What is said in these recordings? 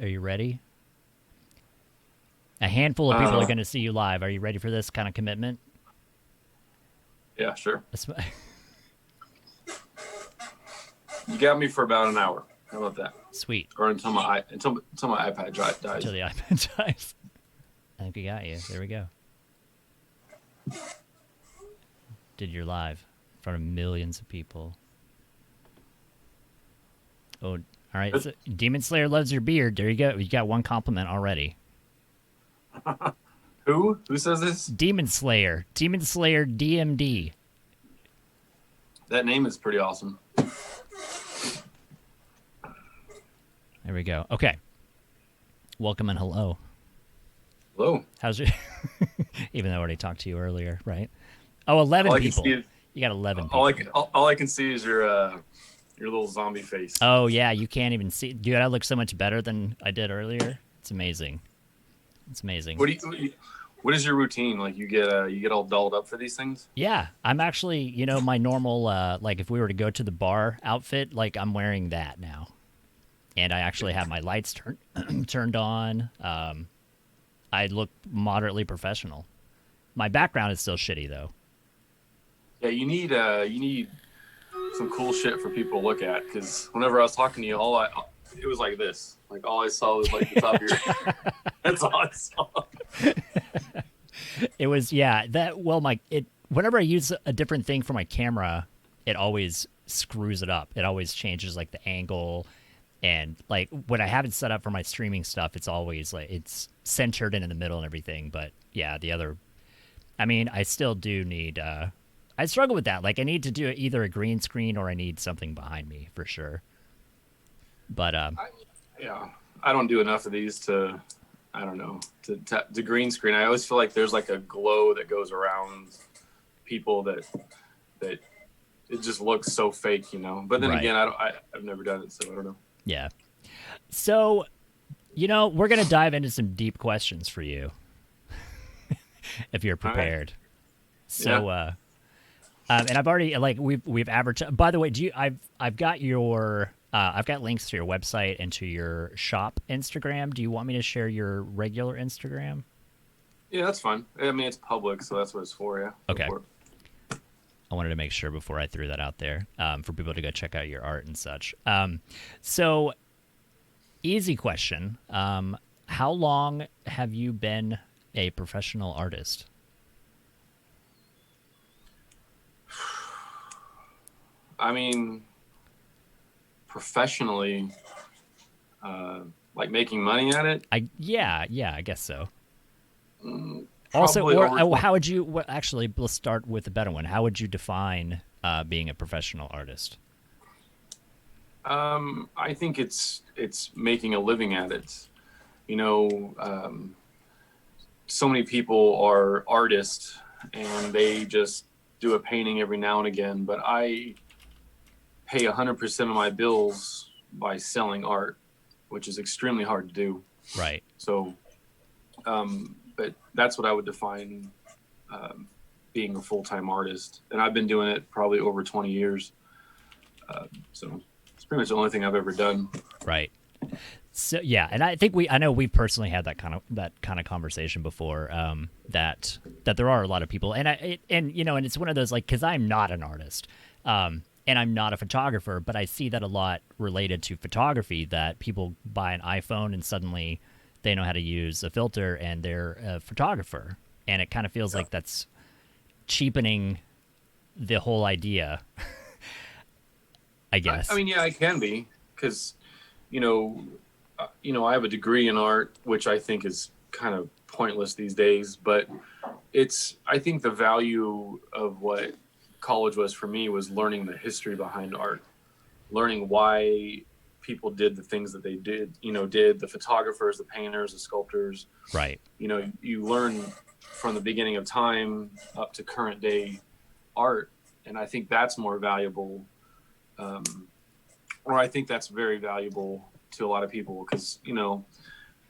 Are you ready? A handful of people are going to see you live. Are you ready for this kind of commitment? Yeah, sure. That's- You got me for about an hour. How about that? Sweet. Or until my iPad dies. Until the iPad dies. I think we got you. There we go. Did your live in front of millions of people. Oh, all right. So Demon Slayer loves your beard. There you go. You got one compliment already. Who? Who says this? Demon Slayer. Demon Slayer DMD. That name is pretty awesome. There we go. Okay. Welcome and hello. Hello. How's your... Even though I already talked to you earlier, right? Oh, 11 people. You got 11 people. All I can see is your little zombie face. Oh, yeah. You can't even see. Dude, I look so much better than I did earlier. It's amazing. It's amazing. What is your routine? Like you get all dolled up for these things? Yeah, I'm actually, my normal, like if we were to go to the bar outfit, like I'm wearing that now. And I actually have my lights turned on. I look moderately professional. My background is still shitty though. Yeah, you need some cool shit for people to look at. Because whenever I was talking to you, it was like this. Like all I saw was like the top of your. That's all I saw. It was whenever I use a different thing for my camera, it always screws it up. It always changes like the angle, and like when I have it set up for my streaming stuff, it's always like it's centered and in the middle and everything. But yeah, I still do need. I struggle with that. Like I need to do either a green screen or I need something behind me for sure. But I don't do enough of these to. I don't know, to green screen. I always feel like there's like a glow that goes around people that it just looks so fake, But then again, I've never done it, so I don't know. Yeah. So, we're going to dive into some deep questions for you if you're prepared. Right. So, yeah. And I've already we've advertised. By the way, I've got links to your website and to your shop Instagram. Do you want me to share your regular Instagram? Yeah, that's fine. I mean, it's public, so that's what it's for, yeah. Okay. I wanted to make sure before I threw that out there for people to go check out your art and such. So, easy question. How long have you been a professional artist? I mean... professionally, like making money at it. I guess so. Also, how would you? Actually, let's start with the better one. How would you define being a professional artist? I think it's making a living at it. So many people are artists and they just do a painting every now and again, but I pay 100% of my bills by selling art, which is extremely hard to do. Right. So, but that's what I would define being a full-time artist. And I've been doing it probably over 20 years. So it's pretty much the only thing I've ever done. Right. So, yeah. And I know we've personally had that kind of conversation before, that there are a lot of people and it's one of those, like, cause I'm not an artist. And I'm not a photographer, but I see that a lot related to photography, that people buy an iPhone and suddenly they know how to use a filter and they're a photographer. And it kind of feels like that's cheapening the whole idea, I guess. I mean, yeah, it can be because, I have a degree in art, which I think is kind of pointless these days, but I think the value of what college was for me was learning the history behind art, learning why people did the things that they did, the photographers, the painters, the sculptors. Right. You learn from the beginning of time up to current day art. And I think that's more valuable. Or I think that's very valuable to a lot of people because,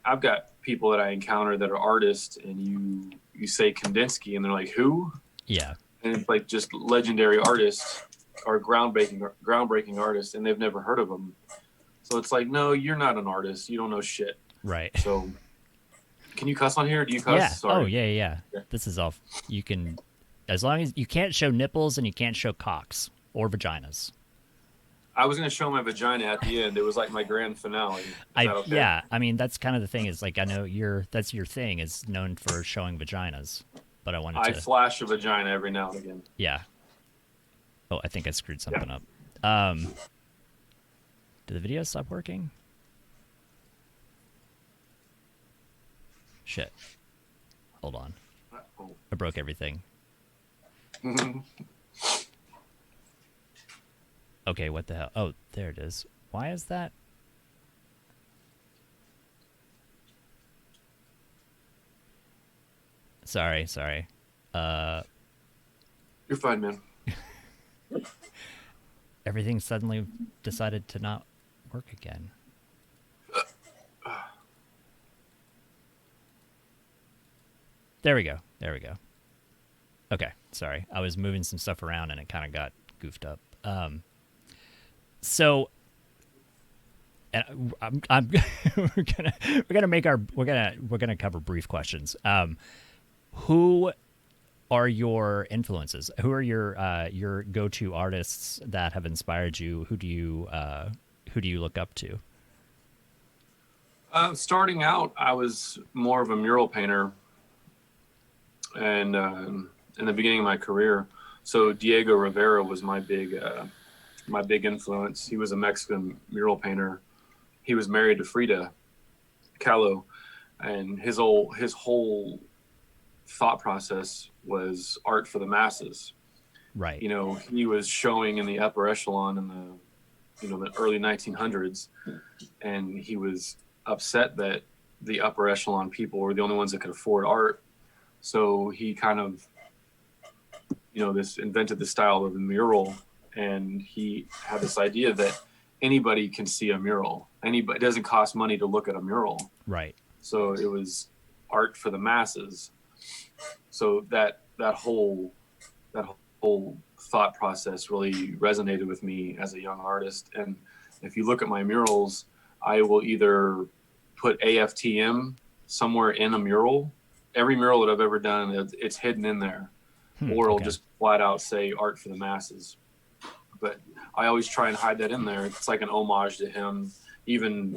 I've got people that I encounter that are artists and you say Kandinsky and they're like, who? Yeah. And it's like just legendary artists or groundbreaking artists, and they've never heard of them. So it's like, no, you're not an artist. You don't know shit. Right. So can you cuss on here? Do you cuss? Yeah. Sorry. Oh, yeah. This is all. You can, as long as you can't show nipples and you can't show cocks or vaginas. I was going to show my vagina at the end. It was like my grand finale. Is that okay? Yeah. I mean, that's kind of the thing. Is like I know that's your thing is known for showing vaginas, but I wanted I to. flash a vagina every now and again. Yeah. Oh, I think I screwed something up. Did the video stop working? Shit. Hold on. I broke everything. Okay, what the hell? Oh, there it is. Why is that? Sorry. You're fine, man. Everything suddenly decided to not work again. There we go. Okay, sorry. I was moving some stuff around and it kind of got goofed up. So, and I'm we're gonna cover brief questions. Who are your influences? Who are your go-to artists that have inspired you? Who do you look up to? Starting out, I was more of a mural painter, and in the beginning of my career, so Diego Rivera was my big influence. He was a Mexican mural painter. He was married to Frida Kahlo, and his whole thought process was art for the masses. Right. You know, he was showing in the upper echelon in the early 1900s, and he was upset that the upper echelon people were the only ones that could afford art. So he kind of, invented the style of the mural, and he had this idea that anybody can see a mural. It doesn't cost money to look at a mural. Right. So it was art for the masses. So that whole thought process really resonated with me as a young artist. And if you look at my murals, I will either put AFTM somewhere in a mural. Every mural that I've ever done, it's hidden in there, or it'll just flat out say art for the masses. But I always try and hide that in there. It's like an homage to him. Even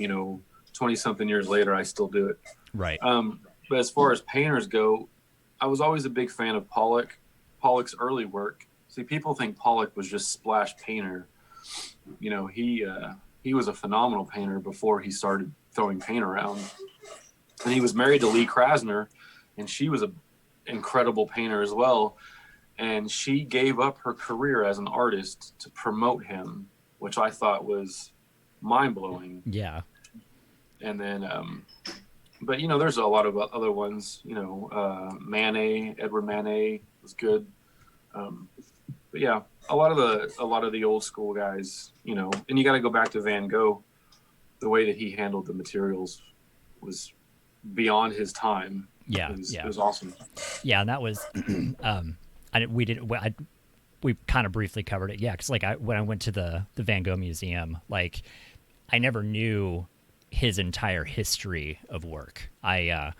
20-something years later, I still do it. Right. But as far as painters go, I was always a big fan of Pollock's early work. See, people think Pollock was just splash painter. He was a phenomenal painter before he started throwing paint around. And he was married to Lee Krasner, and she was an incredible painter as well. And she gave up her career as an artist to promote him, which I thought was mind-blowing. Yeah. And then, but there's a lot of other ones. Edward Manet was good. But yeah, a lot of the old school guys, and you got to go back to Van Gogh. The way that he handled the materials was beyond his time. Yeah, it was awesome. Yeah, and that was, we kind of briefly covered it. Yeah, because when I went to the Van Gogh Museum, I never knew his entire history of work. I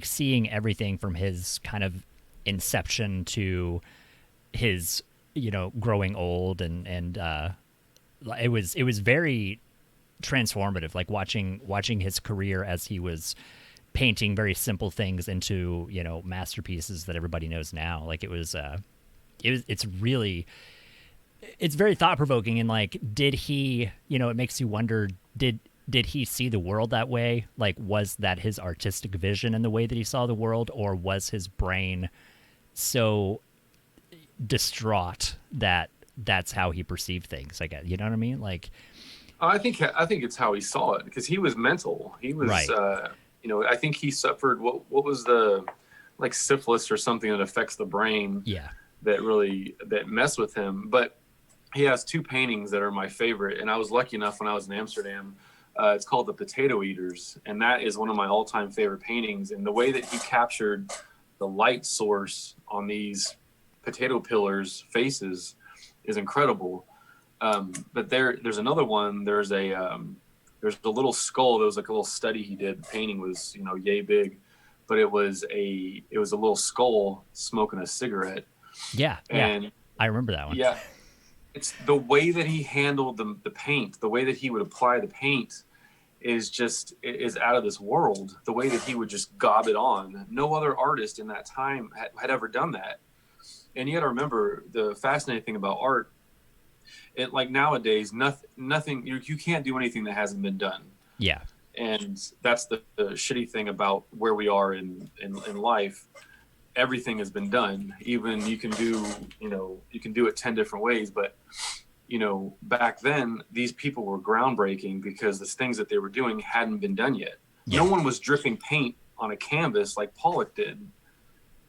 seeing everything from his kind of inception to his growing old, and it was very transformative, watching his career as he was painting very simple things into masterpieces that everybody knows now. It's very thought-provoking, and did he, it makes you wonder, did he see the world that way? Was that his artistic vision in the way that he saw the world, or was his brain so distraught that that's how he perceived things? You know what I mean? I think it's how he saw it, because he was mental. He was, right. I think he suffered what was the syphilis or something that affects the brain. Yeah. That messed with him. But he has two paintings that are my favorite, and I was lucky enough when I was in Amsterdam. It's called The Potato Eaters, and that is one of my all-time favorite paintings. And the way that he captured the light source on these potato pillars' faces is incredible. But there's another one. There's a there's a little skull. There was like a little study he did. The painting was, you know, yay big, but it was a little skull smoking a cigarette. Yeah. And I remember that one. yeah, it's the way that he handled the paint, the way that he would apply the paint is out of this world. The way that he would just gob it on. No other artist in that time had ever done that. And you got to remember, the fascinating thing about art, it, like nowadays, nothing you can't do anything that hasn't been done. Yeah. And that's the shitty thing about where we are in life. Everything has been done. Even you can do it 10 different ways, but you know, back then these people were groundbreaking because the things that they were doing hadn't been done yet. Yeah. No one was dripping paint on a canvas like Pollock did,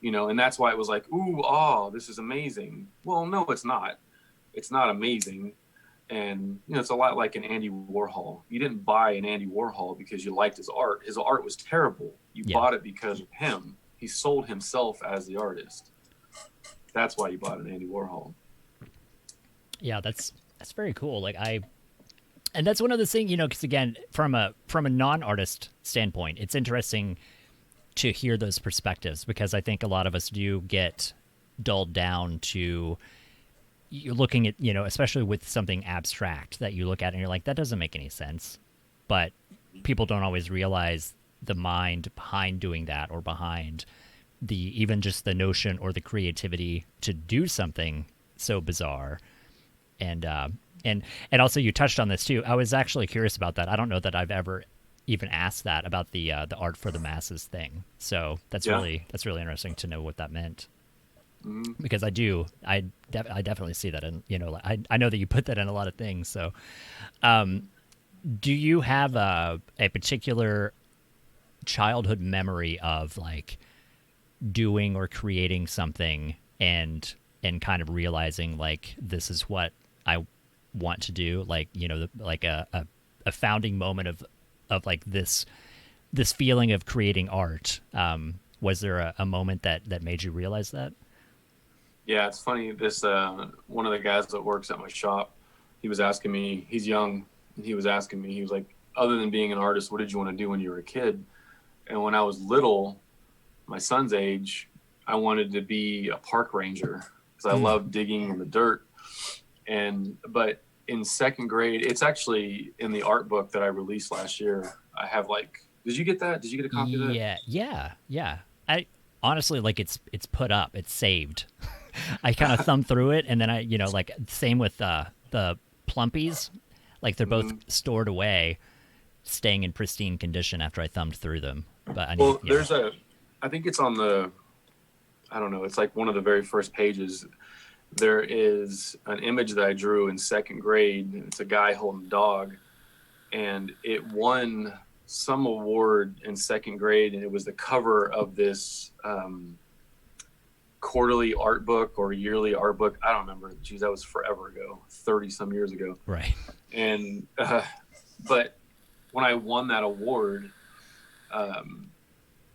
you know, and that's why it was like, ooh, oh, this is amazing. Well, no, it's not. It's not amazing. And, you know, it's a lot like an Andy Warhol. You didn't buy an Andy Warhol because you liked his art. His art was terrible. You bought it because of him. He sold himself as the artist. That's why you bought an Andy Warhol. Yeah, that's very cool. Like and that's one of the things, you know, because again, from a non-artist standpoint, it's interesting to hear those perspectives, because I think a lot of us do get dulled down to, you're looking at, you know, especially with something abstract that you look at and you're like, that doesn't make any sense. But people don't always realize the mind behind doing that, or behind even just the notion or the creativity to do something so bizarre. And also you touched on this too. I was actually curious about that. I don't know that I've ever even asked that about the art for the masses thing. So that's really interesting to know what that meant. Because I definitely see that, and you know, I know that you put that in a lot of things. So, do you have a particular childhood memory of like doing or creating something and kind of realizing like, this is what I want to do? Like, you know, like a founding moment of like this feeling of creating art. Was there a moment that made you realize that? Yeah, it's funny. This one of the guys that works at my shop, he was asking me, he's young, and he was asking me, he was like, other than being an artist, what did you want to do when you were a kid? And when I was little, my son's age, I wanted to be a park ranger because I loved digging in the dirt. But in second grade, it's actually in the art book that I released last year. I have like, did you get that? Did you get a copy of that? Yeah. I honestly, like, it's put up, it's saved. I kind of thumbed through it, and then I, you know, like, same with the Plumpies, like they're both stored away, staying in pristine condition after I thumbed through them. But I think it's on I don't know, it's like one of the very first pages. There is an image that I drew in second grade. It's a guy holding a dog, and it won some award in second grade, and it was the cover of this quarterly art book or yearly art book. I don't remember. Geez, that was forever ago, 30 some years ago. Right. And but when I won that award,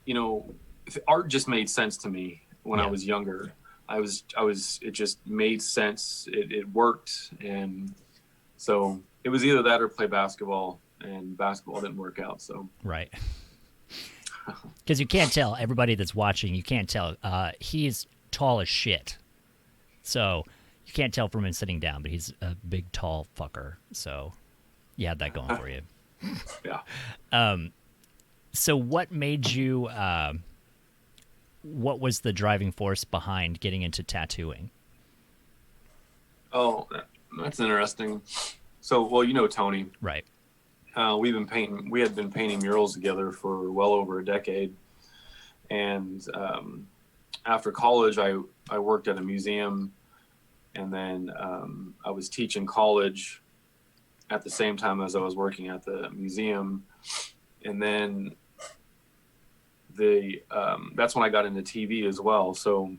you know, art just made sense to me when I was younger. It just made sense. It worked. And so it was either that or play basketball, and basketball didn't work out. So, right. Because you can't tell, everybody that's watching, you can't tell. He's tall as shit. So you can't tell from him sitting down, but he's a big, tall fucker. So you had that going for you. Yeah. So what made you, what was the driving force behind getting into tattooing? Oh, that's interesting. So, well, you know Tony. Right. We had been painting murals together for well over a decade. And after college, I worked at a museum, and then I was teaching college at the same time as I was working at the museum. And then that's when I got into TV as well. So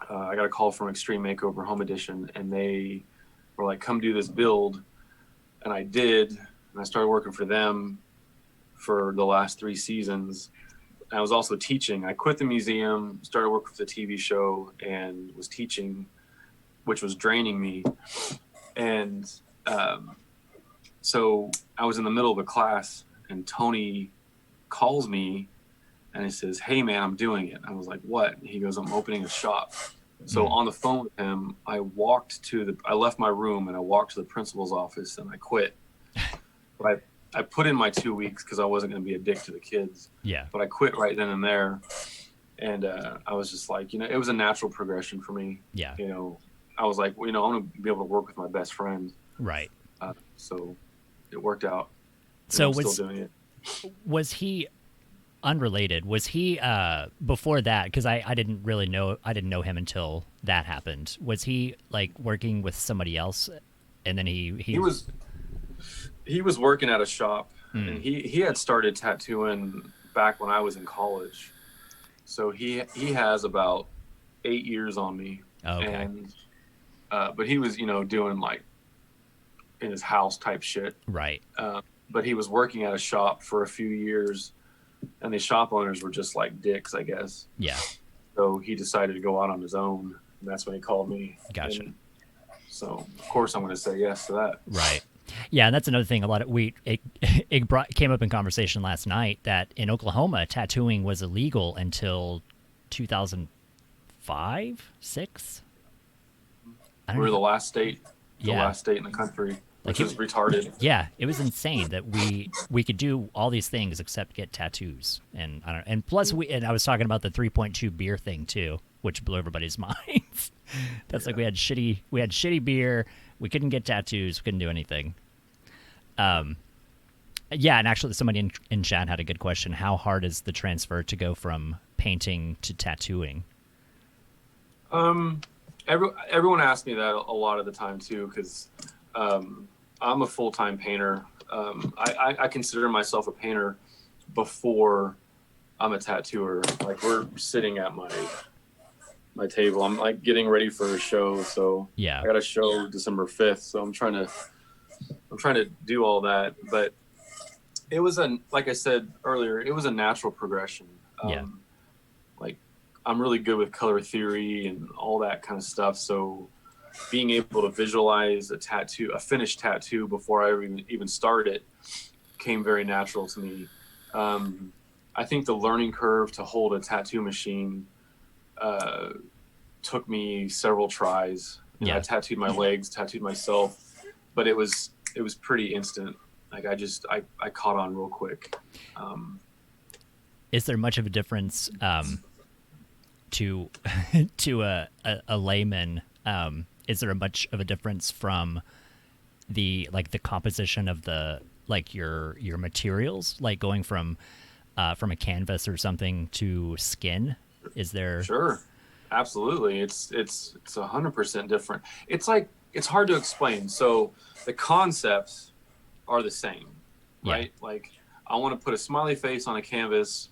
I got a call from Extreme Makeover Home Edition, and they were like, come do this build. And I did. And I started working for them for the last 3 seasons. I was also teaching. I quit the museum, started working for the TV show, and was teaching, which was draining me. And So I was in the middle of a class, and Tony calls me, and he says, "Hey man, I'm doing it." I was like, "What?" He goes, "I'm opening a shop." So on the phone with him, I left my room and I walked to the principal's office and I quit. But I put in my 2 weeks because I wasn't going to be a dick to the kids. Yeah. But I quit right then and there. And I was just like, it was a natural progression for me. Yeah. I was like, well, I'm going to be able to work with my best friend. Right. So it worked out. So I'm still doing it. Was he unrelated? Was he before that? Because I didn't know him until that happened. Was he like working with somebody else, and then he was working at a shop, and he had started tattooing back when I was in college. So he has about 8 years on me. Okay. And but he was doing like in his house type shit. Right. But he was working at a shop for a few years, and the shop owners were just like dicks, I guess. Yeah. So he decided to go out on his own, and that's when he called me. Gotcha. And so of course I'm going to say yes to that. Right. Yeah, and that's another thing. It came up in conversation last night that in Oklahoma, tattooing was illegal until 2005, 6. We're the last state. Yeah. Last state in the country. Like Which is retarded. Yeah, it was insane that we could do all these things except get tattoos, and plus I was talking about the 3.2 beer thing too, which blew everybody's minds. That's like we had shitty beer, we couldn't get tattoos, we couldn't do anything. Yeah, and actually somebody in chat had a good question. How hard is the transfer to go from painting to tattooing? Everyone asks me that a lot of the time too, because I'm a full-time painter. I consider myself a painter before I'm a tattooer. Like we're sitting at my table. I'm like getting ready for a show, so yeah, I got a show December 5th. So I'm trying to do all that. But it was like I said earlier, it was a natural progression. Yeah. Like I'm really good with color theory and all that kind of stuff. So being able to visualize a finished tattoo before I even start it came very natural to me. I think the learning curve to hold a tattoo machine took me several tries. Yeah. I tattooed my legs, tattooed myself, but it was pretty instant. Like I caught on real quick. Is there much of a difference to a layman? Is there much of a difference from the composition of the your materials, like going from a canvas or something to skin? Is there? Sure, absolutely. It's 100% different. It's hard to explain. So the concepts are the same, right? Yeah. Like I want to put a smiley face on a canvas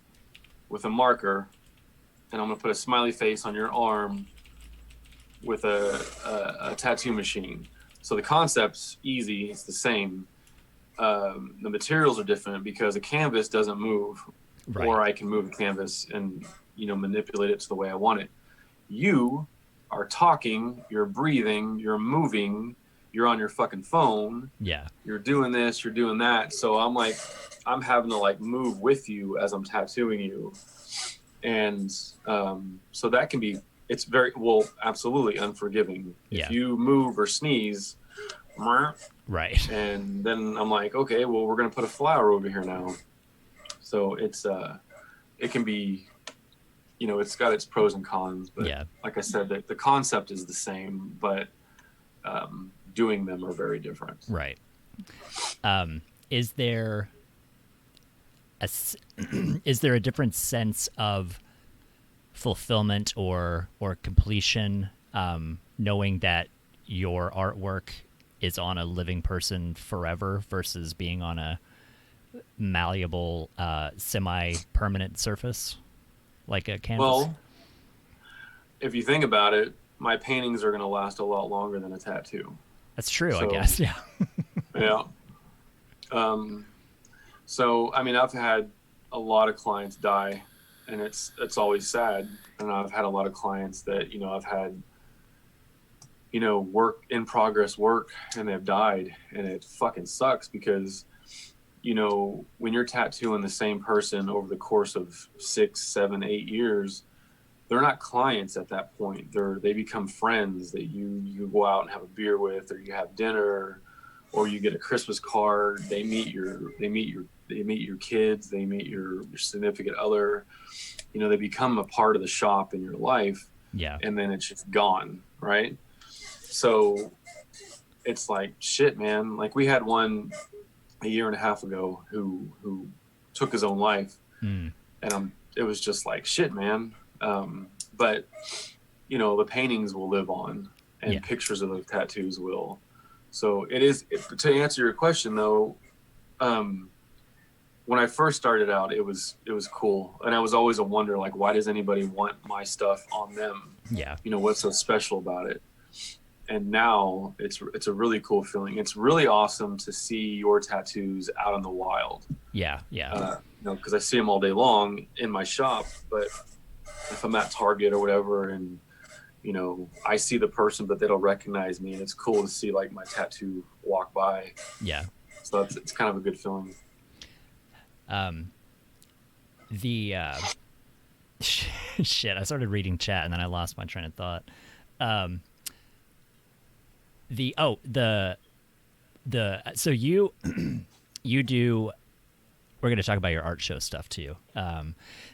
with a marker, and I'm going to put a smiley face on your arm with a tattoo machine. So the concept's easy, it's the same. The materials are different because a canvas doesn't move, right. Or I can move a canvas and manipulate it to the way I want it. You are talking, you're breathing, you're moving, you're on your fucking phone. Yeah. You're doing this, you're doing that. So I'm having to move with you as I'm tattooing you. And so that can be, it's absolutely unforgiving. Yeah. If you move or sneeze, right. And then I'm like, okay, well, we're going to put a flower over here now. So it can be, it's got its pros and cons, but yeah. Like I said, the concept is the same, but doing them are very different. Right. Is there a different sense of fulfillment or completion, knowing that your artwork is on a living person forever versus being on a malleable, semi-permanent surface like a canvas? Well, if you think about it, my paintings are going to last a lot longer than a tattoo. That's true, I guess. Yeah. Yeah. So, I mean, I've had a lot of clients die, and it's always sad. And I've had a lot of clients that, I've had work in progress work, and they've died, and it fucking sucks because when you're tattooing the same person over the course of 6, 7, 8 years, they're not clients at that point. They become friends that you go out and have a beer with, or you have dinner, or you get a Christmas card. They meet your kids, they meet your significant other. They become a part of the shop in your life. Yeah. And then it's just gone, right? So it's like, shit, man. Like, we had one a year and a half ago who took his own life. And it was just like, shit, man. But the paintings will live on, and pictures of those tattoos will. So to answer your question though, when I first started out, it was cool. And I was always a wonder, like, why does anybody want my stuff on them? Yeah. What's so special about it? And now it's a really cool feeling. It's really awesome to see your tattoos out in the wild. Yeah. Yeah. Because I see them all day long in my shop, but if I'm at Target or whatever, and I see the person, but they don't recognize me, and it's cool to see like my tattoo walk by. Yeah. So it's kind of a good feeling. Shit, I started reading chat and then I lost my train of thought. So you do, we're going to talk about your art show stuff too.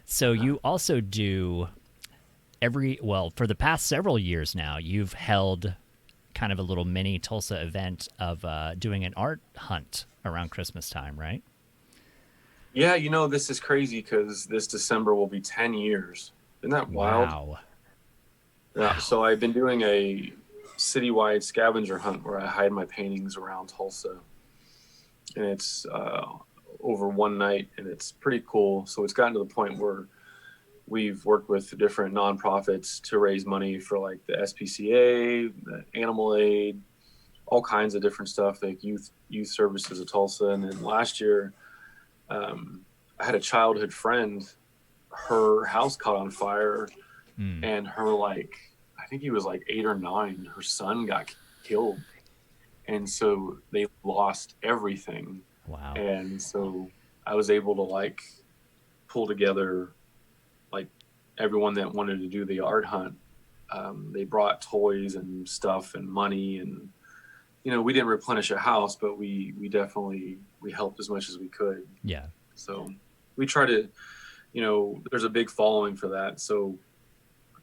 So you also do for the past several years now, you've held kind of a little mini Tulsa event of doing an art hunt around Christmas time, right? Yeah, this is crazy because this December will be 10 years. Isn't that wild? Wow. Yeah, so I've been doing a citywide scavenger hunt where I hide my paintings around Tulsa. And it's over one night, and it's pretty cool. So it's gotten to the point where we've worked with different nonprofits to raise money for like the SPCA, the Animal Aid, all kinds of different stuff, like youth services of Tulsa. And then last year, I had a childhood friend, her house caught on fire, and her, I think he was like 8 or 9, her son got killed. And so they lost everything. Wow. And so I was able to pull together everyone that wanted to do the art hunt. They brought toys and stuff and money, and we didn't replenish a house, but we definitely helped as much as we could. Yeah. So we try to, there's a big following for that. So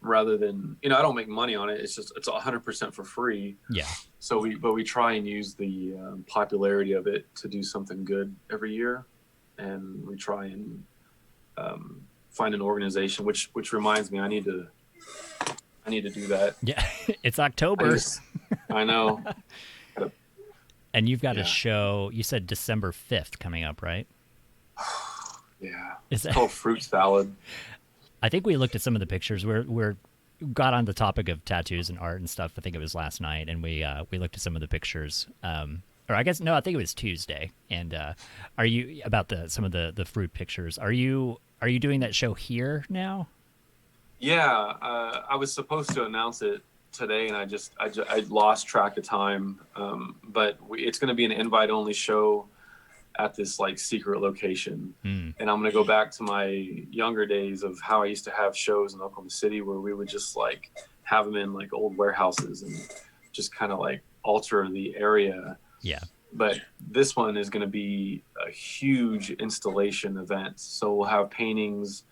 rather than, I don't make money on it. It's 100% for free. Yeah. So we try and use the popularity of it to do something good every year. And we try and find an organization, which reminds me, I need to do that. Yeah. It's October. I know. And you've got a show, you said December 5th coming up, right? Yeah. It's called Fruit Salad. I think we looked at some of the pictures. We're got on the topic of tattoos and art and stuff. I think it was last night, and we looked at some of the pictures. Or I guess, no, I think it was Tuesday. And are you, about some of the fruit pictures, are you doing that show here now? Yeah. I was supposed to announce it today, and I lost track of time. But it's going to be an invite only show at this secret location. And I'm going to go back to my younger days of how I used to have shows in Oklahoma City, where we would just have them in old warehouses and just kind of alter the area. Yeah. But this one is going to be a huge installation event. So we'll have paintings,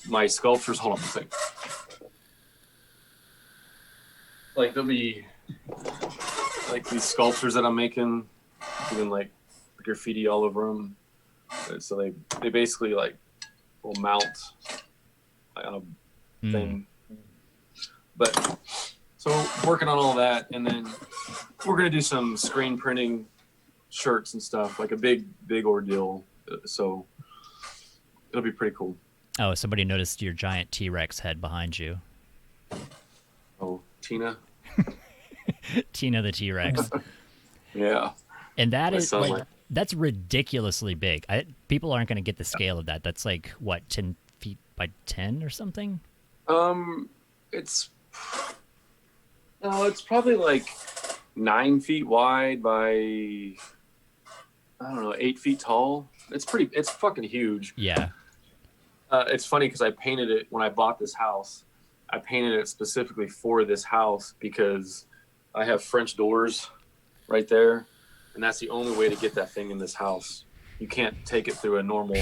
my sculptures. Hold on a second. There'll be these sculptures that I'm making, even graffiti all over them. So they basically will mount on a thing. But so working on all that, and then we're gonna do some screen printing shirts and stuff, a big ordeal. So it'll be pretty cool. Oh, somebody noticed your giant T-Rex head behind you. Oh, Tina. Tina the T-Rex. Yeah. And that is that's ridiculously big. People aren't going to get the scale of that. That's 10 feet by 10 or something? It's No, it's probably like 9 feet wide by, I don't know, 8 feet tall. It's fucking huge. Yeah. It's funny because I painted it when I bought this house. I painted it specifically for this house because I have French doors right there, and that's the only way to get that thing in this house. You can't take it through a normal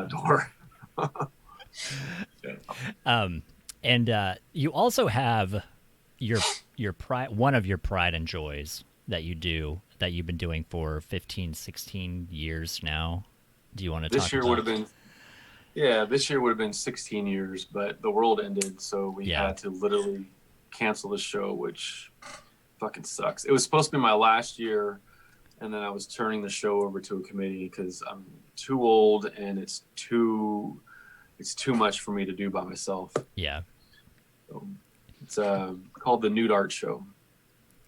door. Yeah. And you also have your pride, one of your pride and joys that you do, that you've been doing for 15, 16 years now. Do you want to talk about? This year would have been 16 years, but the world ended, so we had to literally cancel the show, which fucking sucks. It was supposed to be my last year, and then I was turning the show over to a committee because I'm too old and it's too much for me to do by myself. Yeah. So it's called the Nude Art Show.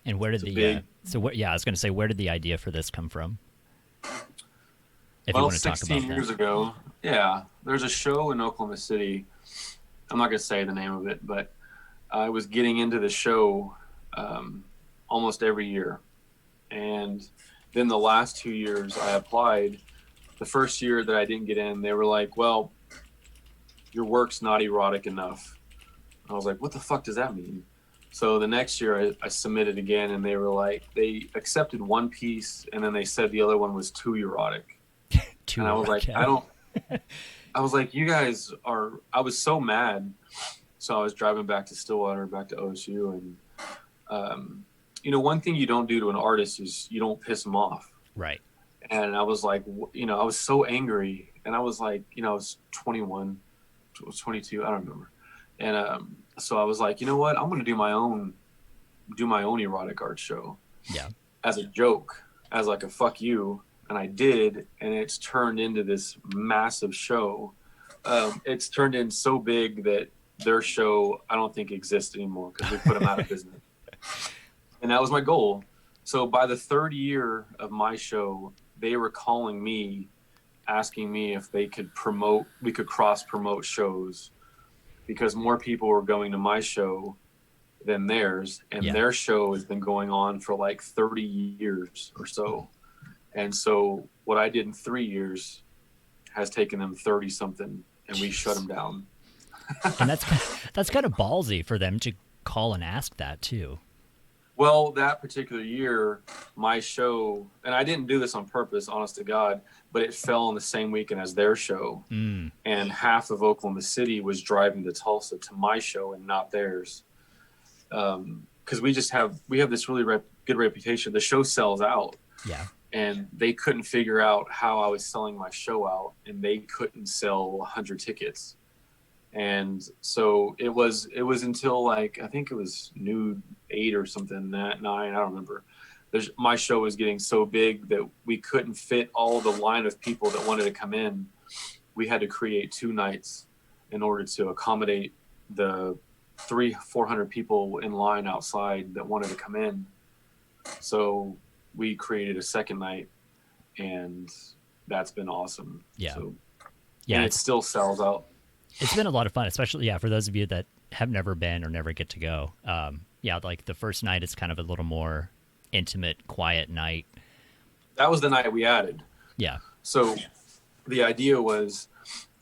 And where did I was going to say, where did the idea for this come from? If you want to talk about 16 years ago, there's a show in Oklahoma City. I'm not going to say the name of it, but I was getting into the show almost every year. And then the last 2 years I applied. The first year that I didn't get in, they were like, well, your work's not erotic enough. I was like, what the fuck does that mean? So the next year I submitted again, and they were like, they accepted one piece, and then they said the other one was too erotic. And I was like, I was like, you guys are, I was so mad. So I was driving back to Stillwater, back to OSU. And, one thing you don't do to an artist is you don't piss them off. Right. And I was like, I was so angry. And I was like, I was 21, I was 22, I don't remember. And so I was like, you know what? I'm going to do my own erotic art show. Yeah. As a joke, as like a fuck you. And I did, and it's turned into this massive show. It's turned in so big that their show, I don't think exists anymore because we put them out of business. And that was my goal. So by the third year of my show, they were calling me, asking me if we could cross promote shows, because more people were going to my show than theirs. And their show has been going on for like 30 years or so. And so what I did in 3 years has taken them 30 something, and we shut them down. And that's kind of ballsy for them to call and ask that too. Well, that particular year, my show, and I didn't do this on purpose, honest to God, but it fell on the same weekend as their show. And half of Oklahoma City was driving to Tulsa to my show and not theirs. Because we have this really good reputation. The show sells out. Yeah. And they couldn't figure out how I was selling my show out, and they couldn't sell 100 tickets. And so it was until like, I think it was Nude 8 or something, 9, I don't remember. My show was getting so big that we couldn't fit all the line of people that wanted to come in. We had to create 2 nights in order to accommodate the 300-400 people in line outside that wanted to come in. So we created a second night, and that's been awesome. Yeah. So, yeah. And it still sells out. It's been a lot of fun, especially, for those of you that have never been or never get to go. Like the first night, it's kind of a little more intimate, quiet night. That was the night we added. Yeah. So the idea was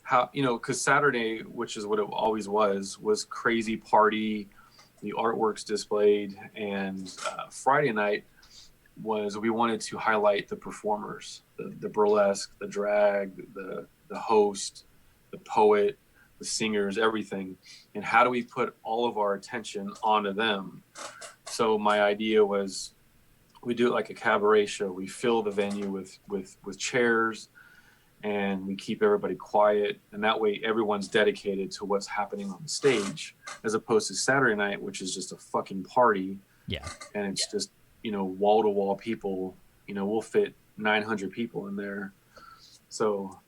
how, because Saturday, which is what it always was crazy party, the artwork's displayed, and Friday night we wanted to highlight the performers, the burlesque, the drag, the host, the poet, the singers, everything. And how do we put all of our attention onto them? So my idea was we do it like a cabaret show. We fill the venue with chairs, and we keep everybody quiet. And that way everyone's dedicated to what's happening on the stage, as opposed to Saturday night, which is just a fucking party. Yeah. And it's just, wall to wall people, we'll fit 900 people in there. So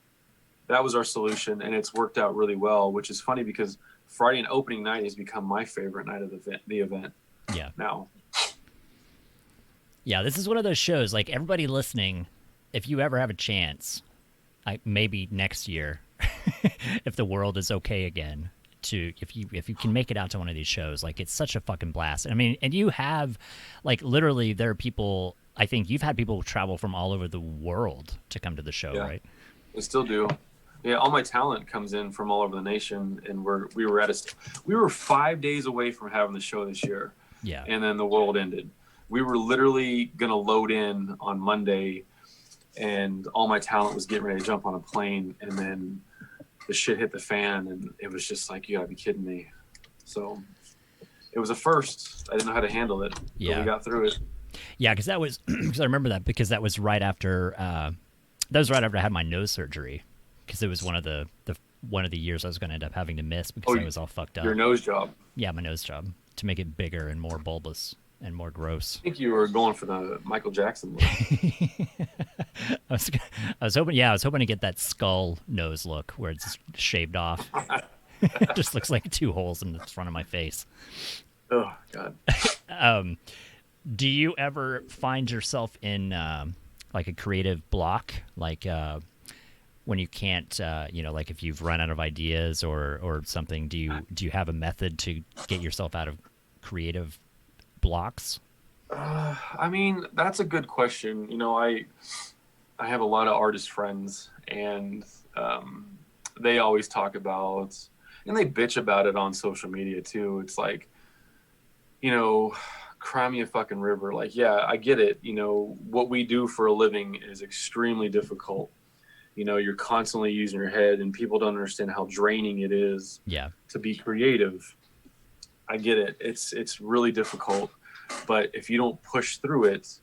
that was our solution, and it's worked out really well, which is funny because Friday and opening night has become my favorite night of the event. Yeah. Now. Yeah, this is one of those shows, like everybody listening, if you ever have a chance, maybe next year, if the world is okay again, to if you can make it out to one of these shows. Like, it's such a fucking blast. I mean, and you have, like, literally there are people. I think you've had people travel from all over the world to come to the show, Yeah, right? I still do. Yeah, all my talent comes in from all over the nation, and we were 5 days away from having the show this year, Yeah. and then the world ended. We were literally gonna load in on Monday, and all my talent was getting ready to jump on a plane, and then the shit hit the fan, and it was just like, you gotta be kidding me. So it was a first. I didn't know how to handle it, but we got through it. Yeah, because that was because I remember that because that was right after I had my nose surgery, because it was one of the years I was going to end up having to miss because I was all fucked up. Your nose job? Yeah, my nose job, to make it bigger and more bulbous and more gross. I think you were going for the Michael Jackson look. I was hoping to get that skull nose look where it's shaved off. It just looks like two holes in the front of my face. Oh God. Do you ever find yourself in like a creative block, like when you can't, like if you've run out of ideas or something? Do you have a method to get yourself out of creative blocks? I mean, that's a good question. I have a lot of artist friends, and they always talk about, and they bitch about it on social media too. It's like, cry me a fucking river. Like, yeah, I get it. What we do for a living is extremely difficult. You're constantly using your head, and people don't understand how draining it is to be creative. I get it. It's really difficult. But if you don't push through it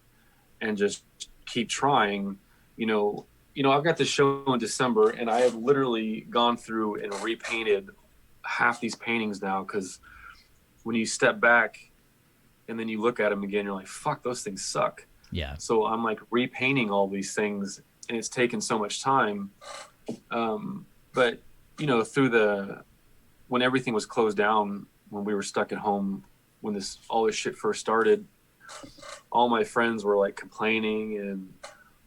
and just keep trying, I've got this show in December, and I have literally gone through and repainted half these paintings now, because when you step back and then you look at them again, you're like, fuck, those things suck. Yeah. So I'm like repainting all these things, and it's taken so much time. But when everything was closed down, when we were stuck at home, when all this shit first started, all my friends were like complaining and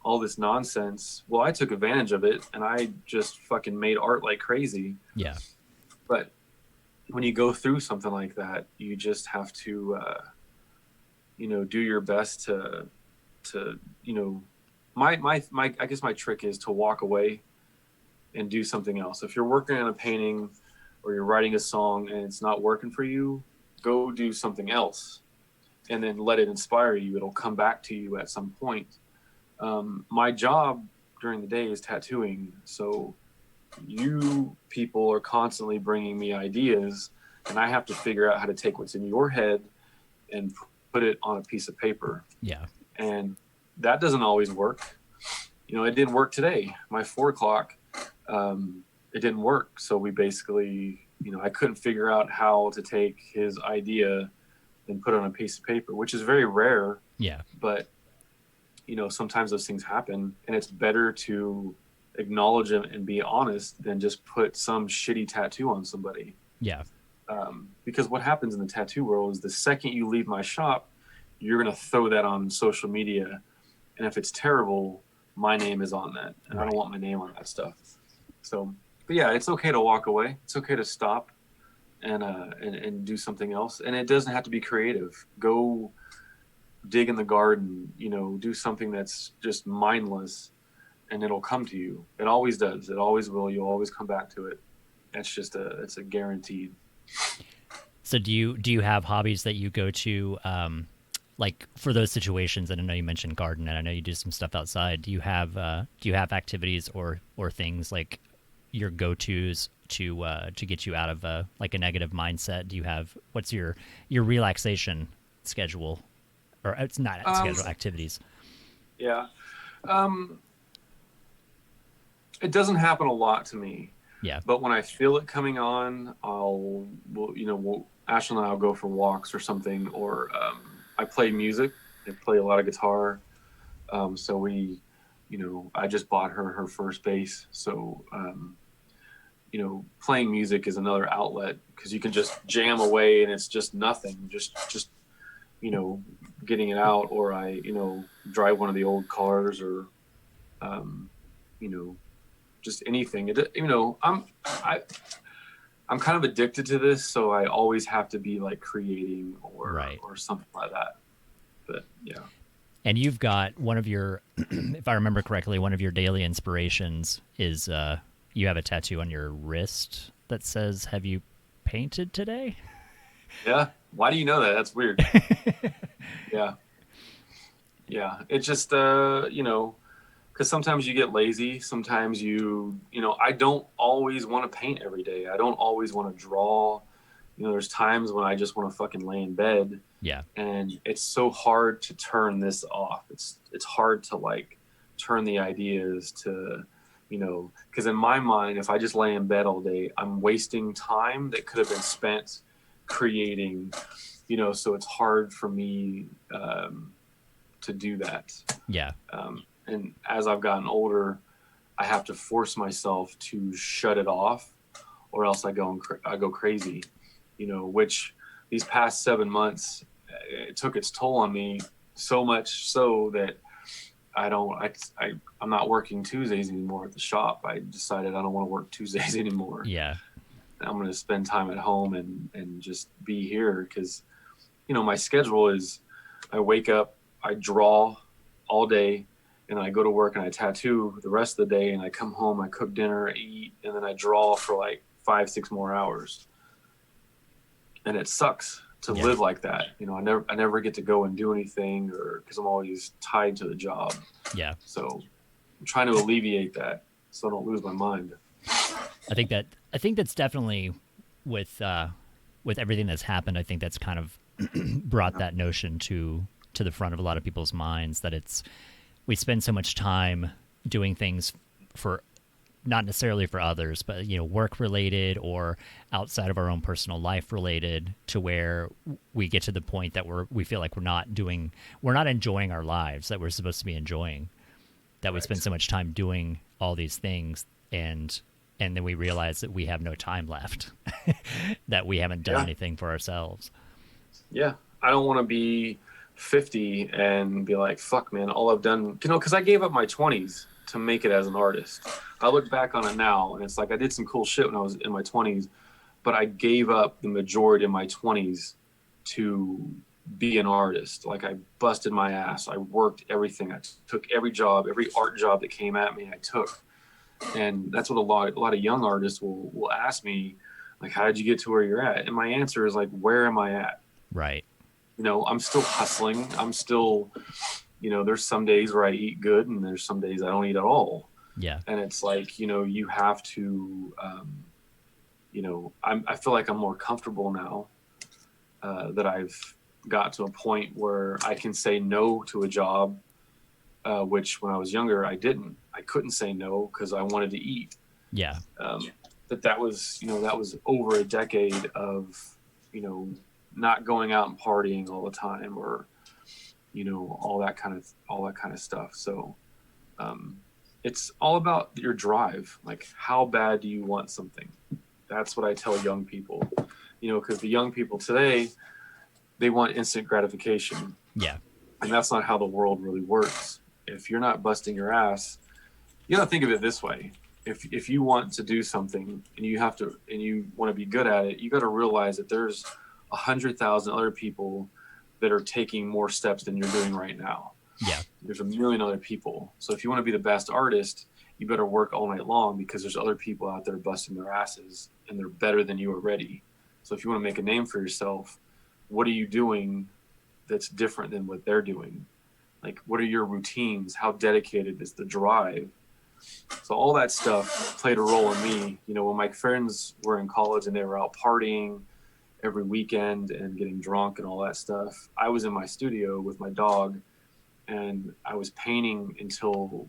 all this nonsense. Well, I took advantage of it, and I just fucking made art like crazy. Yeah. But when you go through something like that, you just have to, do your best to I guess my trick is to walk away and do something else. If you're working on a painting or you're writing a song and it's not working for you, go do something else, and then let it inspire you. It'll come back to you at some point. My job during the day is tattooing, so you people are constantly bringing me ideas, and I have to figure out how to take what's in your head and put it on a piece of paper. Yeah. And that doesn't always work. It didn't work today. My 4 o'clock, it didn't work. So we basically, I couldn't figure out how to take his idea and put it on a piece of paper, which is very rare. Yeah. But, sometimes those things happen, and it's better to acknowledge them and be honest than just put some shitty tattoo on somebody. Yeah. Because what happens in the tattoo world is the second you leave my shop, you're going to throw that on social media. And if it's terrible, my name is on that. And I don't want my name on that stuff. So, but yeah, it's okay to walk away. It's okay to stop and do something else. And it doesn't have to be creative. Go dig in the garden, do something that's just mindless, and it'll come to you. It always does. It always will. You'll always come back to it. It's a guaranteed. So do you have hobbies that you go to, like for those situations? And I know you mentioned garden, and I know you do some stuff outside. Do you have activities or things like your go-tos to get you out of like a negative mindset? Do you have, what's your relaxation schedule, or it's not schedule, activities? Yeah. It doesn't happen a lot to me. Yeah. But when I feel it coming on, Ashley and I will go for walks or something, or I play music. I play a lot of guitar. So we, I just bought her first bass. So, playing music is another outlet, because you can just jam away and it's just nothing, just getting it out. Or I, drive one of the old cars, or, I'm I'm kind of addicted to this, so I always have to be like creating Right. or something like that. But yeah. And you've got one of your, if I remember correctly, one of your daily inspirations is you have a tattoo on your wrist that says, "Have you painted today?" Yeah. Why do you know that? That's weird. Yeah. Yeah. It's just, you know, because sometimes you get lazy. Sometimes I don't always want to paint every day. I don't always want to draw. You know, there's times when I just want to fucking lay in bed. Yeah. And it's so hard to turn this off. It's hard to like turn the ideas to, because in my mind, if I just lay in bed all day, I'm wasting time that could have been spent creating, so it's hard for me to do that. Yeah. And as I've gotten older, I have to force myself to shut it off, or else I go crazy, which these past 7 months, it took its toll on me so much so that I'm not working Tuesdays anymore at the shop. I decided I don't want to work Tuesdays anymore. Yeah. I'm going to spend time at home and just be here because, my schedule is I wake up, I draw all day, and I go to work and I tattoo the rest of the day, and I come home, I cook dinner, I eat, and then I draw for like 5-6 more hours. And it sucks to live like that. I never get to go and do anything because I'm always tied to the job. Yeah. So I'm trying to alleviate that so I don't lose my mind. I think that's definitely with everything that's happened. I think that's kind of brought that notion to the front of a lot of people's minds, that we spend so much time doing things for not necessarily for others, but work related or outside of our own personal life related, to where we get to the point that we feel like we're not enjoying our lives that we're supposed to be enjoying, that we spend so much time doing all these things, and then we realize that we have no time left, that we haven't done anything for ourselves. Yeah. I don't want to be 50 and be like, fuck, man, all I've done, because I gave up my 20s to make it as an artist. I look back on it now and it's like I did some cool shit when I was in my 20s, but I gave up the majority of my 20s to be an artist. Like I busted my ass. I worked everything. I took every job, every art job that came at me, I took. And that's what a lot of young artists will ask me, like, how did you get to where you're at? And my answer is like, where am I at? Right. I'm still hustling. I'm still, there's some days where I eat good and there's some days I don't eat at all. Yeah. And it's like, you have to, I feel like I'm more comfortable now that I've got to a point where I can say no to a job, which when I was younger, I didn't. I couldn't say no because I wanted to eat. Yeah. That was over a decade of, not going out and partying all the time, or all that kind of stuff. So it's all about your drive. Like, how bad do you want something? That's what I tell young people, because the young people today, they want instant gratification. Yeah. And that's not how the world really works. If you're not busting your ass, you gotta think of it this way. If you want to do something and you want to be good at it, you got to realize that there's 100,000 other people that are taking more steps than you're doing right now. Yeah. There's a million other people. So if you want to be the best artist, you better work all night long, because there's other people out there busting their asses and they're better than you already. So if you want to make a name for yourself, what are you doing that's different than what they're doing? Like, what are your routines? How dedicated is the drive? So all that stuff played a role in me. When my friends were in college and they were out partying every weekend and getting drunk and all that stuff, I was in my studio with my dog and I was painting until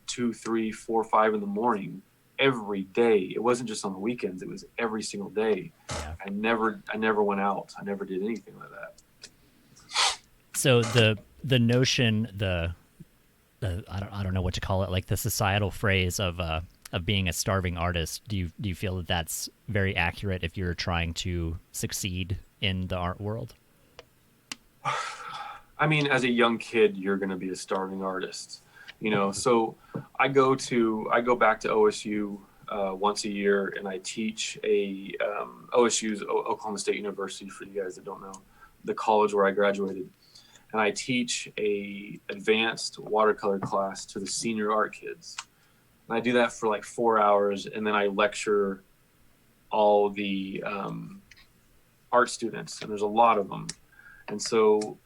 2, 3, 4, 5 in the morning every day. It wasn't just on the weekends. It was every single day. Yeah. I never went out. I never did anything like that. So the notion, I don't know what to call it, like the societal phrase of being a starving artist, do you feel that that's very accurate if you're trying to succeed in the art world? I mean, as a young kid, you're going to be a starving artist, So I go back to OSU once a year, and I teach OSU's Oklahoma State University, for you guys that don't know, the college where I graduated. And I teach a advanced watercolor class to the senior art kids. And I do that for like 4 hours, and then I lecture all the art students, and there's a lot of them. And so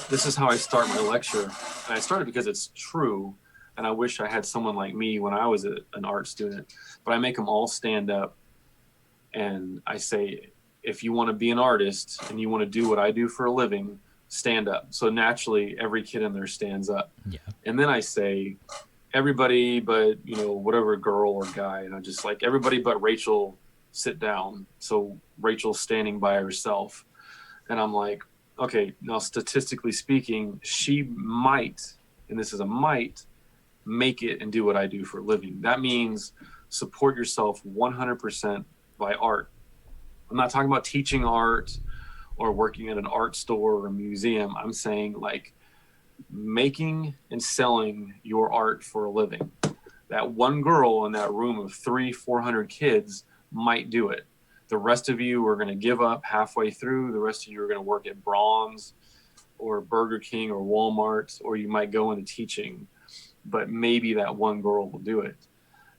this is how I start my lecture. And I started because it's true, and I wish I had someone like me when I was an art student. But I make them all stand up, and I say, if you want to be an artist and you want to do what I do for a living, stand up. So naturally, every kid in there stands up. Yeah. And then I say, everybody but, whatever girl or guy, and I just like, everybody but Rachel, sit down. So Rachel's standing by herself. And I'm like, okay, now statistically speaking, she might, and this is a might, make it and do what I do for a living. That means support yourself 100% by art. I'm not talking about teaching art or working at an art store or a museum. I'm saying like making and selling your art for a living. That one girl in that room of 300-400 kids might do it. The rest of you are going to give up halfway through. The rest of you are going to work at Braun's or Burger King or Walmart, or you might go into teaching, but maybe that one girl will do it.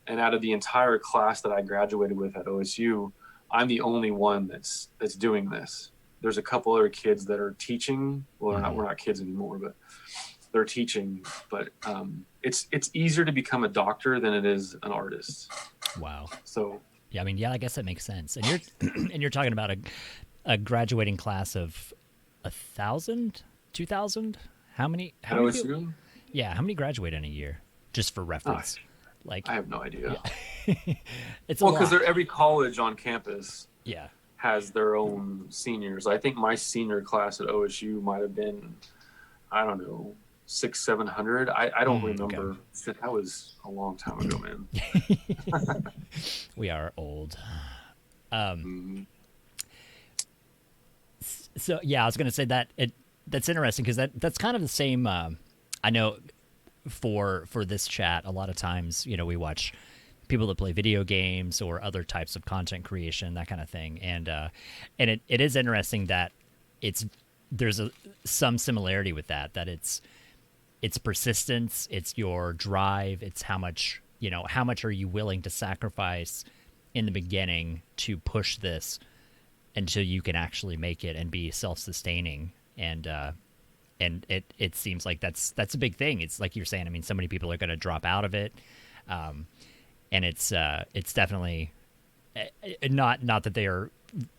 And out of the entire class that I graduated with at OSU, I'm the only one that's doing this. There's a couple other kids that are teaching. Well, we're not kids anymore, but they're teaching. But it's easier to become a doctor than it is an artist. Wow. So yeah, I mean, yeah, I guess that makes sense. And you're talking about a graduating class of 1,000, 2,000. How many? How many people? Yeah, how many graduate in a year? Just for reference. Like I have no idea. Yeah. It's because every college on campus. Yeah. Has their own seniors. I think my senior class at OSU might have been, I don't know, 600-700. I don't remember. Okay. That was a long time ago, man. We are old. So yeah, I was going to say that that's interesting because that's kind of the same. I know for this chat, a lot of times, we watch people that play video games or other types of content creation, that kind of thing. And it is interesting that there's some similarity with that it's persistence, it's your drive, it's how much are you willing to sacrifice in the beginning to push this until you can actually make it and be self-sustaining. And it seems like that's a big thing. It's like you're saying, I mean, so many people are going to drop out of it. And it's definitely not that they are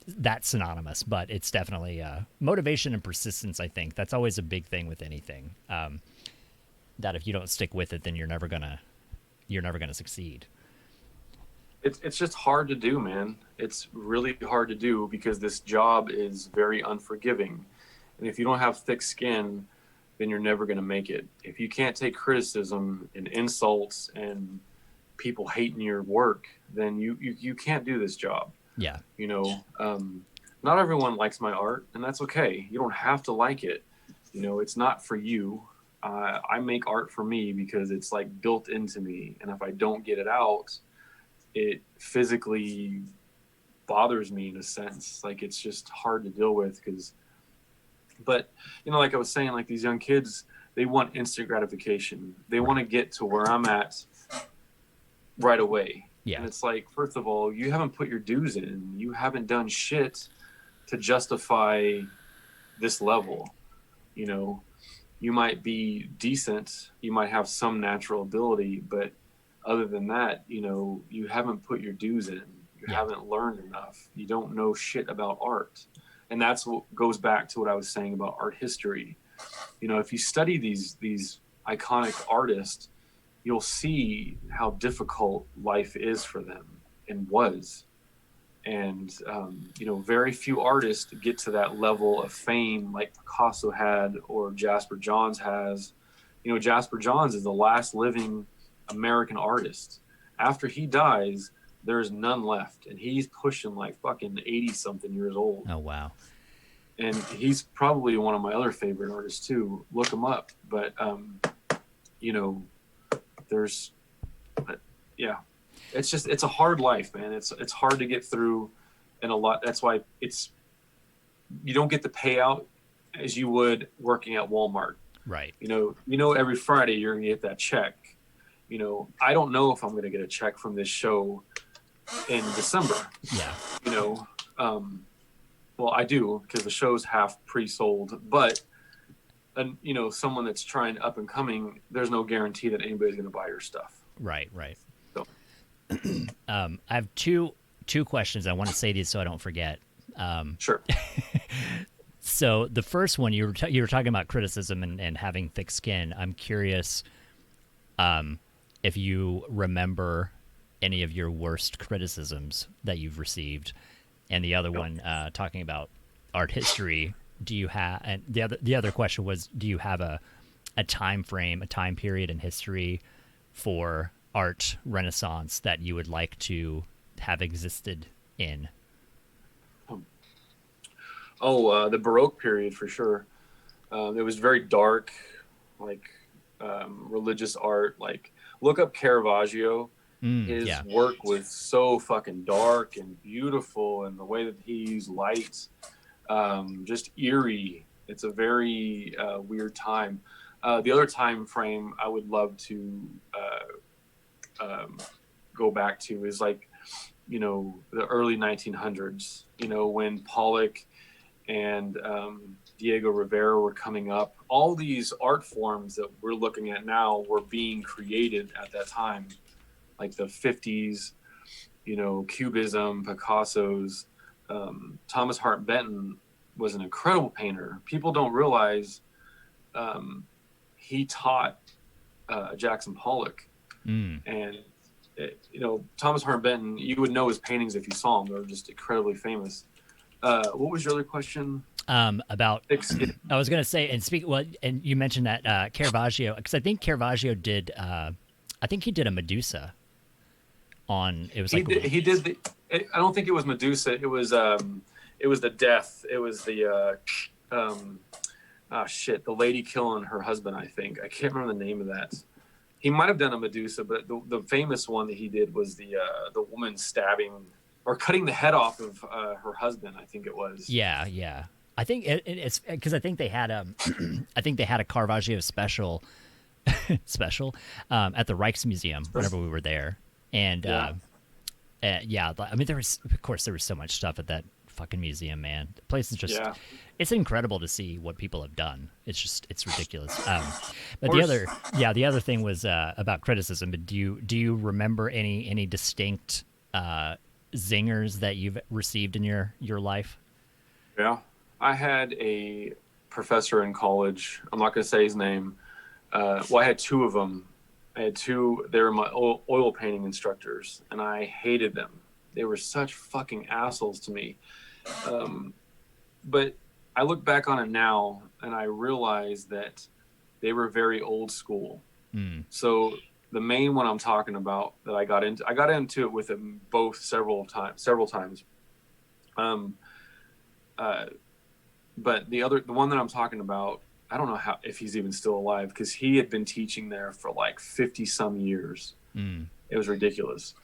that synonymous, but it's definitely motivation and persistence. I think that's always a big thing with anything. That if you don't stick with it, then you're never gonna succeed. It's just hard to do, man. It's really hard to do because this job is very unforgiving, and if you don't have thick skin, then you're never gonna make it. If you can't take criticism and insults and people hating your work, then you can't do this job. Yeah. Not everyone likes my art, and that's okay. You don't have to like it. It's not for you. I make art for me because it's like built into me. And if I don't get it out, it physically bothers me in a sense. Like it's just hard to deal with but like I was saying, like these young kids, they want instant gratification. They want to get to where I'm at right away. Yeah. And it's like, first of all, you haven't put your dues in. You haven't done shit to justify this level. You might be decent. You might have some natural ability, but other than that, you haven't put your dues in. You haven't learned enough. You don't know shit about art. And that's what goes back to what I was saying about art history. If you study these iconic artists, you'll see how difficult life is for them and was. And, very few artists get to that level of fame like Picasso had or Jasper Johns has. Jasper Johns is the last living American artist. After he dies, there's none left. And he's pushing like fucking 80-something years old. Oh, wow. And he's probably one of my other favorite artists too. Look him up. But, it's a hard life, man. It's hard to get through, and a lot. That's why you don't get the payout as you would working at Walmart. Right. Every Friday you're gonna get that check. I don't know if I'm gonna get a check from this show in December. Yeah. Well, I do, because the show's half pre-sold, but someone that's trying up and coming, there's no guarantee that anybody's going to buy your stuff. Right. So, I have two questions. I want to say these so I don't forget. Sure. So the first one, you were talking about criticism and having thick skin. I'm curious if you remember any of your worst criticisms that you've received. And the other one, talking about art history, do you have? And the other question was, do you have a time frame, a time period in history for art renaissance that you would like to have existed in? The Baroque period for sure. It was very dark, like religious art. Like, look up Caravaggio. His work was so fucking dark and beautiful, and the way that he used light, just eerie. It's a very weird time. The other time frame I would love to go back to is like, the early 1900s, when Pollock and Diego Rivera were coming up. All these art forms that we're looking at now were being created at that time. Like the 50s, Cubism, Picasso's. Thomas Hart Benton was an incredible painter. People don't realize he taught Jackson Pollock. And, Thomas Hart Benton, you would know his paintings if you saw them. They're just incredibly famous. What was your other question? About, I was going to say, and you mentioned that Caravaggio, because I think Caravaggio did, I think he did a Medusa. He did I don't think it was Medusa. It was the death. It was the the lady killing her husband. I think I can't remember the name of that. He might have done a Medusa, but the famous one that he did was the woman stabbing or cutting the head off of her husband. I think it was. Yeah. I think it's because I think they had a Caravaggio special at the Rijksmuseum whenever we were there. And I mean, there was so much stuff at that fucking museum, man. The place is just, it's incredible to see what people have done. It's ridiculous. But the other thing was about criticism. But do you remember any distinct zingers that you've received in your life? Yeah, I had a professor in college. I'm not going to say his name. I had two of them. They were my oil painting instructors, and I hated them. They were such fucking assholes to me. But I look back on it now, and I realize that they were very old school. So the main one I'm talking about that I got into it with them both several times. But the one that I'm talking about, I don't know if he's even still alive, because he had been teaching there for like 50 some years. It was ridiculous.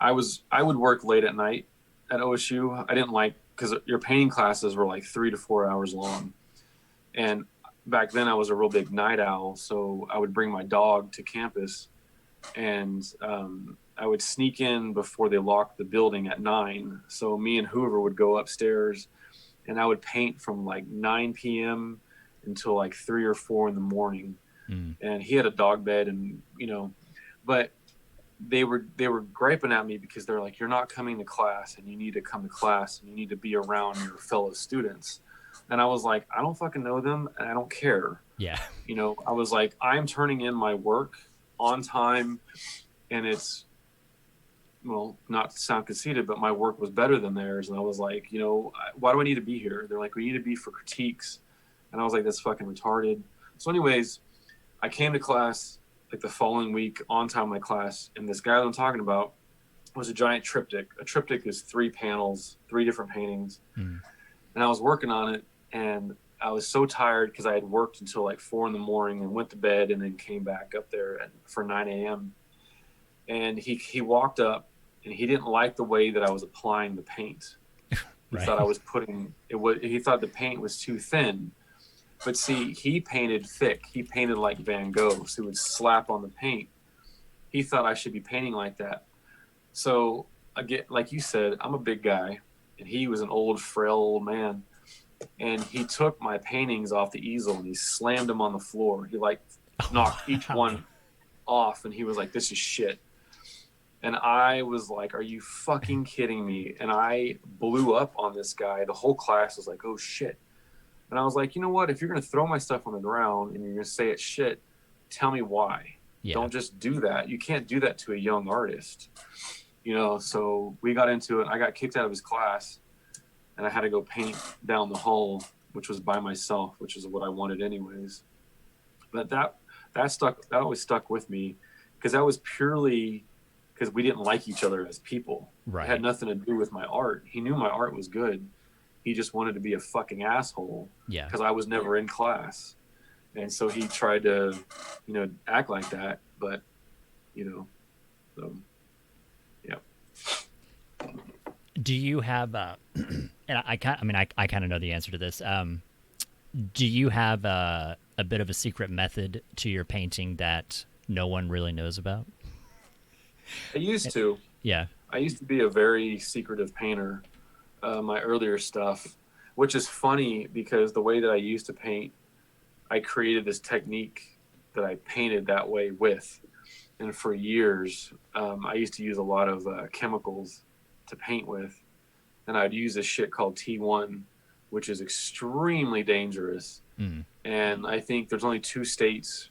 I would work late at night at OSU. I didn't like, because your painting classes were like 3 to 4 hours long. And back then I was a real big night owl. So I would bring my dog to campus, and I would sneak in before they locked the building at 9. So me and Hoover would go upstairs, and I would paint from like 9 p.m. until like 3 or 4 in the morning. And he had a dog bed, and but they were griping at me because they're like, you're not coming to class, and you need to come to class, and you need to be around your fellow students. And I was like, I don't fucking know them, and I don't care. Yeah. I was like, I'm turning in my work on time, and it's, well, not to sound conceited, but my work was better than theirs. And I was like, why do I need to be here? They're like, we need to be for critiques. And I was like, that's fucking retarded. So anyways, I came to class like the following week on time in my class, and this guy that I'm talking about was a giant triptych. A triptych is 3 panels, 3 different paintings. And I was working on it, and I was so tired because I had worked until like 4 in the morning and went to bed, and then came back up there for 9 a.m. and he walked up, and he didn't like the way that I was applying the paint. He Right. thought I was putting it was he thought the paint was too thin. But see, he painted thick. He painted like Van Gogh, so he would slap on the paint. He thought I should be painting like that. So again, like you said, I'm a big guy, and he was an old, frail old man. And he took my paintings off the easel and he slammed them on the floor. He like knocked each one off, and he was like, "This is shit." And I was like, "Are you fucking kidding me?" And I blew up on this guy. The whole class was like, "Oh shit." And I was like, "You know what? If you're going to throw my stuff on the ground and you're going to say it's shit, tell me why. Yeah. Don't just do that. You can't do that to a young artist." So we got into it. I got kicked out of his class, and I had to go paint down the hall, which was by myself, which is what I wanted anyways. But that always stuck with me, because that was purely because we didn't like each other as people. Right. It had nothing to do with my art. He knew my art was good. He just wanted to be a fucking asshole. Yeah. Because I was never in class. And so he tried to, act like that. But, so, yeah. Do you have, and I kind of know the answer to this. Do you have a bit of a secret method to your painting that no one really knows about? I used to. Yeah. I used to be a very secretive painter. My earlier stuff, which is funny because the way that I used to paint, I created this technique that I painted that way with. And for years, I used to use a lot of chemicals to paint with. And I'd use this shit called T1, which is extremely dangerous. Mm. And I think there's only 2 states,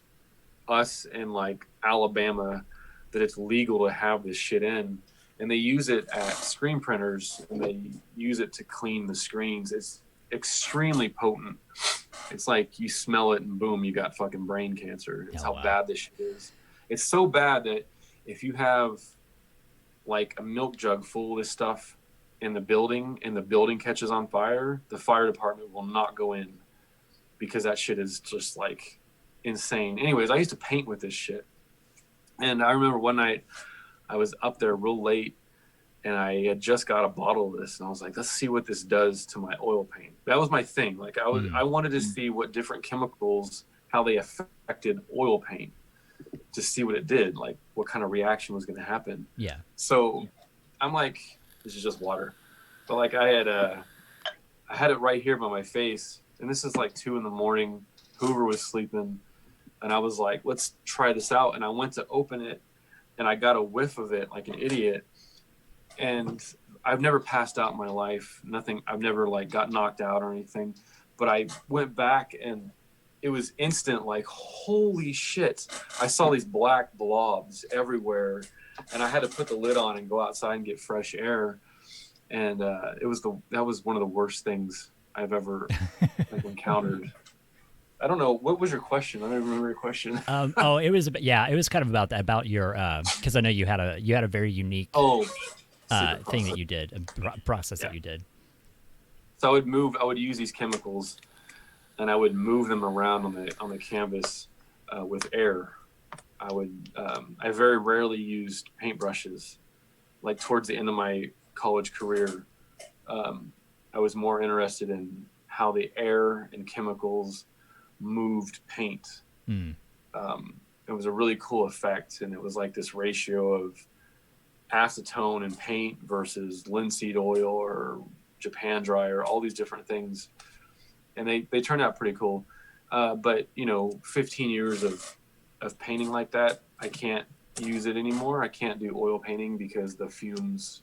us and like Alabama, that it's legal to have this shit in. And they use it at screen printers, and they use it to clean the screens. It's extremely potent. It's like you smell it and boom, you got fucking brain cancer. It's how bad this shit is. It's so bad that if you have like a milk jug full of this stuff in the building and the building catches on fire, the fire department will not go in, because that shit is just like insane. Anyways, I used to paint with this shit. And I remember one night I was up there real late, and I had just got a bottle of this, and I was like, let's see what this does to my oil paint. That was my thing. Like I wanted to see what different chemicals, how they affected oil paint, to see what it did, like what kind of reaction was going to happen. Yeah. So I'm like, this is just water. But like I had it right here by my face, and this is like 2 a.m. Hoover was sleeping, and I was like, let's try this out. And I went to open it, and I got a whiff of it like an idiot. And I've never passed out in my life. Nothing. I've never like got knocked out or anything. But I went back, and it was instant. Like, holy shit! I saw these black blobs everywhere, and I had to put the lid on and go outside and get fresh air. And that was one of the worst things I've ever encountered. I don't know. What was your question? I don't remember your question. It was kind of about that, about your, because I know you had a very unique thing that you did, a process that you did. So I would use these chemicals, and I would move them around on the canvas with air. I very rarely used paintbrushes. Like towards the end of my college career, I was more interested in how the air and chemicals moved paint. It was a really cool effect, and it was like this ratio of acetone and paint versus linseed oil or Japan dry or all these different things, and they turned out pretty cool. But 15 years of painting like that, I can't use it anymore. I can't do oil painting because the fumes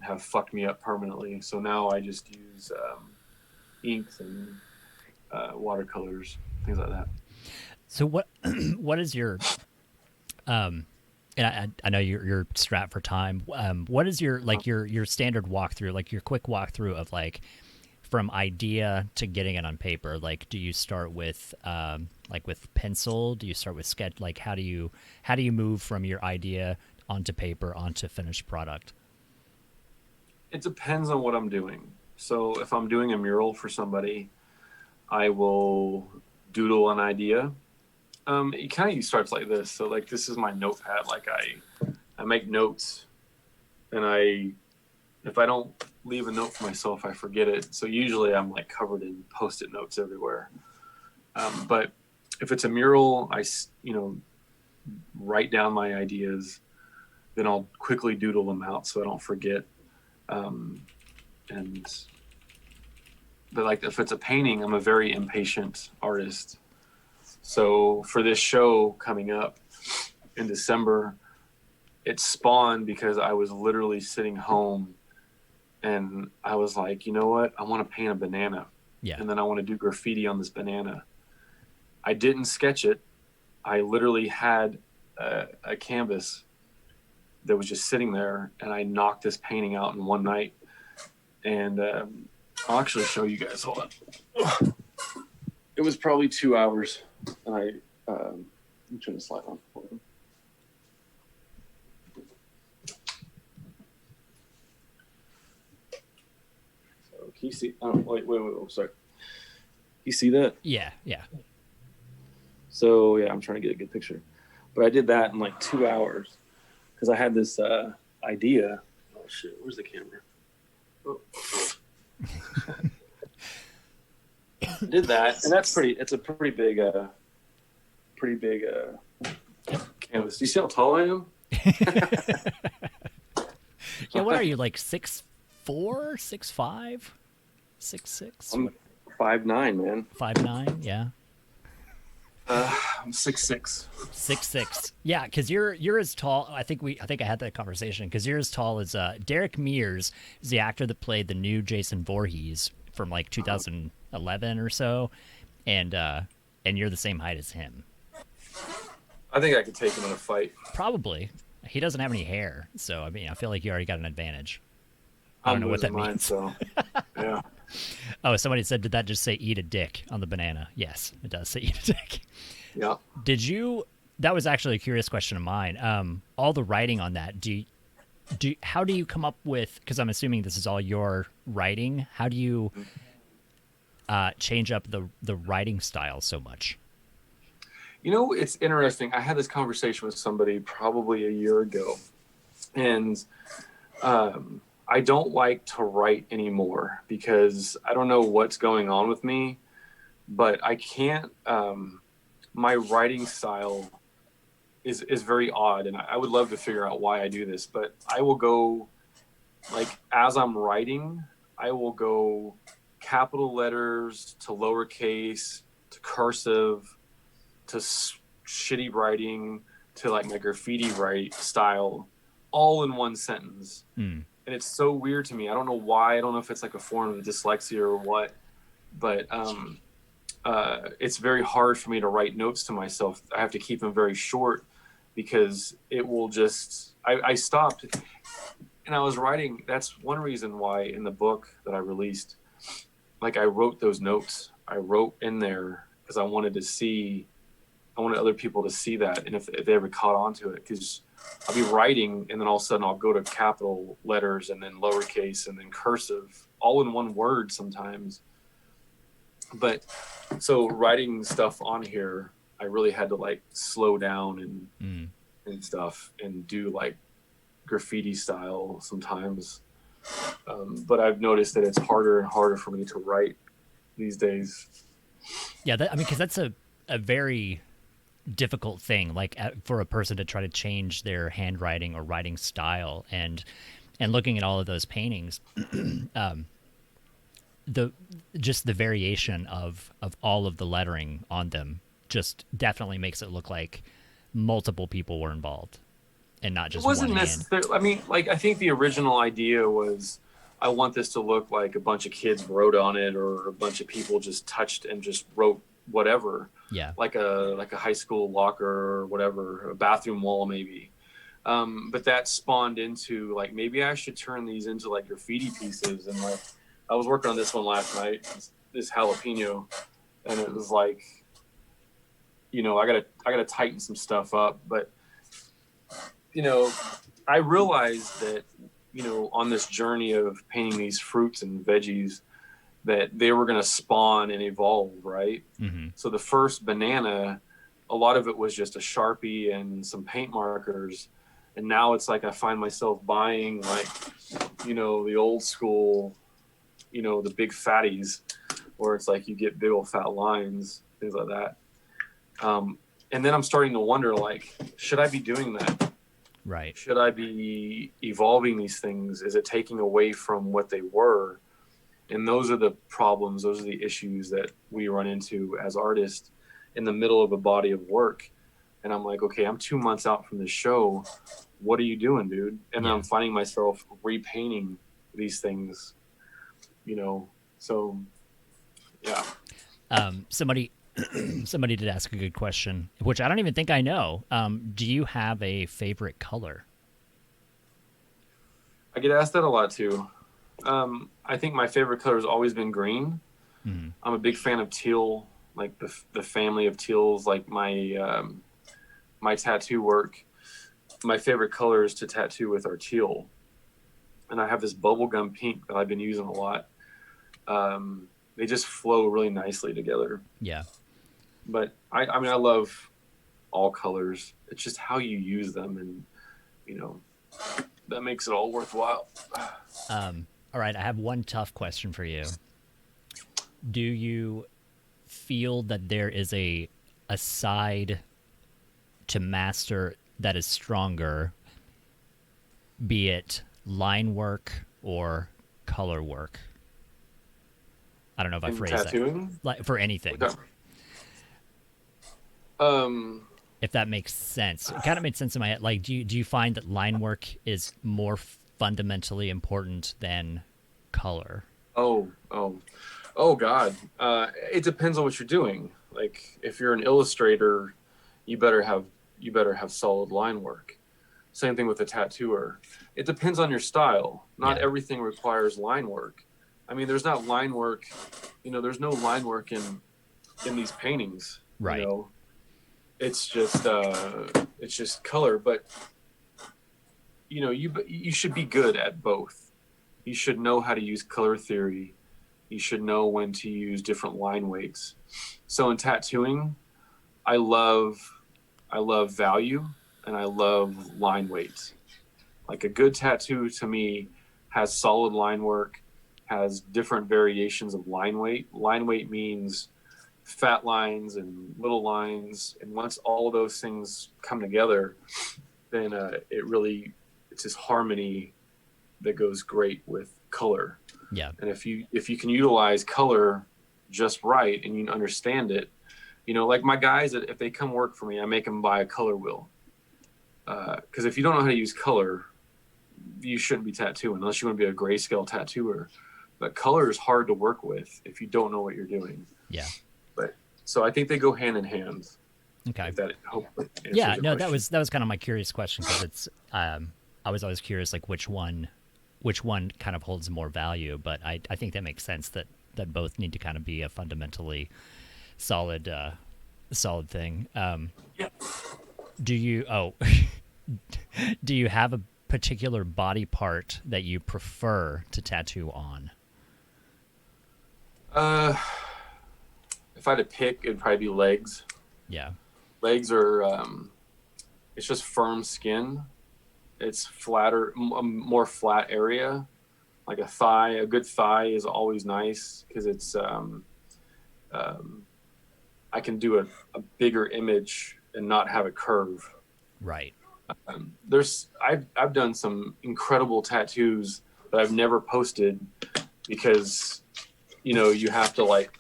have fucked me up permanently. So now I just use inks and watercolors, things like that. So what is your and I know you're strapped for time. What is your your standard walkthrough, like your quick walkthrough of like from idea to getting it on paper? Like, do you start with like with pencil? Do you start with sketch? Like, how do you move from your idea onto paper onto finished product? It depends on what I'm doing. So if I'm doing a mural for somebody, I will doodle an idea, It kind of starts like this. So like, this is my notepad. Like I make notes, and if I don't leave a note for myself, I forget it. So usually I'm like covered in Post-it notes everywhere. But if it's a mural, I write down my ideas, then I'll quickly doodle them out so I don't forget. But like if it's a painting, I'm a very impatient artist. So for this show coming up in December, it spawned because I was literally sitting home and I was like, you know what? I want to paint a banana. Yeah. And then I want to do graffiti on this banana. I didn't sketch it. I literally had a canvas that was just sitting there, and I knocked this painting out in one night. And I'll actually show you guys. Hold on. It was probably 2 hours, and I'm trying to slide on. Hold on. So can you see? Oh, wait. Sorry. You see that? Yeah. So yeah, I'm trying to get a good picture. But I did that in like 2 hours because I had this idea. Oh shit, where's the camera? Oh. Did that, and it's a pretty big canvas. Do you see how tall I am? Yeah, what are you, like 6'4", 6'5", 6'6"? I'm 5'9", man. 5'9", yeah. I'm 6'6". 6'6". Yeah, because you're as tall. I think I had that conversation because you're as tall as Derek Mears is the actor that played the new Jason Voorhees from like 2011 or so, and you're the same height as him. I think I could take him in a fight. Probably. He doesn't have any hair, so I mean, I feel like you already got an advantage. I don't know what that means. So yeah. Oh, somebody said, did that just say eat a dick on the banana? Yes, it does say eat a dick. Yeah. That was actually a curious question of mine. All the writing on that, how do you come up with, because I'm assuming this is all your writing, how do you change up the writing style so much? You know, it's interesting. I had this conversation with somebody probably a year ago, and I don't like to write anymore because I don't know what's going on with me, but I can't. My writing style is very odd, and I would love to figure out why I do this. But I will go, like, as I'm writing, I will go capital letters to lowercase to cursive to shitty writing to like my graffiti write style, all in one sentence. And it's so weird to me. I don't know why. I don't know if it's like a form of dyslexia or what, but it's very hard for me to write notes to myself. I have to keep them very short because it will just, I stopped and I was writing. That's one reason why in the book that I released, like I wrote those notes. I wrote in there because I wanted other people to see that. And if they ever caught on to it, because I'll be writing and then all of a sudden I'll go to capital letters and then lowercase and then cursive all in one word sometimes. But so writing stuff on here, I really had to like slow down and stuff and do like graffiti style sometimes. But I've noticed that it's harder and harder for me to write these days. Yeah, because that's a very difficult thing, like for a person to try to change their handwriting or writing style, and looking at all of those paintings, the variation of all of the lettering on them just definitely makes it look like multiple people were involved and not just it wasn't one necessarily. I mean, like I think the original idea was I want this to look like a bunch of kids wrote on it or a bunch of people just touched and just wrote whatever. Yeah. Like a high school locker or whatever, a bathroom wall maybe. But that spawned into like, maybe I should turn these into like graffiti pieces. And like, I was working on this one last night, this jalapeno, and it was like, you know, I gotta tighten some stuff up. But, you know, I realized that, you know, on this journey of painting these fruits and veggies, that they were going to spawn and evolve, right? Mm-hmm. So the first banana, a lot of it was just a Sharpie and some paint markers. And now it's like I find myself buying like, the old school, the big fatties, where it's like you get big old fat lines, things like that. And then I'm starting to wonder, like, should I be doing that? Right. Should I be evolving these things? Is it taking away from what they were? And those are the problems. Those are the issues that we run into as artists in the middle of a body of work. And I'm like, okay, I'm 2 months out from this show. What are you doing, dude? And then I'm finding myself repainting these things, so yeah. Somebody did ask a good question, which I don't even think I know. Do you have a favorite color? I get asked that a lot too. I think my favorite color has always been green. Mm-hmm. I'm a big fan of teal, like the family of teals, like my tattoo work. My favorite colors to tattoo with are teal. And I have this bubblegum pink that I've been using a lot. They just flow really nicely together. Yeah. But I mean, I love all colors. It's just how you use them, and that makes it all worthwhile. All right, I have one tough question for you. Do you feel that there is a side to master that is stronger, be it line work or color work? I don't know if I phrased tattooing? that. Like, for anything. Okay. If that makes sense. It kind of made sense in my head. Like, do you find that line work is more fundamentally important than color? Oh God. It depends on what you're doing. Like, if you're an illustrator, you better have solid line work. Same thing with a tattooer. It depends on your style. Not everything requires line work. I mean, there's not line work, there's no line work in these paintings. Right. It's just color, but you should be good at both. You should know how to use color theory. You should know when to use different line weights. So in tattooing, I love value and I love line weights. Like, a good tattoo to me has solid line work, has different variations of line weight. Line weight means fat lines and little lines, and once all of those things come together, then it's this harmony that goes great with color. Yeah. And if you can utilize color just right and you understand it, like my guys, if they come work for me, I make them buy a color wheel, because if you don't know how to use color, you shouldn't be tattooing unless you want to be a grayscale tattooer. But color is hard to work with if you don't know what you're doing. Yeah. So I think they go hand in hand. Okay. That hopefully answers Yeah. your No, question. that was kind of my curious question, because it's I was always curious, like, which one kind of holds more value. But I think that makes sense that both need to kind of be a fundamentally solid thing. Yeah. Do you do you have a particular body part that you prefer to tattoo on? If I had to pick, it'd probably be legs. Yeah. Legs are it's just firm skin. It's flatter, a more flat area. Like a thigh, a good thigh is always nice because it's I can do a bigger image and not have a curve. Right. I've done some incredible tattoos that I've never posted because you have to like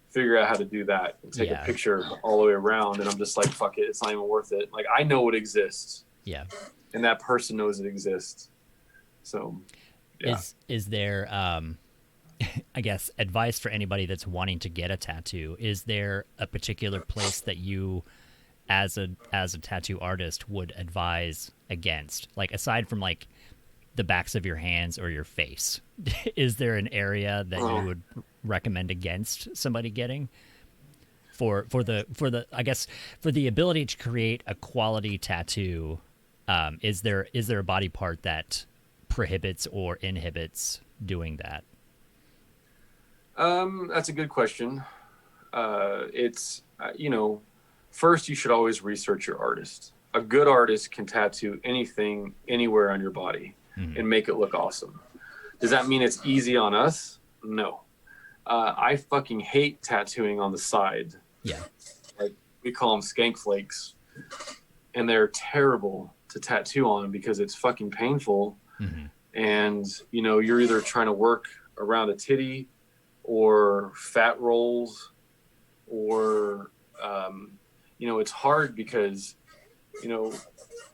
figure out how to do that and take a picture all the way around, and I'm just like, fuck it, it's not even worth it. Like, I know it exists. Yeah. And that person knows it exists. So yeah. Is there I guess advice for anybody that's wanting to get a tattoo? Is there a particular place that you as a tattoo artist would advise against? Like, aside from like the backs of your hands or your face, is there an area that you would recommend against somebody getting for the I guess for the ability to create a quality tattoo? Is there a body part that prohibits or inhibits doing that? That's a good question. It's first, you should always research your artist. A good artist can tattoo anything, anywhere on your body and make it look awesome. Does that mean it's easy on us? No. I fucking hate tattooing on the side. Yeah. Like, we call them skank flakes. And they're terrible to tattoo on because it's fucking painful. And, you know, you're either trying to work around a titty or fat rolls or, you know, it's hard because, you know,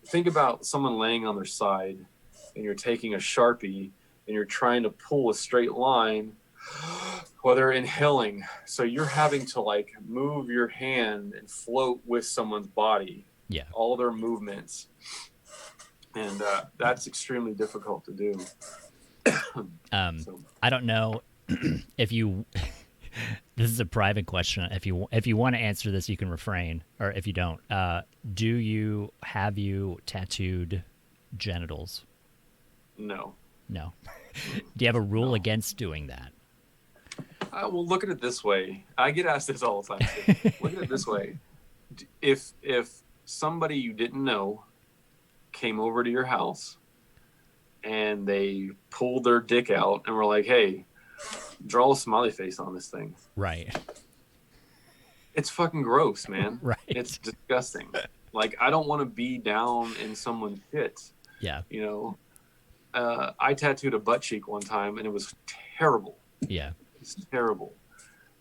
think about someone laying on their side and you're taking a Sharpie and you're trying to pull a straight line while they're inhaling. So you're having to like move your hand and float with someone's body. Yeah. All their movements. And that's extremely difficult to do. I don't know if you this is a private question. If you want to answer this, you can refrain, or if you don't, have you tattooed genitals? No. Do you have a rule against doing that? Well, look at it this way. I get asked this all the time too. Look at it this way. If somebody you didn't know came over to your house and they pulled their dick out and were like, hey, draw a smiley face on this thing. Right. It's fucking gross, man. Right. It's disgusting. Like, I don't want to be down in someone's shit. Yeah. You know, I tattooed a butt cheek one time and it was terrible. Yeah. It's terrible.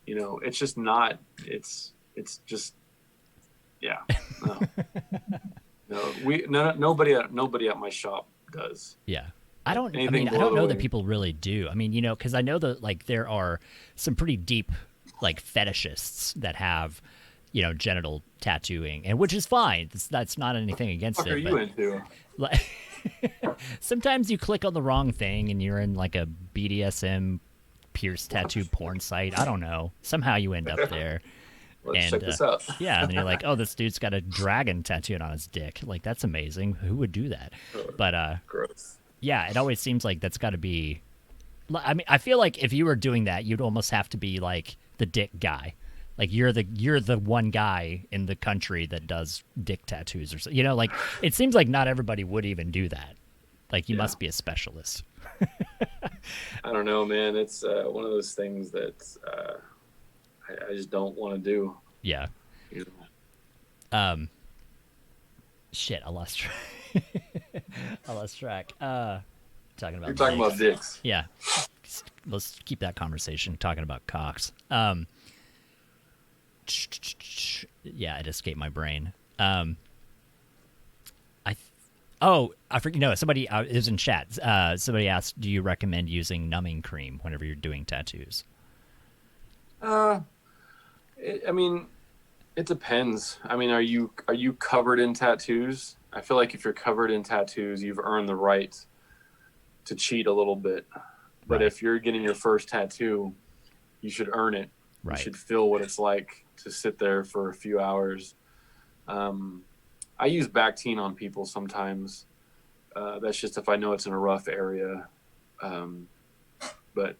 You know, it's just not, it's just, yeah. No. Nobody at my shop does. Yeah. I don't know that people really do. I mean, you know, because I know that like there are some pretty deep like fetishists that have, you know, genital tattooing, and which is fine. That's not anything against it. What are you into? Like, sometimes you click on the wrong thing and you're in like a BDSM pierce tattoo porn site. I don't know. Somehow you end up there. Let's check this out. Yeah, and then you're like, oh, this dude's got a dragon tattooed on his dick. Like, that's amazing. Who would do that? But gross. Yeah, it always seems like that's got to be. I mean, I feel like if you were doing that, you'd almost have to be like the dick guy. Like you're the one guy in the country that does dick tattoos or so. You know, like it seems like not everybody would even do that. Like you must be a specialist. I don't know, man. It's one of those things that I just don't want to do. Yeah. You know? Shit, I lost track. Talking about You're talking about dicks. Yeah. Let's keep that conversation talking about cocks. Yeah, it escaped my brain. I forget. No, somebody it was in chat. Somebody asked, "Do you recommend using numbing cream whenever you're doing tattoos?" I mean, it depends. I mean, are you covered in tattoos? I feel like if you're covered in tattoos, you've earned the right to cheat a little bit. But if you're getting your first tattoo, you should earn it. Right. You should feel what it's like to sit there for a few hours. I use Bactine on people sometimes. That's just if I know it's in a rough area. But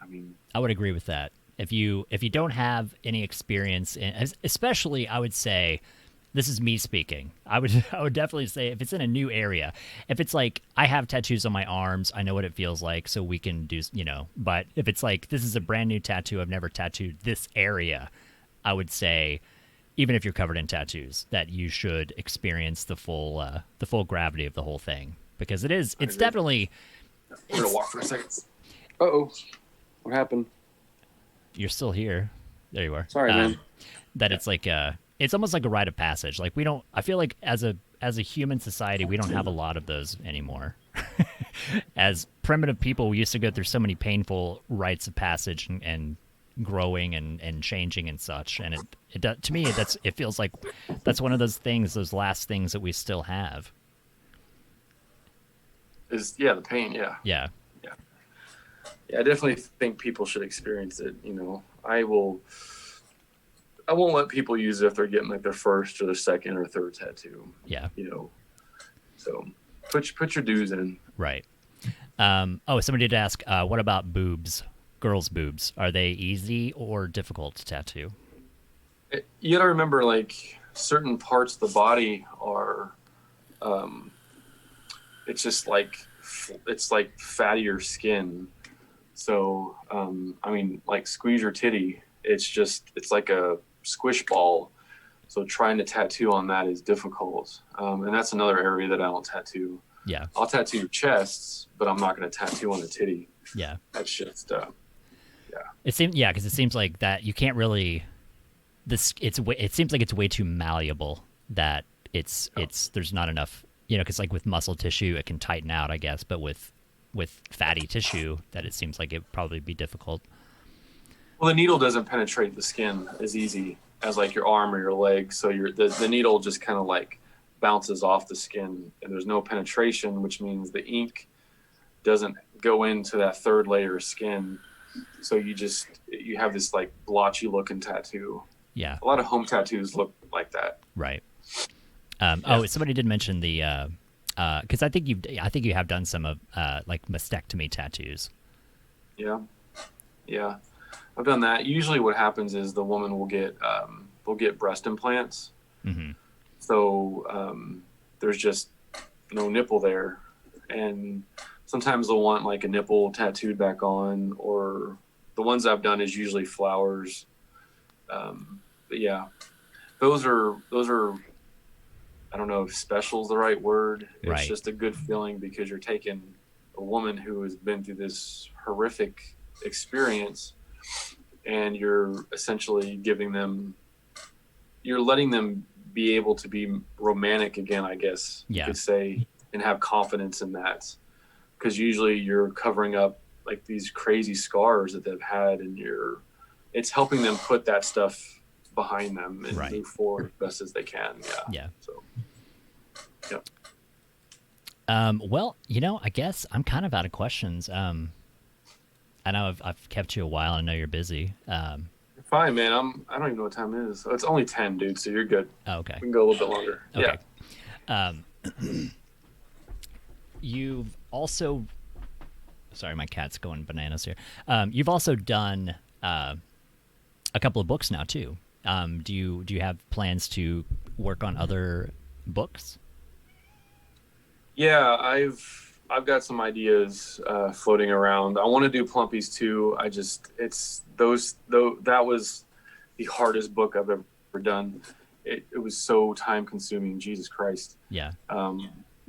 I mean, I would agree with that. If you don't have any experience in, especially I would say, this is me speaking, I would definitely say if it's in a new area, if it's like I have tattoos on my arms, I know what it feels like, so we can do, you know, but if it's like this is a brand new tattoo, I've never tattooed this area, I would say even if you're covered in tattoos that you should experience the full gravity of the whole thing, because it's definitely. We're gonna walk for a second. Uh-oh. What happened? You're still here. There you are. Sorry, man. That it's like it's almost like a rite of passage. Like I feel like as a human society, we don't have a lot of those anymore. As primitive people, we used to go through so many painful rites of passage and growing and changing and such. And it to me, it feels like that's one of those things, those last things that we still have. The pain. Yeah. Yeah. Yeah, I definitely think people should experience it. You know, I won't let people use it if they're getting like their first or their second or third tattoo. Yeah. You know, so put your dues in. Right. Somebody did ask, what about boobs? Girls' boobs. Are they easy or difficult to tattoo? You gotta remember, like, certain parts of the body are, um, it's just like, it's like fattier skin. So, I mean, like, squeeze your titty. It's like a squish ball. So trying to tattoo on that is difficult. And that's another area that I don't tattoo. Yeah. I'll tattoo chests, but I'm not going to tattoo on a titty. Yeah. That's just, yeah. Because it seems like that you can't really. It seems like it's way too malleable that there's not enough, because like with muscle tissue it can tighten out, I guess, but with fatty tissue that it seems like it'd probably be difficult. Well, the needle doesn't penetrate the skin as easy as like your arm or your leg. So the needle just kind of like bounces off the skin, and there's no penetration, which means the ink doesn't go into that third layer of skin. So you have this like blotchy looking tattoo. Yeah. A lot of home tattoos look like that. Right. Oh, somebody did mention the because I think you have done some of like mastectomy tattoos. Yeah. Yeah. I've done that. Usually what happens is the woman will get breast implants. Mm-hmm. So there's just no nipple there. And sometimes they'll want like a nipple tattooed back on, or the ones I've done is usually flowers. But yeah, those are, I don't know if special is the right word. It's right. just a good feeling because you're taking a woman who has been through this horrific experience, and you're essentially you're letting them be able to be romantic again, I guess you could say, and have confidence in that. Because usually you're covering up like these crazy scars that they've had, and it's helping them put that stuff behind them and move forward as best as they can. Yeah. So, yeah. Well, I guess I'm kind of out of questions. I know I've kept you a while. I know you're busy. You're fine, man. I don't even know what time it is. Oh, it's only 10, dude. So you're good. Oh, okay. We can go a little bit longer. Okay. Yeah. You've also, sorry, my cat's going bananas here. You've also done a couple of books now too. Do you have plans to work on other books? Yeah, I've got some ideas floating around. I want to do Plumpies too. That was the hardest book I've ever done. It was so time consuming. Jesus Christ. Yeah.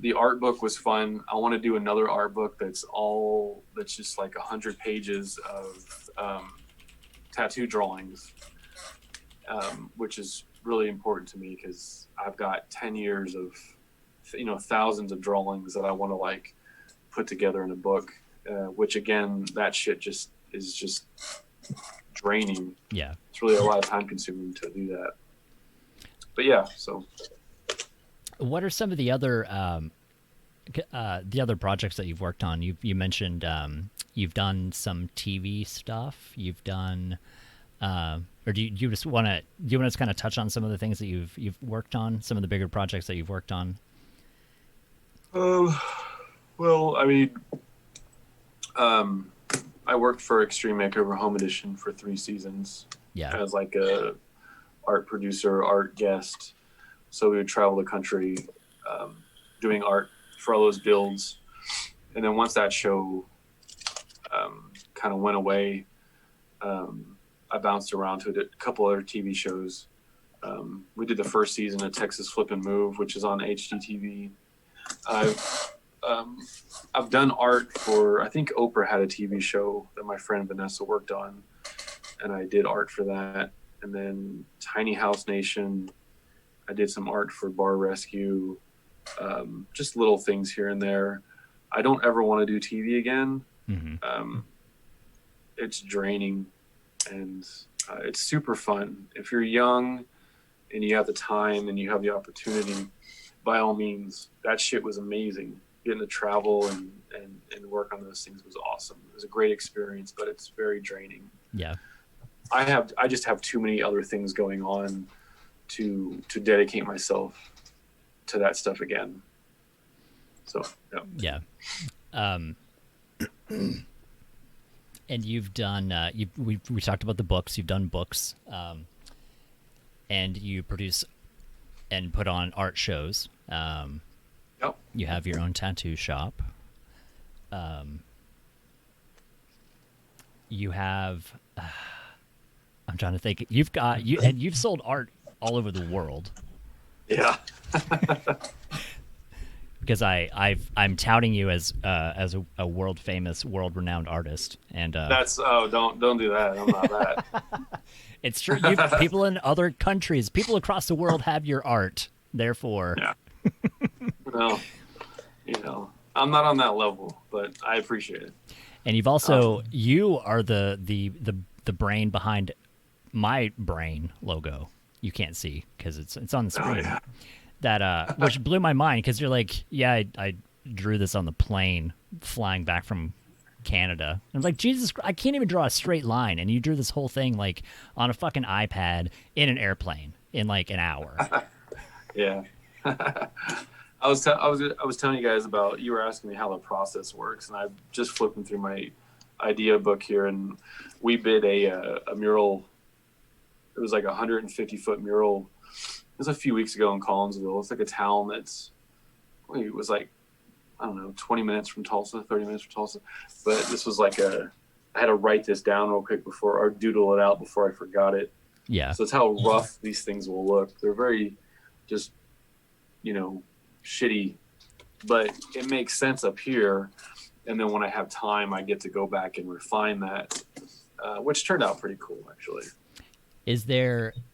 The art book was fun. I want to do another art book that's just like 100 pages of tattoo drawings, which is really important to me because I've got 10 years of, thousands of drawings that I want to like put together in a book, which again, that shit is just draining. Yeah. It's really a lot of time consuming to do that. But yeah, so. What are some of the other projects that you've worked on? You mentioned you've done some TV stuff. You've done, or do you just want to kind of touch on some of the things that you've worked on, some of the bigger projects that you've worked on? Well, I mean, I worked for Extreme Makeover Home Edition for 3 seasons. Yeah. As like a art producer, art guest. So we would travel the country doing art for all those builds. And then once that show kind of went away, I bounced around to a couple other TV shows. We did the first season of Texas Flip and Move, which is on HGTV. I've done art for, I think Oprah had a TV show that my friend Vanessa worked on, and I did art for that. And then Tiny House Nation, I did some art for Bar Rescue, just little things here and there. I don't ever want to do TV again. Mm-hmm. It's draining, and it's super fun. If you're young and you have the time and you have the opportunity, by all means, that shit was amazing. Getting to travel and work on those things was awesome. It was a great experience, but it's very draining. Yeah. I just have too many other things going on to dedicate myself to that stuff again. So, yeah. And you've done we talked about the books. You've done books. and you produce and put on art shows. Yep. You have your own tattoo shop. You have. I'm trying to think. You've sold art all over the world. Yeah. Because I'm touting you as a world famous, world renowned artist, and don't do that. I'm not that. it's true. People in other countries, people across the world have your art. Therefore, Yeah. Well, I'm not on that level, but I appreciate it. And you've also you are the brain behind my brain logo. You can't see because it's on the screen. Oh, yeah. That which blew my mind because you're like, yeah, I drew this on the plane flying back from Canada. I was like, Jesus, I can't even draw a straight line, and you drew this whole thing like on a fucking iPad in an airplane in like an hour. Yeah. I was telling you guys about, you were asking me how the process works, and I'm just flipping through my idea book here, and we bid a mural. It was like a 150-foot mural. It was a few weeks ago in Collinsville. It's like a town that's, it was like, I don't know, 20 minutes from Tulsa, 30 minutes from Tulsa. But this was like I had to write this down real quick or doodle it out before I forgot it. Yeah. So it's how rough these things will look. They're very just, shitty, but it makes sense up here. And then when I have time, I get to go back and refine that, which turned out pretty cool, actually.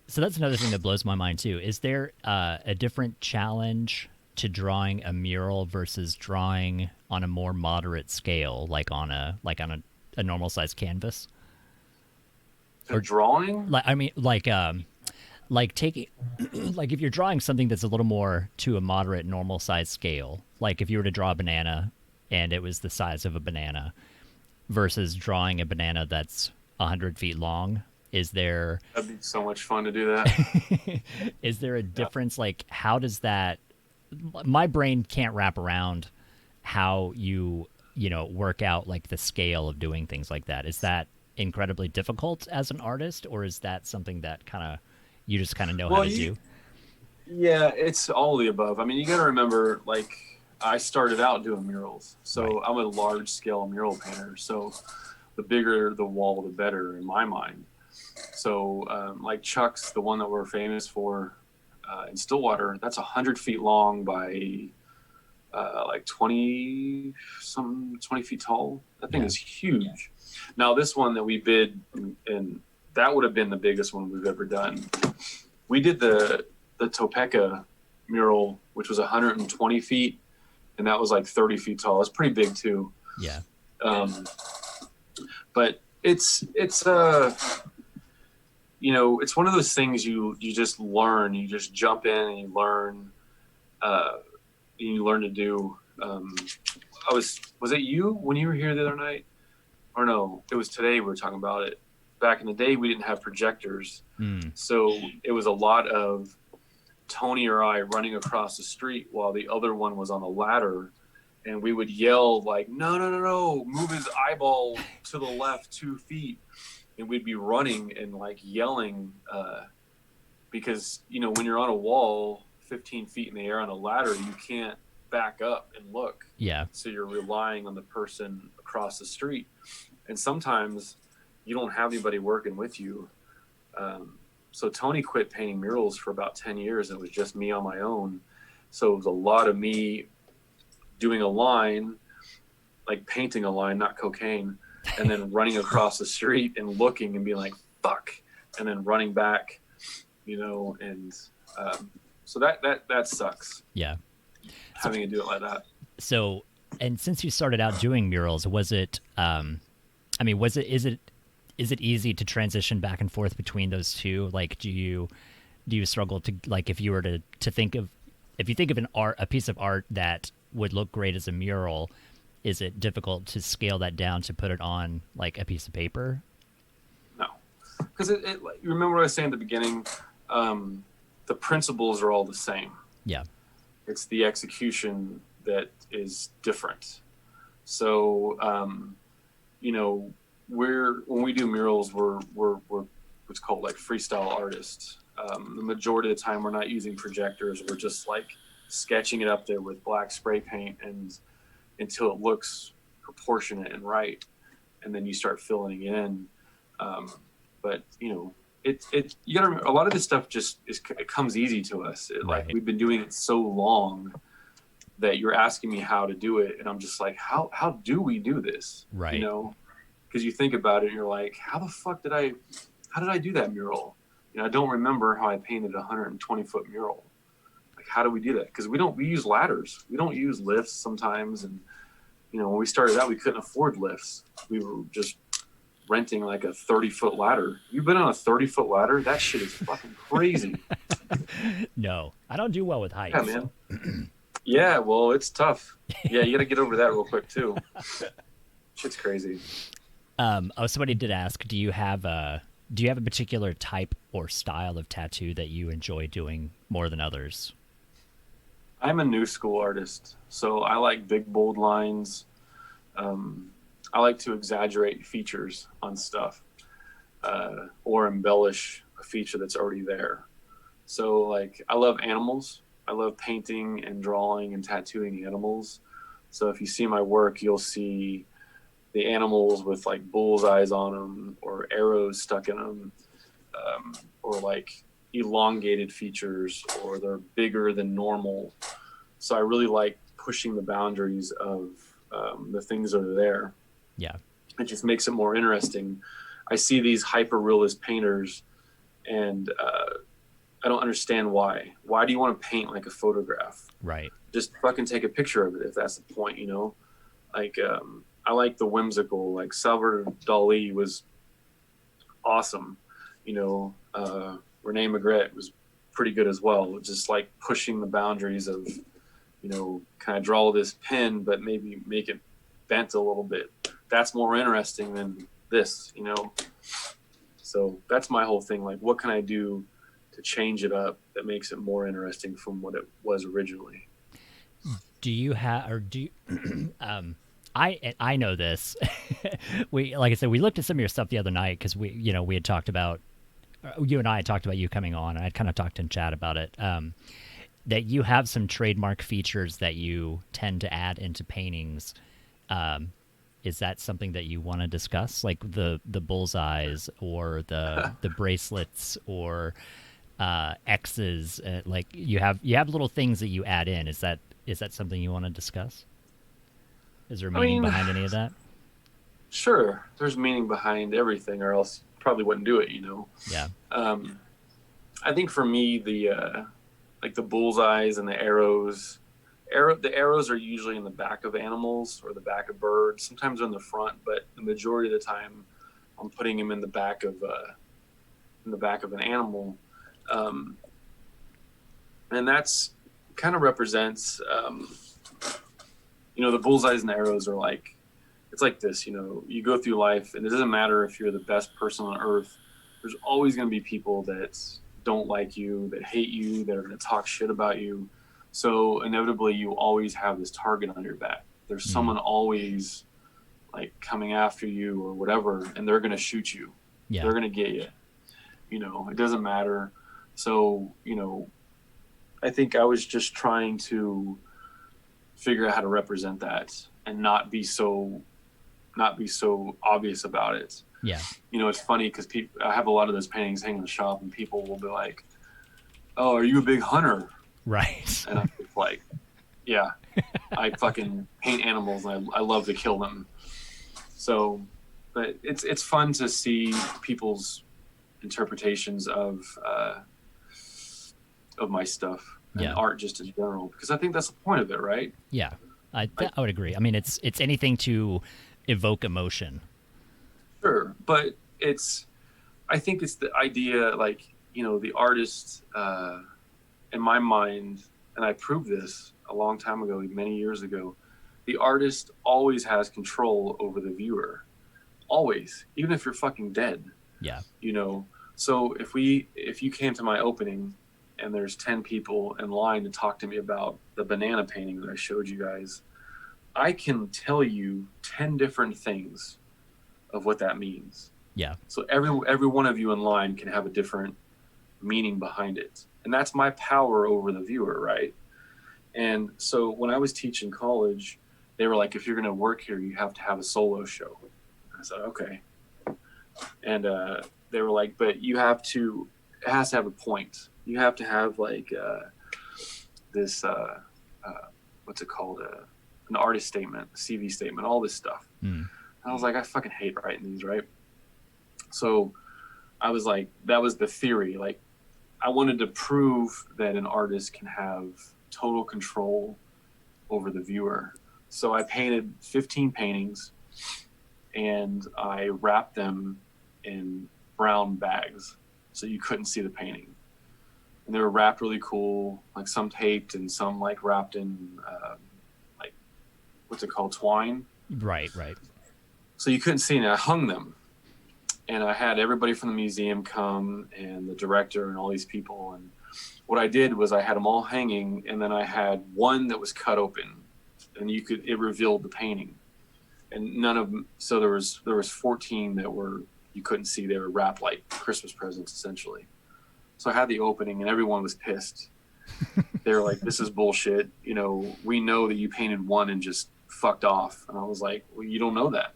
So that's another thing that blows my mind too. Is there a different challenge to drawing a mural versus drawing on a more moderate scale, like on a normal size canvas? Or drawing? Like taking, like if you're drawing something that's a little more to a moderate normal size scale, like if you were to draw a banana and it was the size of a banana versus drawing a banana that's 100 feet long, that'd be so much fun to do that. Is there a difference? Like, how does that, my brain can't wrap around how you work out like the scale of doing things like that. Is that incredibly difficult as an artist, or is that something that you just know how to do? Yeah, it's all of the above. I mean, you got to remember, like, I started out doing murals, so right. I'm a large scale mural painter. So the bigger the wall, the better in my mind. So like Chuck's, the one that we're famous for in Stillwater, that's 100 feet long by like 20 feet tall. That thing is huge. Now this one that we bid, and that would have been the biggest one we've ever done. We did the Topeka mural, which was 120 feet, and that was like 30 feet tall. It's pretty big too. Yeah. But it's it's one of those things you just learn. You just jump in and you learn. To do. Was it you when you were here the other night? Or no, it was today we were talking about it. Back in the day, we didn't have projectors. So it was a lot of Tony or I running across the street while the other one was on a ladder. And we would yell like, no, move his eyeball to the left 2 feet. And we'd be running and like yelling because, when you're on a wall 15 feet in the air on a ladder, you can't back up and look. Yeah. So you're relying on the person across the street. And sometimes you don't have anybody working with you. So Tony quit painting murals for about 10 years. And it was just me on my own. So it was a lot of me doing a line, like painting a line, not cocaine, and then running across the street and looking and being like, fuck, and then running back, and so that sucks. Yeah. Having to do it like that. So, and since you started out doing murals, is it easy to transition back and forth between those two? Like, do you struggle to, like, if you were to think of a piece of art that would look great as a mural, is it difficult to scale that down to put it on like a piece of paper? No, because you remember what I was saying at the beginning, the principles are all the same. Yeah. It's the execution that is different. So, when we do murals, we're what's called like freestyle artists. The majority of the time, we're not using projectors. We're just like sketching it up there with black spray paint and until it looks proportionate and right, and then you start filling it in. But you know, you gotta remember, a lot of this stuff it comes easy to us. Like we've been doing it so long that you're asking me how to do it, and I'm just like, how do we do this? Right. You know, because you think about it, and you're like, how did I do that mural? You know, I don't remember how I painted a 120-foot mural. Like, how do we do that? Because we use ladders. We don't use lifts sometimes. And, you know, when we started out, we couldn't afford lifts. We were just renting like a 30-foot ladder. You've been on a 30-foot ladder? That shit is fucking crazy. No, I don't do well with heights. Yeah, man. Yeah, well, it's tough. Yeah, you got to get over that real quick, too. Shit's crazy. Somebody did ask, do you have a particular type or style of tattoo that you enjoy doing more than others? I'm a new school artist, so I like big, bold lines. I like to exaggerate features on stuff or embellish a feature that's already there. So, like, I love animals. I love painting and drawing and tattooing animals. So if you see my work, you'll see the animals with like bullseyes on them or arrows stuck in them, or like elongated features, or they're bigger than normal. So I really like pushing the boundaries of the things that are there. Yeah. It just makes it more interesting. I see these hyper realist painters and I don't understand why. Why do you want to paint like a photograph? Right. Just fucking take a picture of it if that's the point, you know? Like, I like the whimsical, like Salvador Dali was awesome. You know, Rene Magritte was pretty good as well. Just like pushing the boundaries of, you know, kind of draw this pen, but maybe make it bent a little bit. That's more interesting than this, you know? So that's my whole thing. Like, what can I do to change it up that makes it more interesting from what it was originally? Do you have, or do you, I know this. Like I said, we looked at some of your stuff the other night because we had talked about, you and I had talked about you coming on, and I'd kind of talked in chat about it. That you have some trademark features that you tend to add into paintings. Is that something that you want to discuss, like the bullseyes or the bracelets or X's? Like you have little things that you add in. Is that something you want to discuss? Is there meaning behind any of that? Sure, there's meaning behind everything, or else you probably wouldn't do it, you know? Yeah. I think for me, the like the bullseyes and the arrows, the arrows are usually in the back of animals or the back of birds. Sometimes they're in the front, but the majority of the time, I'm putting them in the back of an animal, and that's kind of represents. You know, the bullseyes and the arrows are like, it's like this, you know, you go through life and it doesn't matter if you're the best person on earth. There's always going to be people that don't like you, that hate you, that are going to talk shit about you. So inevitably you always have this target on your back. There's someone always like coming after you or whatever, and they're going to shoot you. Yeah. They're going to get you, you know, it doesn't matter. So, you know, I think I was just trying to figure out how to represent that and not be so obvious about it. Yeah. You know, it's funny because I have a lot of those paintings hanging in the shop, and people will be like, "Oh, are you a big hunter?" Right. And I'm just like, "Yeah, I fucking paint animals and I love to kill them." So, but it's fun to see people's interpretations of my stuff. And art just in general, because I think that's the point of it, right? Yeah, I would agree. I mean, it's anything to evoke emotion. Sure, but I think it's the idea, like, you know, the artist, in my mind, and I proved this a long time ago, many years ago, the artist always has control over the viewer, always, even if you're fucking dead. Yeah. You know, so if you came to my opening and there's 10 people in line to talk to me about the banana painting that I showed you guys, I can tell you 10 different things of what that means. Yeah. So every one of you in line can have a different meaning behind it. And that's my power over the viewer, right? And so when I was teaching college, they were like, if you're going to work here, you have to have a solo show. I said, okay. And they were like, but it has to have a point. You have to have like this, what's it called? An artist statement, a CV statement, all this stuff. And I was like, I fucking hate writing these, right? So I was like, that was the theory. Like, I wanted to prove that an artist can have total control over the viewer. So I painted 15 paintings and I wrapped them in brown bags so you couldn't see the painting. And they were wrapped really cool, like some taped and some like wrapped in like, what's it called, twine? Right. So you couldn't see, and I hung them. And I had everybody from the museum come and the director and all these people. And what I did was I had them all hanging, and then I had one that was cut open, and it revealed the painting. And none of them, so there was 14 that you couldn't see. They were wrapped like Christmas presents, essentially. So I had the opening, and everyone was pissed. They were like, this is bullshit. You know, we know that you painted one and just fucked off. And I was like, well, you don't know that.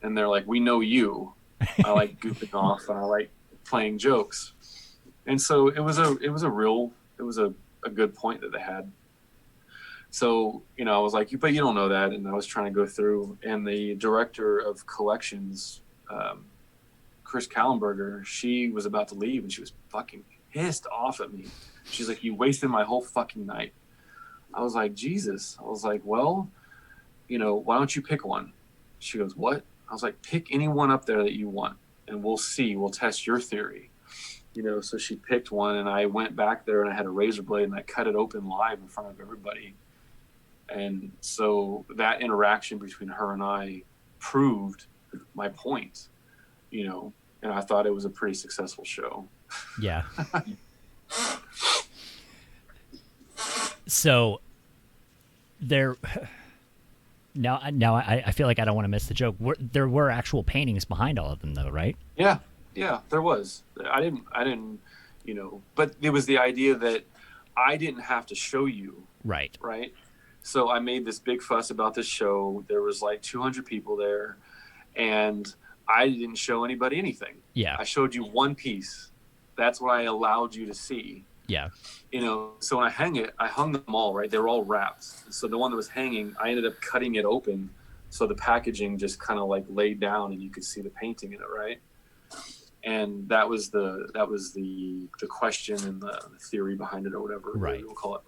And they're like, we know you. I like goofing off, and I like playing jokes. And so it was a good point that they had. So, you know, I was like, but you don't know that. And I was trying to go through, and the director of collections, Chris Kallenberger, she was about to leave, and she was fucking pissed off at me. She's like, you wasted my whole fucking night. I was like, Jesus. I was like, well, you know, why don't you pick one? She goes, what? I was like, pick anyone up there that you want, and we'll test your theory. You know, so she picked one, and I went back there, and I had a razor blade, and I cut it open live in front of everybody. And so that interaction between her and I proved my point, you know, and I thought it was a pretty successful show. Yeah. So now I feel like I don't want to miss the joke. There were actual paintings behind all of them, though, right? Yeah, there was. I didn't, you know, but it was the idea that I didn't have to show you. Right. So I made this big fuss about this show. There was like 200 people there, and I didn't show anybody anything. Yeah. I showed you one piece. That's what I allowed you to see. Yeah. You know, so when I hung them all, right? They were all wrapped. So the one that was hanging, I ended up cutting it open, so the packaging just kind of like laid down, and you could see the painting in it, right? And that was the question and the theory behind it, or whatever we'll call it.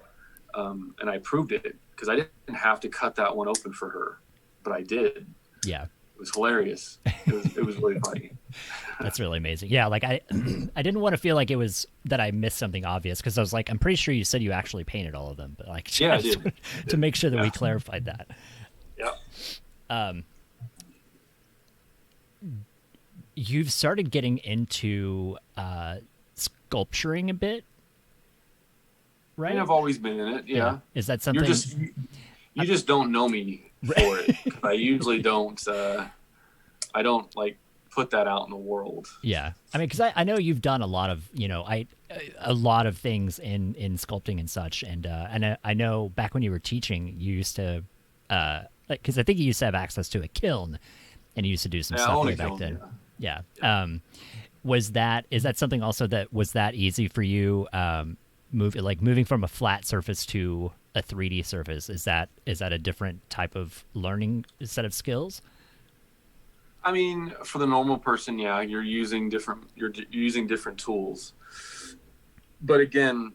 And I proved it, because I didn't have to cut that one open for her, but I did. Yeah. It was hilarious. It was really funny. That's really amazing. Yeah, like I didn't want to feel like it was that I missed something obvious, because I was like, I'm pretty sure you said you actually painted all of them, but like, yeah, I did. To make sure that we clarified that. Yeah. You've started getting into sculpturing a bit, right? I mean, I've always been in it. Yeah. Is that something? You just don't know me for it. I usually don't. I don't like put that out in the world. Yeah, I mean, because I know you've done a lot of, you know, a lot of things in sculpting and such, and I know back when you were teaching, you used to because I think you used to have access to a kiln, and you used to do some stuff way back then. Yeah. Is that something also that was that easy for you? Moving from a flat surface to a 3D surface, is that a different type of learning set of skills? I mean, for the normal person, yeah, you're using different tools. But again,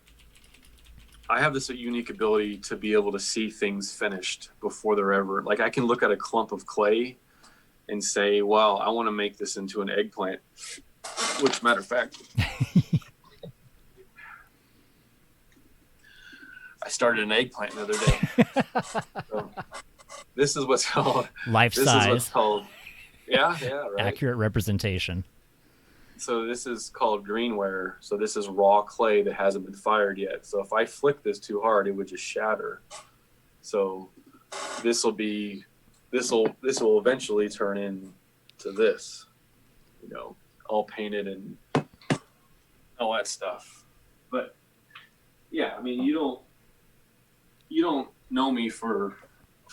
I have this unique ability to be able to see things finished before they're ever, like, I can look at a clump of clay and say, well, I want to make this into an eggplant, which, matter of fact, I started an eggplant the other day. So, this is what's called life size. This is what's called, yeah, right. Accurate representation. So this is called greenware. So this is raw clay that hasn't been fired yet. So if I flick this too hard, it would just shatter. So this will eventually turn into this, you know, all painted and all that stuff. But yeah, I mean, you don't know me for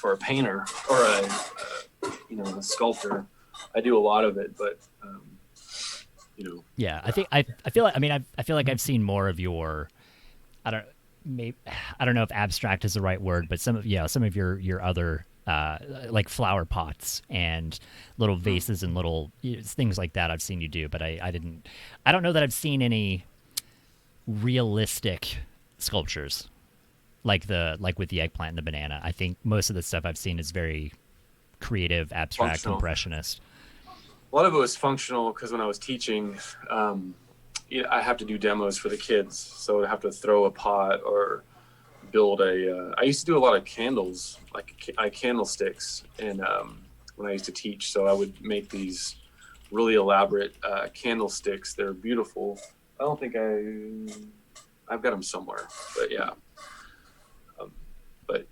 a painter or a sculptor. I do a lot of it, but Yeah, I feel like, I mean, I feel like I've seen more of your, I don't maybe I don't know if abstract is the right word, but some of your other like flower pots and little vases and little things like that I've seen you do, but I don't know that I've seen any realistic sculptures like with the eggplant and the banana. I think most of the stuff I've seen is very creative, abstract, functional. impressionist. A lot of it was functional because when I was teaching, I have to do demos for the kids, so I have to throw a pot or build I used to do a lot of candles, like candlesticks, and when I used to teach, so I would make these really elaborate candlesticks. They're beautiful. I don't think I've got them somewhere, but yeah. But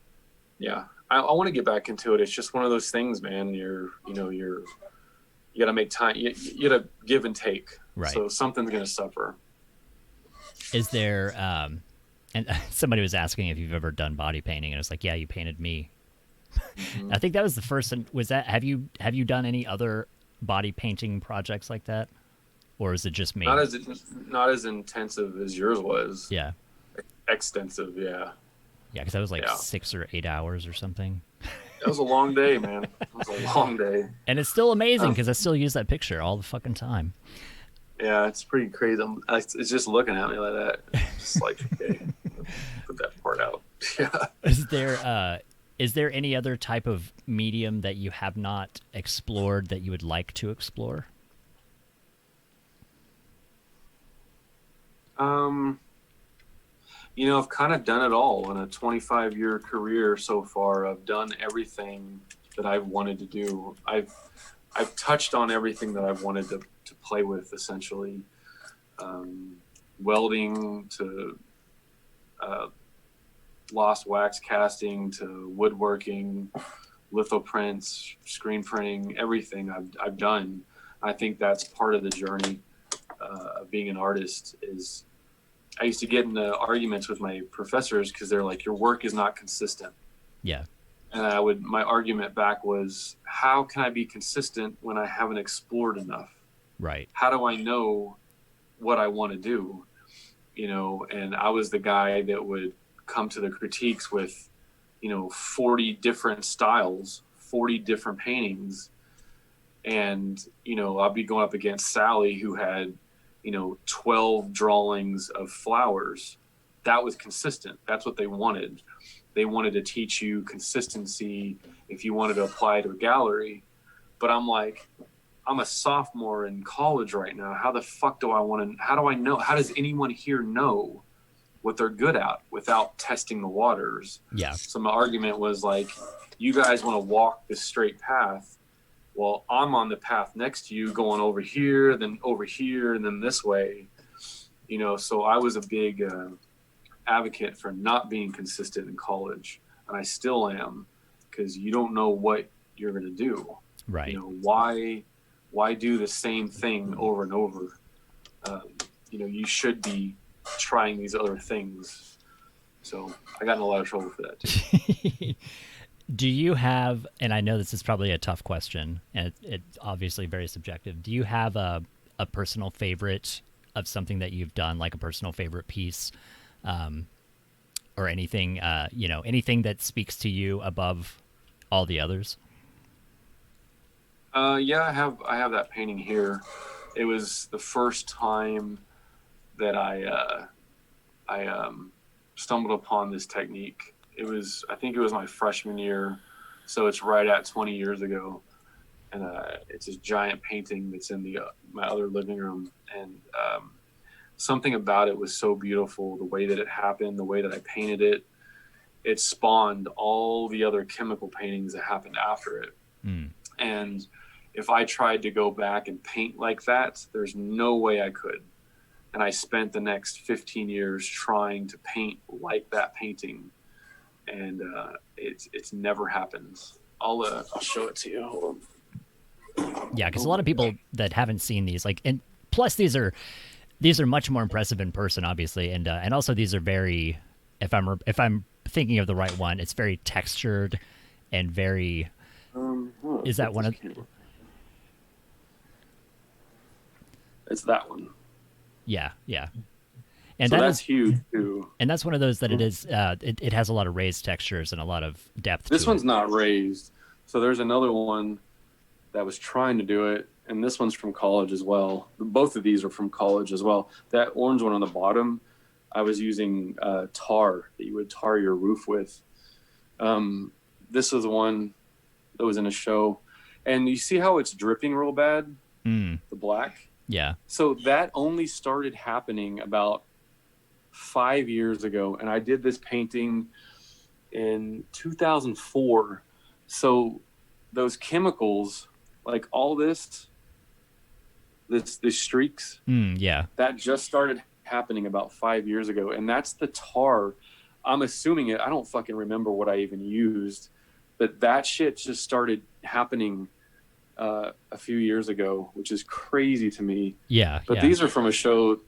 yeah, I want to get back into it. It's just one of those things, man. You got to make time. You got to give and take. Right. So something's going to suffer. Is there, and somebody was asking if you've ever done body painting, and it's like, yeah, you painted me. Mm-hmm. I think that was the first. Was that, have you done any other body painting projects like that? Or is it just me? Not as intensive as yours was. Yeah. Extensive, yeah. Yeah, because that was like 6 or 8 hours or something. It was a long day, man. It was a long day. And it's still amazing because I still use that picture all the fucking time. Yeah, it's pretty crazy. It's just looking at me like that. Just like, okay, put that part out. Yeah. Is there any other type of medium that you have not explored that you would like to explore? I've kind of done it all in a 25-year career so far. I've done everything that I've wanted to do. I've touched on everything that I've wanted to play with, essentially. Welding to lost wax casting to woodworking, lithoprints, screen printing, everything I've done. I think that's part of the journey of being an artist. Is I used to get into arguments with my professors because they're like, your work is not consistent. Yeah. And my argument back was, how can I be consistent when I haven't explored enough? Right. How do I know what I want to do? And I was the guy that would come to the critiques with, 40 different styles, 40 different paintings. And, I'll be going up against Sally, who had, 12 drawings of flowers. That was consistent. That's what they wanted. They wanted to teach you consistency if you wanted to apply to a gallery. But I'm like, I'm a sophomore in college right now. How the fuck do I want to, how do I know? How does anyone here know what they're good at without testing the waters? Yeah. So my argument was like, you guys want to walk this straight path. Well, I'm on the path next to you going over here, and then this way, so I was a big advocate for not being consistent in college. And I still am, because you don't know what you're going to do. Right. Why do the same thing over and over? You should be trying these other things. So I got in a lot of trouble for that too. Do you have, and I know this is probably a tough question, and it's obviously very subjective. Do you have a personal favorite of something that you've done, like a personal favorite piece, or anything, anything that speaks to you above all the others? Yeah, I have that painting here. It was the first time that I stumbled upon this technique. I think it was my freshman year, so it's right at 20 years ago. And it's this giant painting that's in my other living room. And something about it was so beautiful, the way that it happened, the way that I painted it. It spawned all the other chemical paintings that happened after it. Mm. And if I tried to go back and paint like that, there's no way I could. And I spent the next 15 years trying to paint like that painting. And it's never happened. I'll show it to you. Hold on. Yeah, because a lot of people that haven't seen these, and plus these are these are much more impressive in person, obviously, and also these are very, if I'm thinking of the right one, it's very textured and very. Is that one of? It's that one. Yeah, yeah. And so that's huge too. And that's one of those that it is. It has a lot of raised textures and a lot of depth. This one's not raised. So there's another one that was trying to do it, and this one's from college as well. Both of these are from college as well. That orange one on the bottom, I was using tar that you would tar your roof with. This is the one that was in a show, and you see how it's dripping real bad, the black. Yeah. So that only started happening about 5 years ago, and I did this painting in 2004. So those chemicals, like all this streaks, yeah, that just started happening about 5 years ago, and that's the tar. I'm assuming it. I don't fucking remember what I even used, but that shit just started happening a few years ago, which is crazy to me. Yeah. But these are from a show.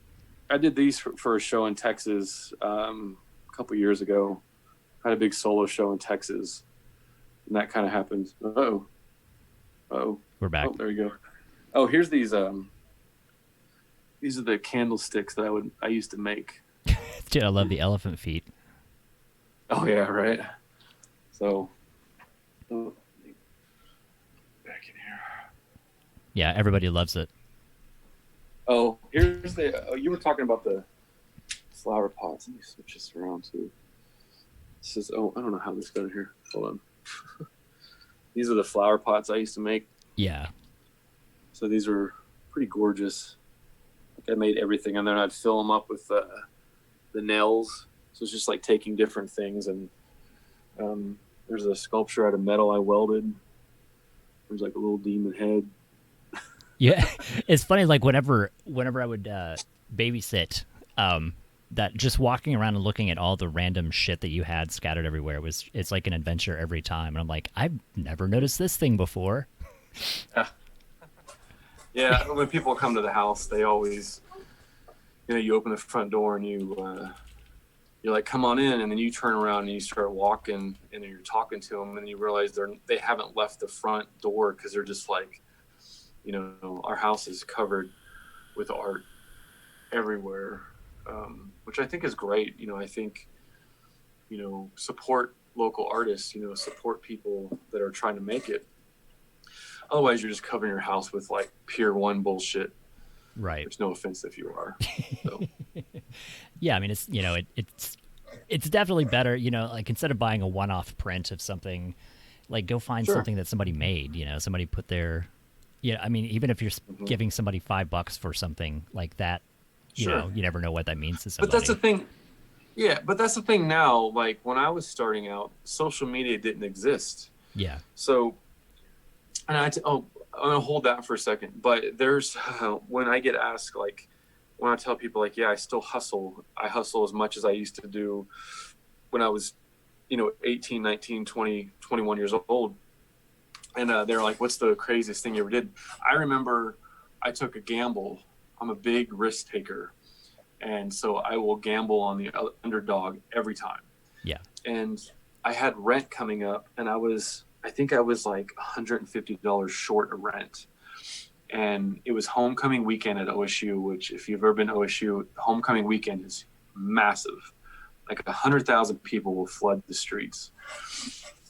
I did these for a show in Texas a couple years ago. I had a big solo show in Texas, and that kind of happened. Oh, we're back. Oh, there you go. Oh, here's these. These are the candlesticks that I used to make. Dude, I love the elephant feet. Oh yeah, right. So, back in here. Yeah, everybody loves it. Oh, here's the. You were talking about the flower pots. Let me switch this around too. This is. Oh, I don't know how this got in here. Hold on. These are the flower pots I used to make. Yeah. So these are pretty gorgeous. Like I made everything, and then I'd fill them up with the nails. So it's just like taking different things, and there's a sculpture out of metal I welded. There's like a little demon head. Yeah, it's funny. Like whenever I would babysit, that just walking around and looking at all the random shit that you had scattered everywhere it's like an adventure every time. And I'm like, I've never noticed this thing before. Yeah, when people come to the house, they always, you open the front door and you're like, come on in, and then you turn around and you start walking, and then you're talking to them, and you realize they haven't left the front door because they're just like, our house is covered with art everywhere, which I think is great. I think, support local artists, support people that are trying to make it. Otherwise, you're just covering your house with like Pier 1 bullshit. Right. There's no offense if you are. So. Yeah, I mean, it's it's definitely better. Like instead of buying a one-off print of something, like go find something that somebody made. Somebody put their. Yeah, I mean, even if you're giving somebody $5 for something like that, you never know what that means to somebody. But that's the thing. Yeah, but that's the thing now. Like when I was starting out, social media didn't exist. Yeah. So, and I'm gonna hold that for a second. But there's when I get asked, like, when I tell people, like, yeah, I still hustle. I hustle as much as I used to do when I was, 18, 19, 20, 21 years old. And they're like, what's the craziest thing you ever did? I remember I took a gamble. I'm a big risk taker. And so I will gamble on the underdog every time. Yeah. And I had rent coming up, and I think I was like $150 short of rent. And it was homecoming weekend at OSU, which if you've ever been to OSU, homecoming weekend is massive. Like 100,000 people will flood the streets.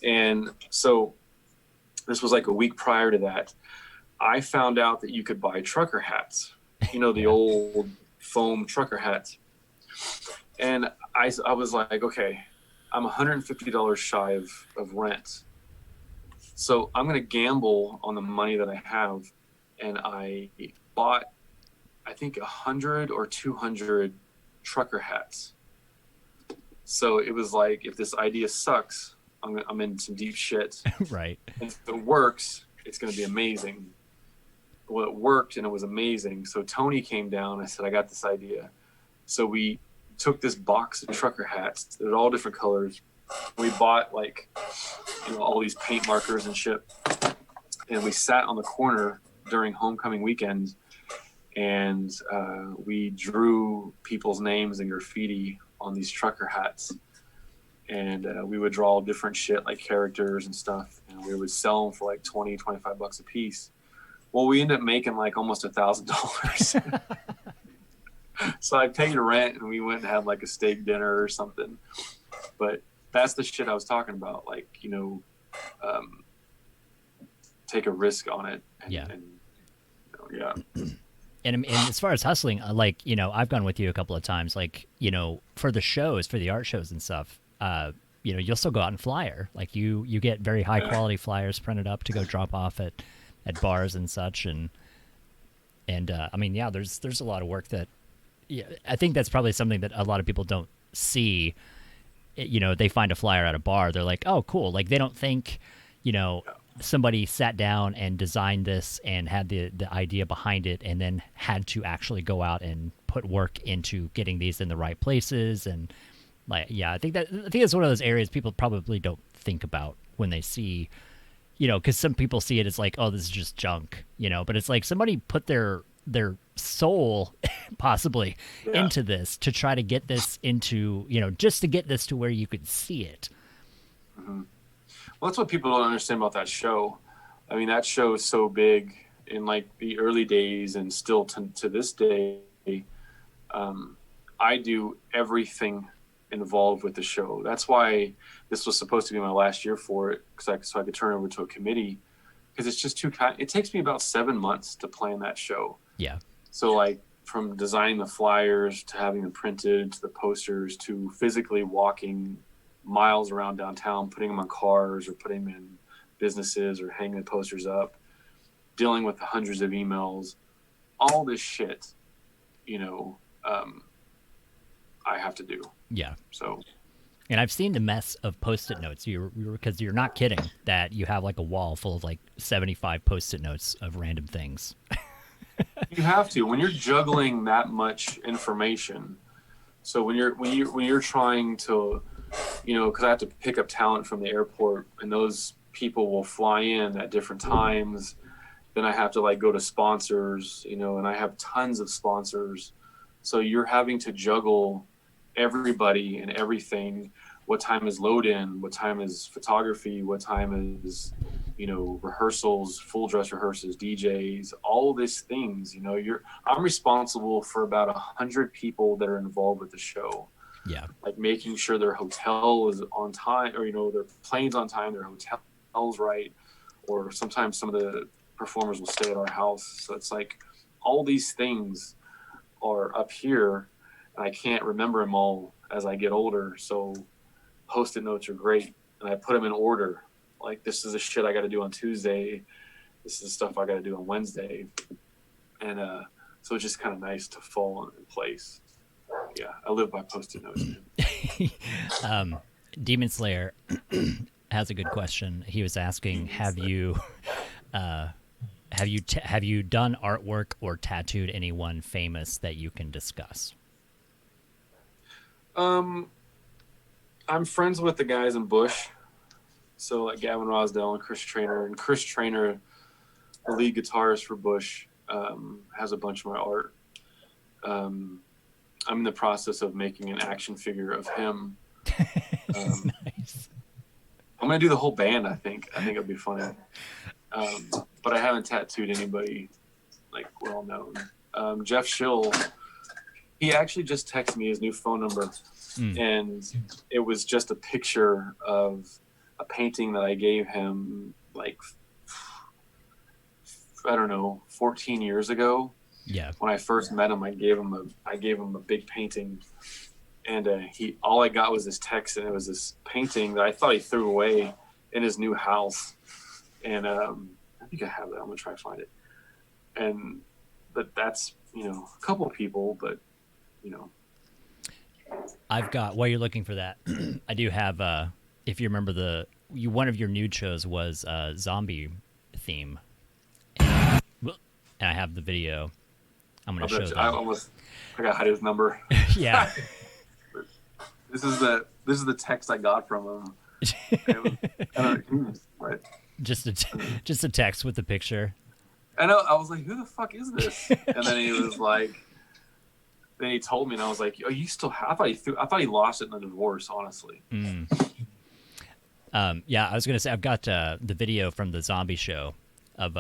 And so this was like a week prior to that. I found out that you could buy trucker hats, the old foam trucker hats. And I was like, okay, I'm $150 shy of rent. So I'm going to gamble on the money that I have. And I bought, I think 100 or 200 trucker hats. So it was like, if this idea sucks, I'm in some deep shit. Right. And if it works, it's going to be amazing. Well, it worked and it was amazing. So Tony came down. I said, I got this idea. So we took this box of trucker hats. They're all different colors. We bought like, all these paint markers and shit. And we sat on the corner during homecoming weekends and we drew people's names in graffiti on these trucker hats. And we would draw different shit like characters and stuff, and we would sell them for like 20, 25 bucks a piece. Well, we ended up making like almost $1,000. So I paid rent and we went and had like a steak dinner or something. But that's the shit I was talking about. Like, you know, take a risk on it. And, yeah. And, you know, yeah. And as far as hustling, like, you know, I've gone with you a couple of times, like, you know, for the shows, for the art shows and stuff, you know, you'll still go out and flyer. Like you get very high quality flyers printed up to go drop off at bars and such. And I mean, yeah, there's a lot of work that, yeah, I think that's probably something that a lot of people don't see. You know, they find a flyer at a bar, they're like, oh, cool. Like they don't think, you know, somebody sat down and designed this and had the idea behind it and then had to actually go out and put work into getting these in the right places. And like, yeah, I think it's one of those areas people probably don't think about when they see, you know, because some people see it as like, oh, this is just junk, you know, but it's like somebody put their soul possibly into this to try to get this into, you know, just to get this to where you could see it. Mm-hmm. Well, that's what people don't understand about that show. I mean, that show is so big in like the early days and still to this day. I do everything involved with the show. That's why this was supposed to be my last year for it, so I could turn it over to a committee, because it's just it takes me about 7 months to plan that show. Yeah. So like from designing the flyers to having them printed to the posters to physically walking miles around downtown, putting them on cars or putting them in businesses or hanging the posters up, dealing with the hundreds of emails, all this shit, you know, I have to do. Yeah. So. And I've seen the mess of Post-it notes. Because you're not kidding that you have like a wall full of like 75 Post-it notes of random things. You have to when you're juggling that much information. So when you're trying to, you know, because I have to pick up talent from the airport, and those people will fly in at different times. Then I have to like go to sponsors, you know, and I have tons of sponsors. So you're having to juggle everybody and everything. What time is load in? What time is photography? What time is, you know, rehearsals, full dress rehearsals, DJs, all these things. You know, I'm responsible for about 100 people that are involved with the show. Yeah. Like making sure their hotel is on time, or, you know, their plane's on time, their hotel's right. Or sometimes some of the performers will stay at our house. So it's like all these things are up here, and I can't remember them all as I get older. So Post-it notes are great, and I put them in order. Like, this is the shit I got to do on Tuesday. This is the stuff I got to do on Wednesday. And so it's just kind of nice to fall in place. Yeah, I live by Post-it notes. Demon Slayer has a good question. He was asking, have you done artwork or tattooed anyone famous that you can discuss? I'm friends with the guys in Bush. So like Gavin Rosdell and Chris Traynor. And Chris Traynor, the lead guitarist for Bush, has a bunch of my art. I'm in the process of making an action figure of him. Nice. I'm going to do the whole band, I think. I think it'll be funny. But I haven't tattooed anybody like well known. Jeff Schill, he actually just texted me his new phone number. And it was just a picture of a painting that I gave him like, I don't know, 14 years ago. Yeah. When I first met him, I gave him a big painting, and all I got was this text, and it was this painting that I thought he threw away in his new house. And I think I have that. I'm gonna try to find it. But that's, you know, a couple people, but you know. I've got, while you're looking for that, I do have, if you remember one of your nude shows was zombie theme. And I have the video. I'm going to show that. I got to hide his number. Yeah. This is the text I got from him. Right. Just a text with the picture. And I was like, who the fuck is this? And then he was like, then he told me, and I was like, oh, you still have? I thought he lost it in the divorce, honestly. Yeah, I was gonna say I've got the video from the zombie show of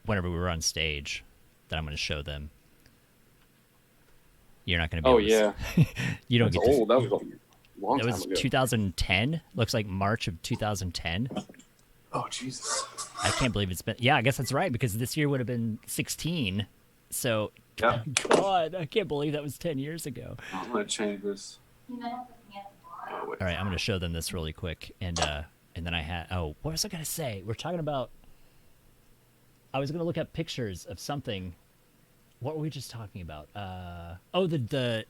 whenever we were on stage that I'm gonna show them. You're not gonna be. You don't That's get old. That was a long time ago. That was 2010. Looks like March of 2010. Oh Jesus! I can't believe it's been. Yeah, I guess that's right because this year would have been 16. So, yeah. God, I can't believe that was 10 years ago. I'm gonna change this. All right, I'm gonna show them this really quick, and then I had. Oh, what was I gonna say? We're talking about. I was gonna look up pictures of something. What were we just talking about? Oh, the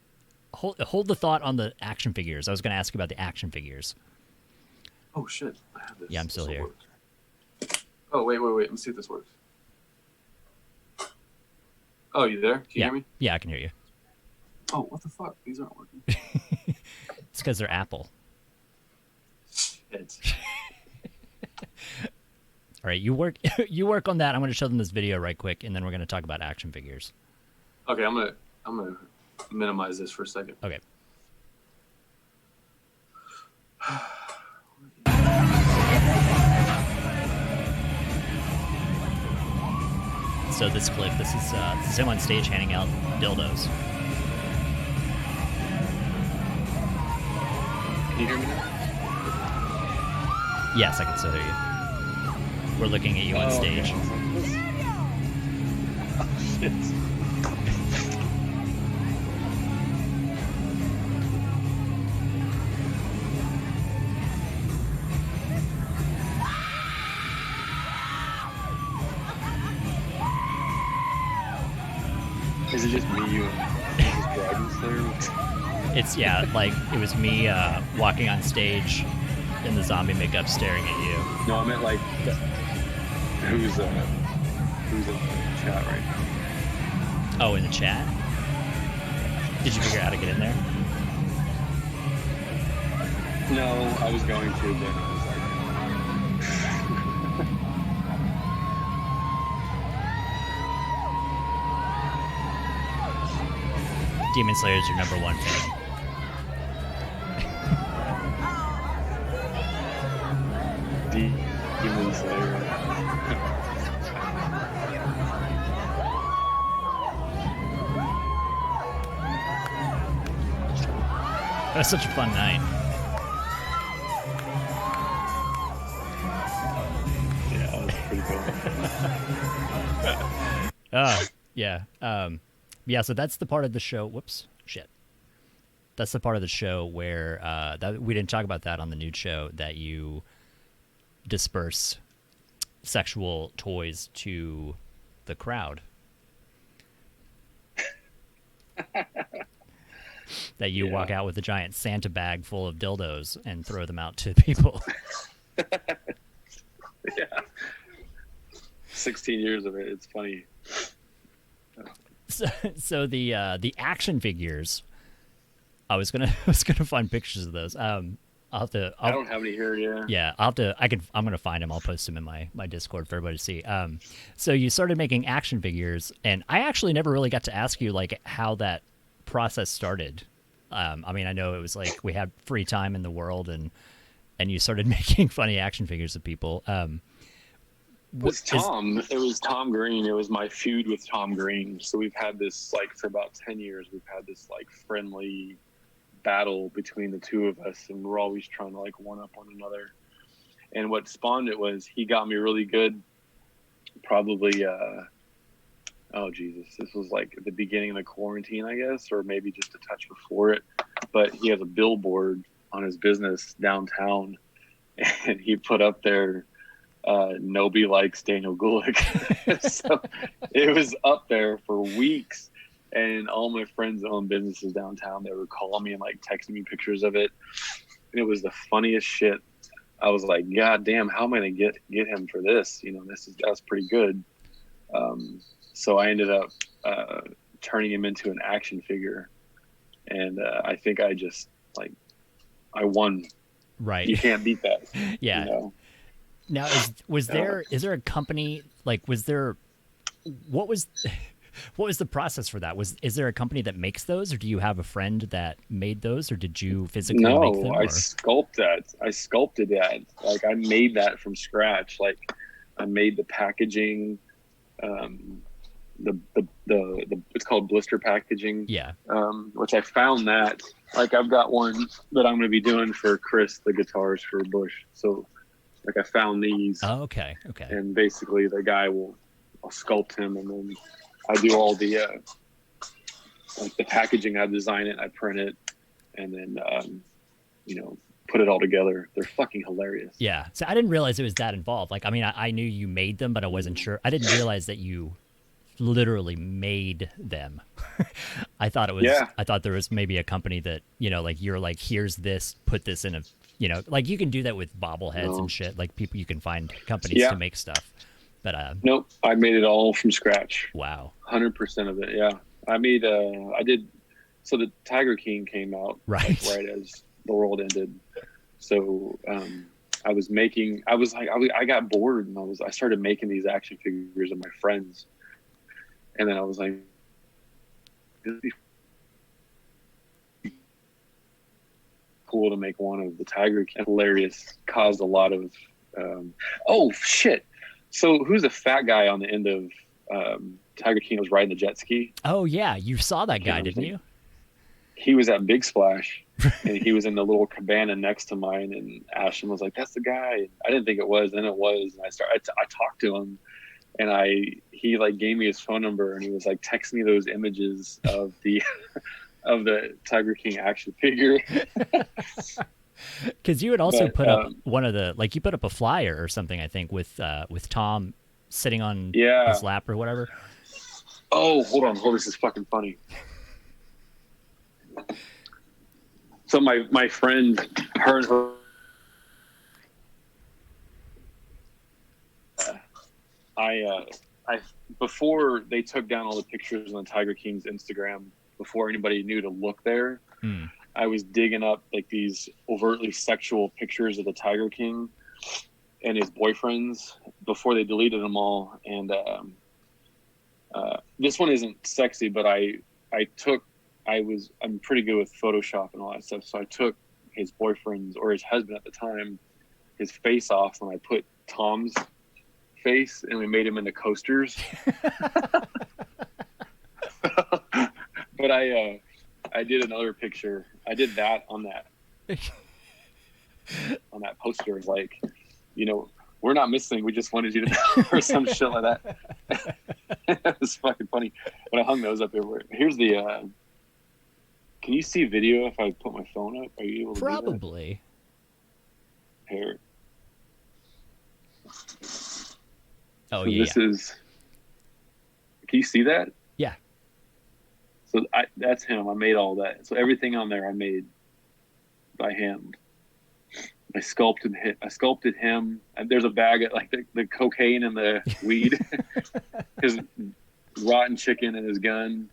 hold the thought on the action figures. I was gonna ask you about the action figures. Oh shit! I have this. Yeah, I'm still here. Oh wait! Let me see if this works. Oh, you there? Can you hear me? Yeah, I can hear you. Oh, what the fuck? These aren't working. It's because they're Apple. Shit. All right, you work on that. I'm going to show them this video right quick, and then we're going to talk about action figures. Okay, I'm gonna minimize this for a second. Okay. So this clip, this is him on stage handing out dildos. Can you hear me now? Yes, I can still hear you. We're looking at you on stage. Okay. Oh, shit. Is it just me, you, and just Dragon Slayer? It's, yeah, like, it was me walking on stage in the zombie makeup staring at you. No, I meant, like, who's in the chat right now? Oh, in the chat? Did you figure out how to get in there? No, I was going to, but I was like... Demon Slayer is your number one fan. Demon Slayer. That was such a fun night. Yeah, that was pretty cool. Yeah. Yeah, so that's the part of the show. Whoops. Shit. That's the part of the show where that we didn't talk about that on the nude show, that you disperse sexual toys to the crowd. That you walk out with a giant Santa bag full of dildos and throw them out to people. Yeah. 16 years of it. It's funny. So the action figures, I was gonna find pictures of those. I don't have any here. Yeah. Yeah, I'm gonna find them. I'll post them in my Discord for everybody to see. So you started making action figures, and I actually never really got to ask you like how that process started. I mean, I know it was like we had free time in the world, and you started making funny action figures of people. It was Tom. It was Tom Green. It was my feud with Tom Green. So we've had this, like, for about 10 years, we've had this, like, friendly battle between the two of us, and we're always trying to, like, one-up one another. And what spawned it was he got me really good, probably, oh, Jesus, this was, like, at the beginning of the quarantine, I guess, or maybe just a touch before it. But he has a billboard on his business downtown, and he put up there, nobody likes Daniel Gulick. So it was up there for weeks, and all my friends that own businesses downtown, they were calling me and like texting me pictures of it, and it was the funniest shit. I was like, God damn, how am I gonna get him for this? You know, that's pretty good. So I ended up turning him into an action figure, and I think I just like I won. Right. You can't beat that. Yeah. You know? Now, is there a company like, was there, what was, what was the process for that? Is there a company that makes those, or do you have a friend that made those, or did you physically make No, them? I Or sculpted that. Like I made that from scratch. Like I made the packaging, the it's called blister packaging. yeah. Which I found that like I've got one that I'm going to be doing for Chris, the guitars for Bush. So like I found these, Oh, okay. Okay. and basically the guy I'll sculpt him, and then I do all the like the packaging. I design it, I print it, and then put it all together. They're fucking hilarious. Yeah. So I didn't realize it was that involved. Like, I mean, I knew you made them, but I wasn't sure. I didn't realize that you literally made them. I thought it was, I thought there was maybe a company that, like you're like, here's this, put this in a, like you can do that with bobbleheads and shit. Like people, you can find companies to make stuff. But nope, I made it all from scratch. Wow. 100% of it. Yeah. I made, I did. So the Tiger King came out right as the world ended. So, I got bored, and I started making these action figures of my friends. And then I was like, it'd be cool to make one of the Tiger King. Hilarious. Caused a lot of, oh shit. So who's the fat guy on the end of Tiger King was riding the jet ski? Oh yeah, you saw that guy, didn't you? He was at Big Splash, and he was in the little cabana next to mine. And Ashton was like, "That's the guy." I didn't think it was, then it was. And I talked to him, and he like gave me his phone number, and he was like, "Text me those images of the of the Tiger King action figure." Because you had also put up one of the, like you put up a flyer or something, I think, with Tom sitting on his lap or whatever. Oh, hold on. This is fucking funny. So my friend, her and her, I before they took down all the pictures on Tiger King's Instagram, before anybody knew to look there, I was digging up like these overtly sexual pictures of the Tiger King and his boyfriends before they deleted them all. And this one isn't sexy, but I'm pretty good with Photoshop and all that stuff. So I took his boyfriend's, or his husband at the time, his face off, and I put Tom's face, and we made him into coasters. But I did another picture. I did that on that poster. Like, we're not missing. We just wanted you to know, or some shit like that. It was fucking funny. But I hung those up everywhere. Here's the. Can you see video if I put my phone up? Are you able to Probably. Do that? Here. Oh, so yeah. This is. Can you see that? Yeah. So that's him. I made all that. So everything on there I made by hand. I sculpted him. And there's a bag of like the cocaine and the weed, his rotten chicken and his gun.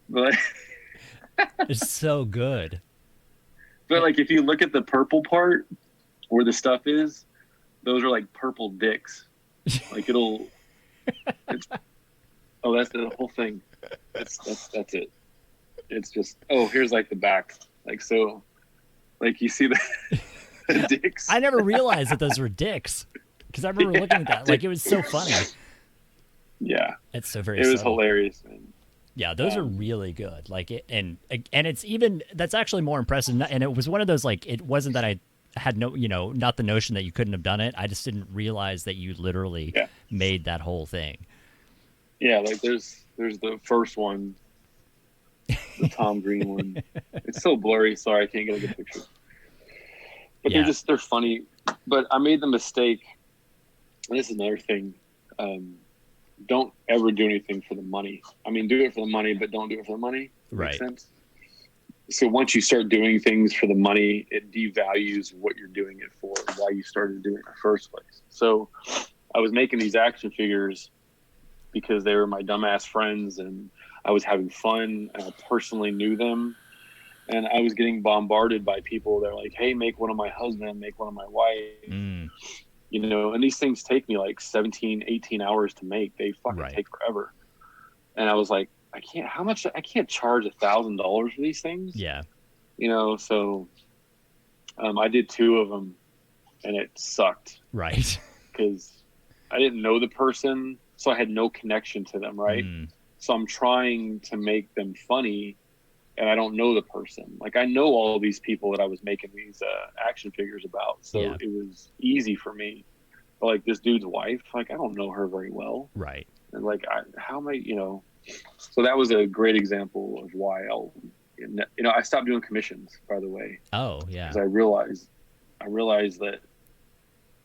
But it's so good. But like if you look at the purple part where the stuff is, those are like purple dicks. Like that's the whole thing. That's it. It's just here's like the back. Like so like you see the dicks. I never realized that those were dicks. Because I remember looking at that. Like it was so funny. Yeah. It's so very It was subtle. hilarious, man. Yeah, those are really good. Like it, and it's even that's actually more impressive. And it was one of those like it wasn't that I had not the notion that you couldn't have done it. I just didn't realize that you literally made that whole thing. Yeah, like there's the first one, the Tom Green one. It's so blurry. Sorry, I can't get a good picture. But they're funny. But I made the mistake. And this is another thing. Don't ever do anything for the money. I mean, do it for the money, but don't do it for the money. Right. Makes sense? So once you start doing things for the money, it devalues what you're doing it for, why you started doing it in the first place. So I was making these action figures because they were my dumbass friends, and I was having fun, and I personally knew them. And I was getting bombarded by people that were like, hey, make one of my husband, make one of my wife. and these things take me like 17, 18 hours to make. They fucking take forever. And I was like, I can't charge $1,000 for these things. Yeah. So I did 2 of them and it sucked. Right. Because I didn't know the person, so I had no connection to them, right? So I'm trying to make them funny, and I don't know the person. Like, I know all of these people that I was making these action figures about, so it was easy for me. But like this dude's wife, like I don't know her very well, right? And like, how am I, So that was a great example of why I stopped doing commissions, by the way. Oh yeah. Because I realized that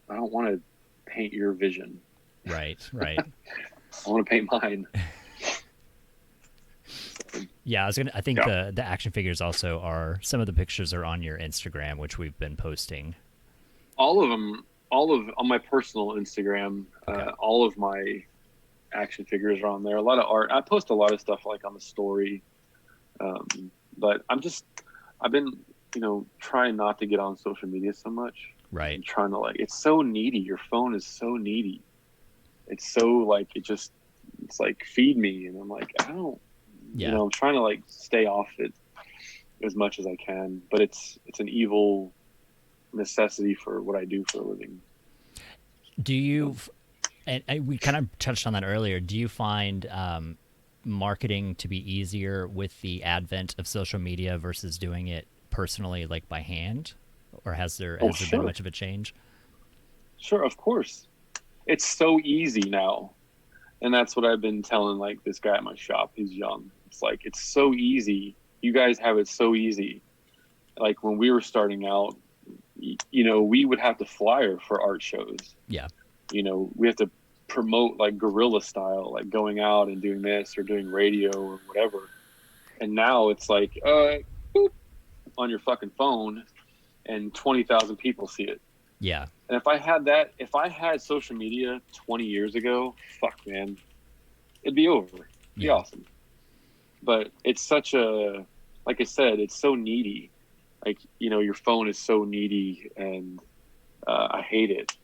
I don't want to paint your vision. Right. I want to paint mine. Yeah, I think the action figures also are, some of the pictures are on your Instagram, which we've been posting. All of them, on my personal Instagram, all of my action figures are on there. A lot of art. I post a lot of stuff like on the story. But I've been, trying not to get on social media so much. Right. I'm trying to it's so needy. Your phone is so needy. It's so like, it's like, feed me. And I'm like, I don't, I'm trying to stay off it as much as I can, but it's an evil necessity for what I do for a living. Do you, and we kind of touched on that earlier, do you find marketing to be easier with the advent of social media versus doing it personally, like by hand? Or has there been much of a change? Sure, of course. It's so easy now. And that's what I've been telling this guy at my shop. He's young. It's like, it's so easy. You guys have it so easy. Like when we were starting out, we would have to flyer for art shows. Yeah. We have to promote guerrilla style, like going out and doing this or doing radio or whatever. And now it's like, boop, on your fucking phone and 20,000 people see it. Yeah. And if I had social media 20 years ago, fuck, man, it'd be over. It'd be awesome. But it's such like I said, it's so needy. Like, your phone is so needy, and I hate it,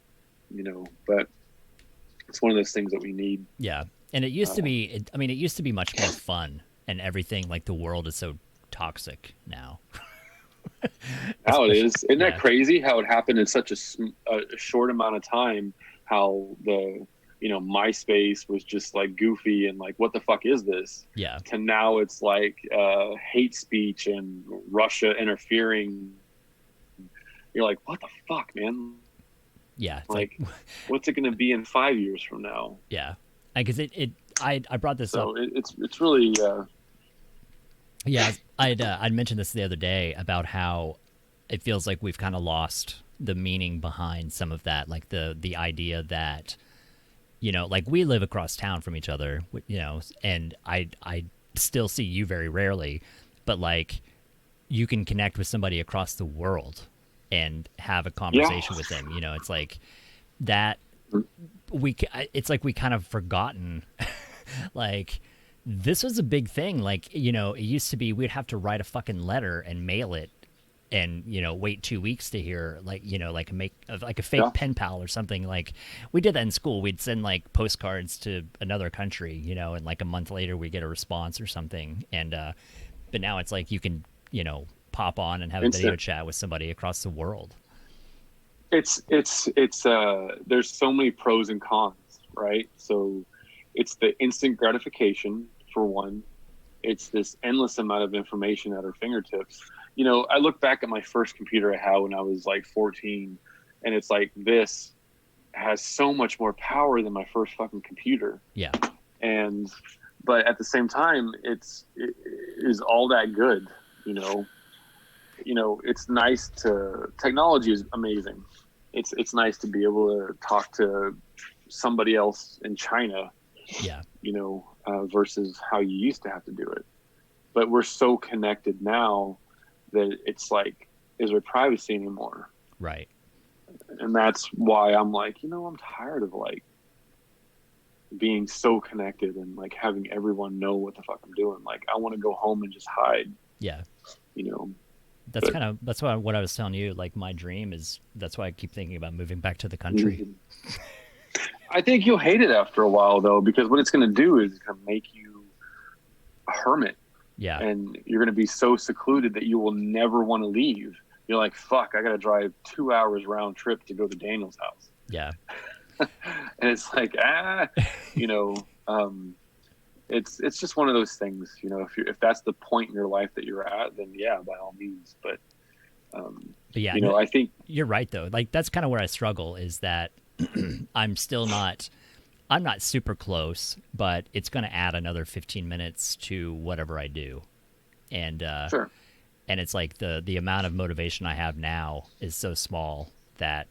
but it's one of those things that we need. Yeah. And it used to be, it used to be much more fun, and everything, the world is so toxic now. How it is. Isn't that crazy how it happened in such a short amount of time? How the, MySpace was just goofy and what the fuck is this? Yeah. To now it's hate speech and Russia interfering. You're like, what the fuck, man? Yeah. It's what's it going to be in 5 years from now? Yeah. Because I brought this up. It's really, yeah, I'd mentioned this the other day about how it feels like we've kind of lost the meaning behind some of that, the idea that, we live across town from each other, and I still see you very rarely, but you can connect with somebody across the world and have a conversation with them. It's like that it's like we kind of forgotten, this was a big thing. It used to be we'd have to write a fucking letter and mail it and, wait 2 weeks to hear, make a fake pen pal or something. We did that in school. We'd send postcards to another country, and a month later we get a response or something. And, but now it's you can, pop on and have a video chat with somebody across the world. It's there's so many pros and cons, right? So it's the instant gratification for one. It's this endless amount of information at our fingertips. I look back at my first computer I had when I was 14, and it's this has so much more power than my first fucking computer. Yeah. But at the same time, it is all that good, it's nice technology is amazing. It's nice to be able to talk to somebody else in China. Yeah. Versus how you used to have to do it. But we're so connected now that it's is there privacy anymore? Right. And that's why I'm I'm tired of being so connected and having everyone know what the fuck I'm doing. I want to go home and just hide. Yeah. That's what I was telling you. Like my dream is, that's why I keep thinking about moving back to the country. I think you'll hate it after a while though, because what it's going to do is it's going to make you a hermit. Yeah. And you're going to be so secluded that you will never want to leave. You're like, fuck, I got to drive 2 hours round trip to go to Daniel's house. Yeah. And it's like, you know, it's just one of those things, you know, if that's the point in your life that you're at, then yeah, by all means. But yeah, you know, I think you're right though. Like that's kind of where I struggle, is that I'm not super close, but it's going to add another 15 minutes to whatever I do. And, sure. And it's like the amount of motivation I have now is so small that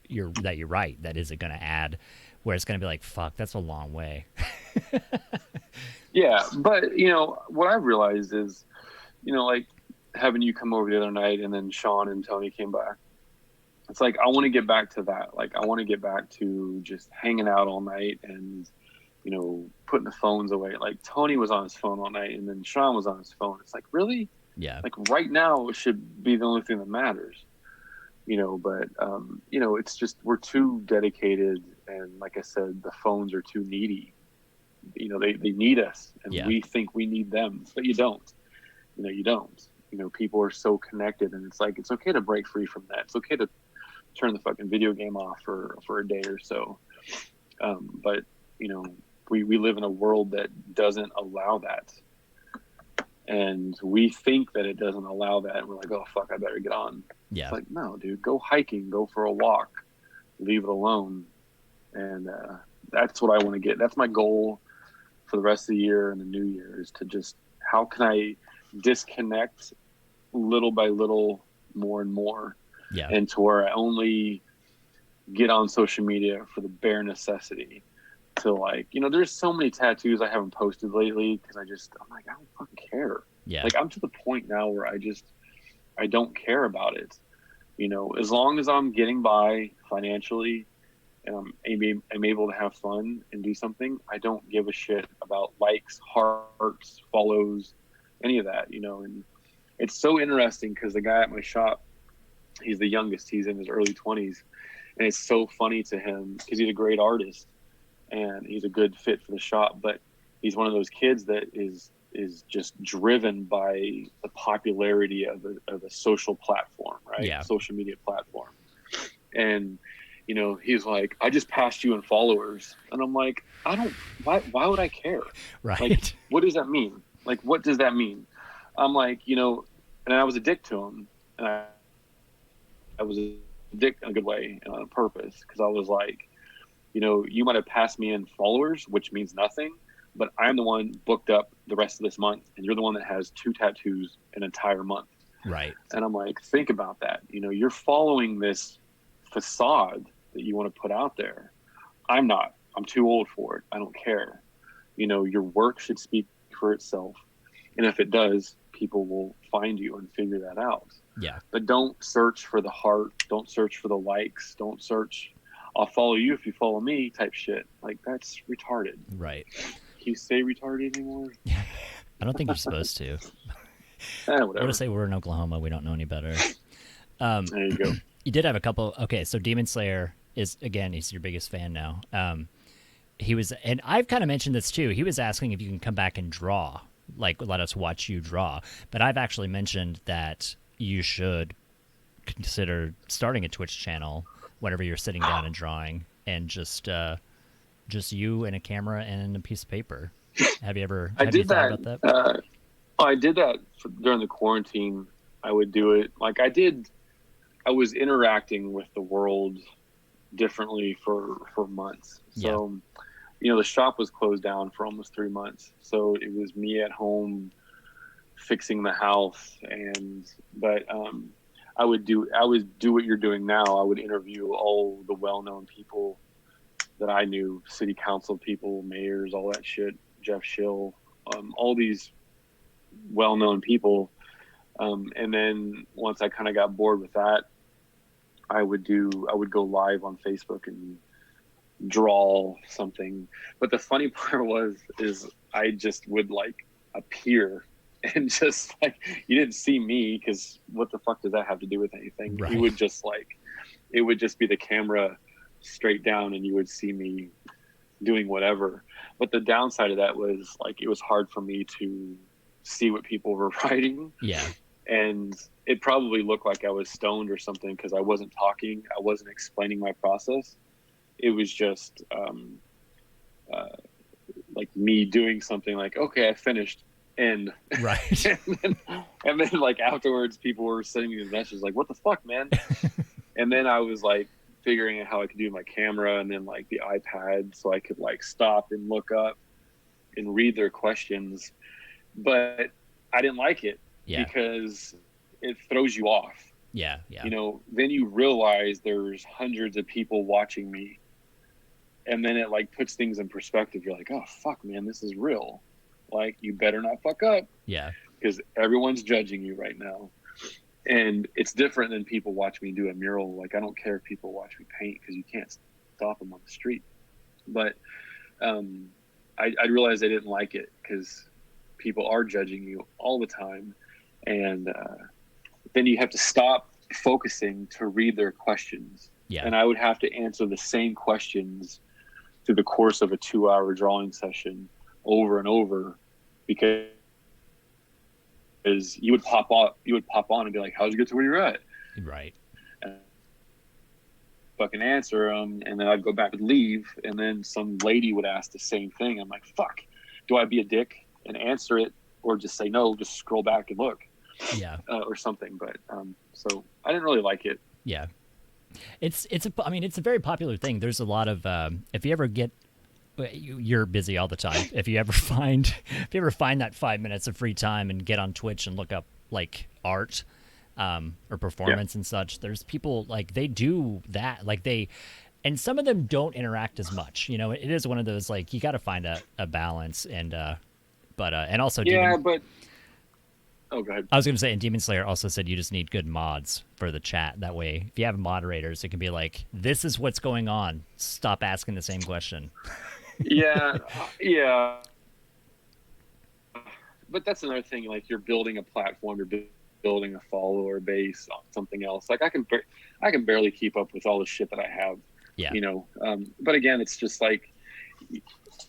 you're right. That isn't going to add, where it's going to be like, fuck, that's a long way. Yeah. But you know, what I've realized is, you know, like having you come over the other night and then Sean and Tony came back. It's like, I want to get back to that. Like, I want to get back to just hanging out all night and, you know, putting the phones away. Like, Tony was on his phone all night and then Sean was on his phone. It's like, really? Yeah. Like, right now, it should be the only thing that matters, you know, but, you know, it's just, we're too dedicated. And like I said, the phones are too needy. You know, they need us and we think we need them, but you don't. You know, you don't. You know, people are so connected and it's like, it's okay to break free from that. It's okay to turn the fucking video game off for a day or so. But you know, we live in a world that doesn't allow that. And we think that it doesn't allow that. And we're like, oh fuck, I better get on. Yeah. It's like, no, dude, go hiking, go for a walk, leave it alone. And that's what I want to get. That's my goal for the rest of the year and the new year, is to just, how can I disconnect little by little, more and more. Yeah. And to where I only get on social media for the bare necessity. To like, you know, there's so many tattoos I haven't posted lately because I'm like, I don't fucking care. Yeah. Like, I'm to the point now where I don't care about it. You know, as long as I'm getting by financially and I'm able to have fun and do something, I don't give a shit about likes, hearts, follows, any of that, you know. And it's so interesting because the guy at my shop, he's the youngest. He's in his early 20s. And it's so funny to him because he's a great artist and he's a good fit for the shop. But he's one of those kids that is just driven by the popularity of a social platform, right? Yeah. Social media platform. And, you know, he's like, I just passed you in followers. And I'm like, why would I care? Right. Like, what does that mean? Like, what does that mean? I'm like, you know, and I was a dick to him. And I was a dick in a good way and on purpose, because I was like, you know, you might have passed me in followers, which means nothing, but I'm the one booked up the rest of this month, and you're the one that has 2 tattoos an entire month. Right. And I'm like, think about that. You know, you're following this facade that you want to put out there. I'm not. I'm too old for it. I don't care. You know, your work should speak for itself. And if it does, people will find you and figure that out. Yeah. But don't search for the heart. Don't search for the likes. Don't search, I'll follow you if you follow me type shit. Like, that's retarded. Right. Can you say retarded anymore? I don't think you're supposed to. Whatever. We're going to say we're in Oklahoma. We don't know any better. There you go. You did have a couple. Okay, so Demon Slayer is, again, he's your biggest fan now. He was, and I've kind of mentioned this too. He was asking if you can come back and draw, like let us watch you draw. But I've actually mentioned that you should consider starting a Twitch channel whenever you're sitting down and drawing, and just you and a camera and a piece of paper. Have you ever? I did thought that. about that? I did that during the quarantine. I would do it like I did. I was interacting with the world differently for months. So, you know, the shop was closed down for almost 3 months. So it was me at home fixing the house. But I would do what you're doing now. I would interview all the well-known people that I knew, city council people, mayors, all that shit, Jeff Schill, all these well-known people. And then once I kind of got bored with that, I would go live on Facebook and draw something. But the funny part is I just would like appear and just like, you didn't see me, because what the fuck does that have to do with anything? Right. You would just like, it would just be the camera straight down and you would see me doing whatever. But the downside of that was like, it was hard for me to see what people were writing. Yeah. And it probably looked like I was stoned or something, because I wasn't talking, I wasn't explaining my process. It was just like me doing something like, okay, I finished, and Right. and then like afterwards, people were sending me messages like, "What the fuck, man?" And then I was like figuring out how I could do my camera, and then like the iPad, so I could like stop and look up and read their questions. But I didn't like it, because it throws you off. Yeah. Yeah. You know, then you realize there's hundreds of people watching me. And then it like puts things in perspective. You're like, oh fuck, man, this is real. Like, you better not fuck up. Yeah. Because everyone's judging you right now. And it's different than people watch me do a mural. Like, I don't care if people watch me paint, because you can't stop them on the street. But I realized I didn't like it, because people are judging you all the time. And then you have to stop focusing to read their questions. Yeah. And I would have to answer the same questions through the course of a 2-hour drawing session over and over, because you would pop on and be like, how'd you get to where you're at? Right. And fucking answer them, and then I'd go back and leave, and then some lady would ask the same thing. I'm like, fuck, do I be a dick and answer it, or just say no, just scroll back and look? Yeah. Or something. But so I didn't really like it. Yeah. It's a very popular thing. There's a lot of if you ever get, you're busy all the time. If you ever find that 5 minutes of free time and get on Twitch and look up like art or performance and such, there's people like, they do that, like and some of them don't interact as much. You know, it is one of those, like, you got to find a balance. And and also oh, go ahead. I was going to say, and Demon Slayer also said you just need good mods for the chat. That way, if you have moderators, it can be like, this is what's going on. Stop asking the same question. Yeah. But that's another thing. Like, you're building a platform, you're building a follower base on something else. Like, I can barely keep up with all the shit that I have. Yeah. You know, but again, it's just like,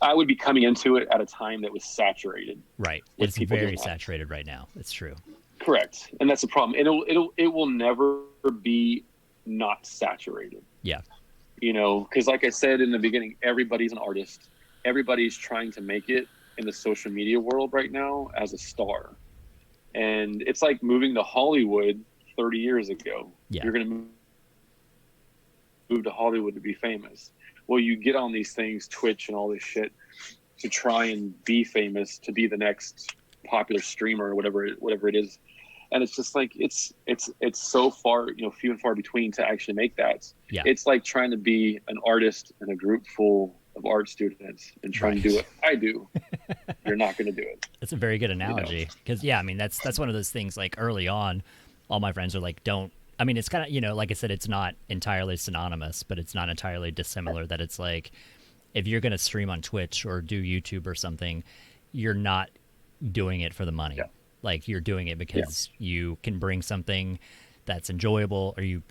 I would be coming into it at a time that was saturated. Right. It's very saturated right now. It's true. Correct. And that's the problem. It will never be not saturated. Yeah. You know, because like I said in the beginning, everybody's an artist. Everybody's trying to make it in the social media world right now as a star. And it's like moving to Hollywood 30 years ago. Yeah. You're going to move to Hollywood to be famous. Well, you get on these things, Twitch and all this shit, to try and be famous, to be the next popular streamer or whatever it is. And it's just like, it's so far, you know, few and far between to actually make that. Yeah. It's like trying to be an artist in a group full of art students and trying to do what I do. You're not going to do it. That's a very good analogy. Because, yeah, I mean, that's one of those things, like, early on, all my friends are like, I mean, it's kind of, you know, like I said, it's not entirely synonymous, but it's not entirely dissimilar, that it's like, if you're going to stream on Twitch or do YouTube or something, you're not doing it for the money. Yeah. Like, you're doing it because you can bring something that's enjoyable, or you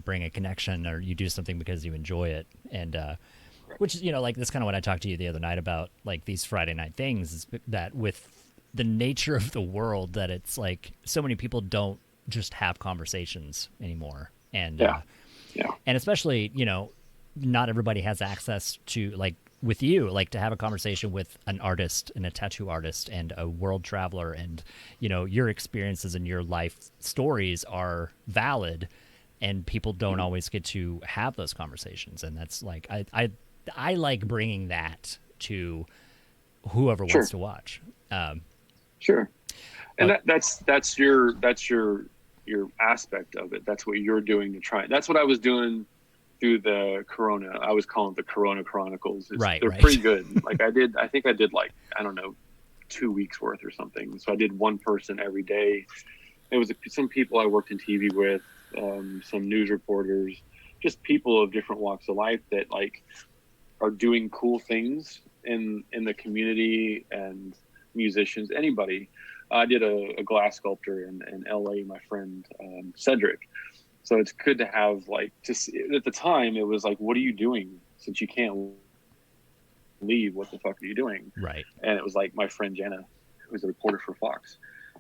bring a connection, or you do something because you enjoy it. And, which is, you know, like, that's kind of what I talked to you the other night about, like, these Friday night things, is that with the nature of the world, that it's like, so many people don't just have conversations anymore. And and especially, you know, not everybody has access to, like, with you, like, to have a conversation with an artist and a tattoo artist and a world traveler, and, you know, your experiences and your life stories are valid, and people don't always get to have those conversations. And that's like, I like bringing that to whoever wants to watch. Sure. And that's your aspect of it. That's what you're doing to try. That's what I was doing through the Corona. I was calling it the Corona Chronicles. They're pretty good. Like, I think I did like, I don't know, 2 weeks worth or something. So I did one person every day. It was some people I worked in TV with, some news reporters, just people of different walks of life that, like, are doing cool things in the community, and musicians, anybody. I did a glass sculptor in LA, my friend Cedric. So it's good to have like, just at the time it was like, what are you doing since you can't leave? What the fuck are you doing? Right. And it was like my friend Jenna, who's a reporter for Fox.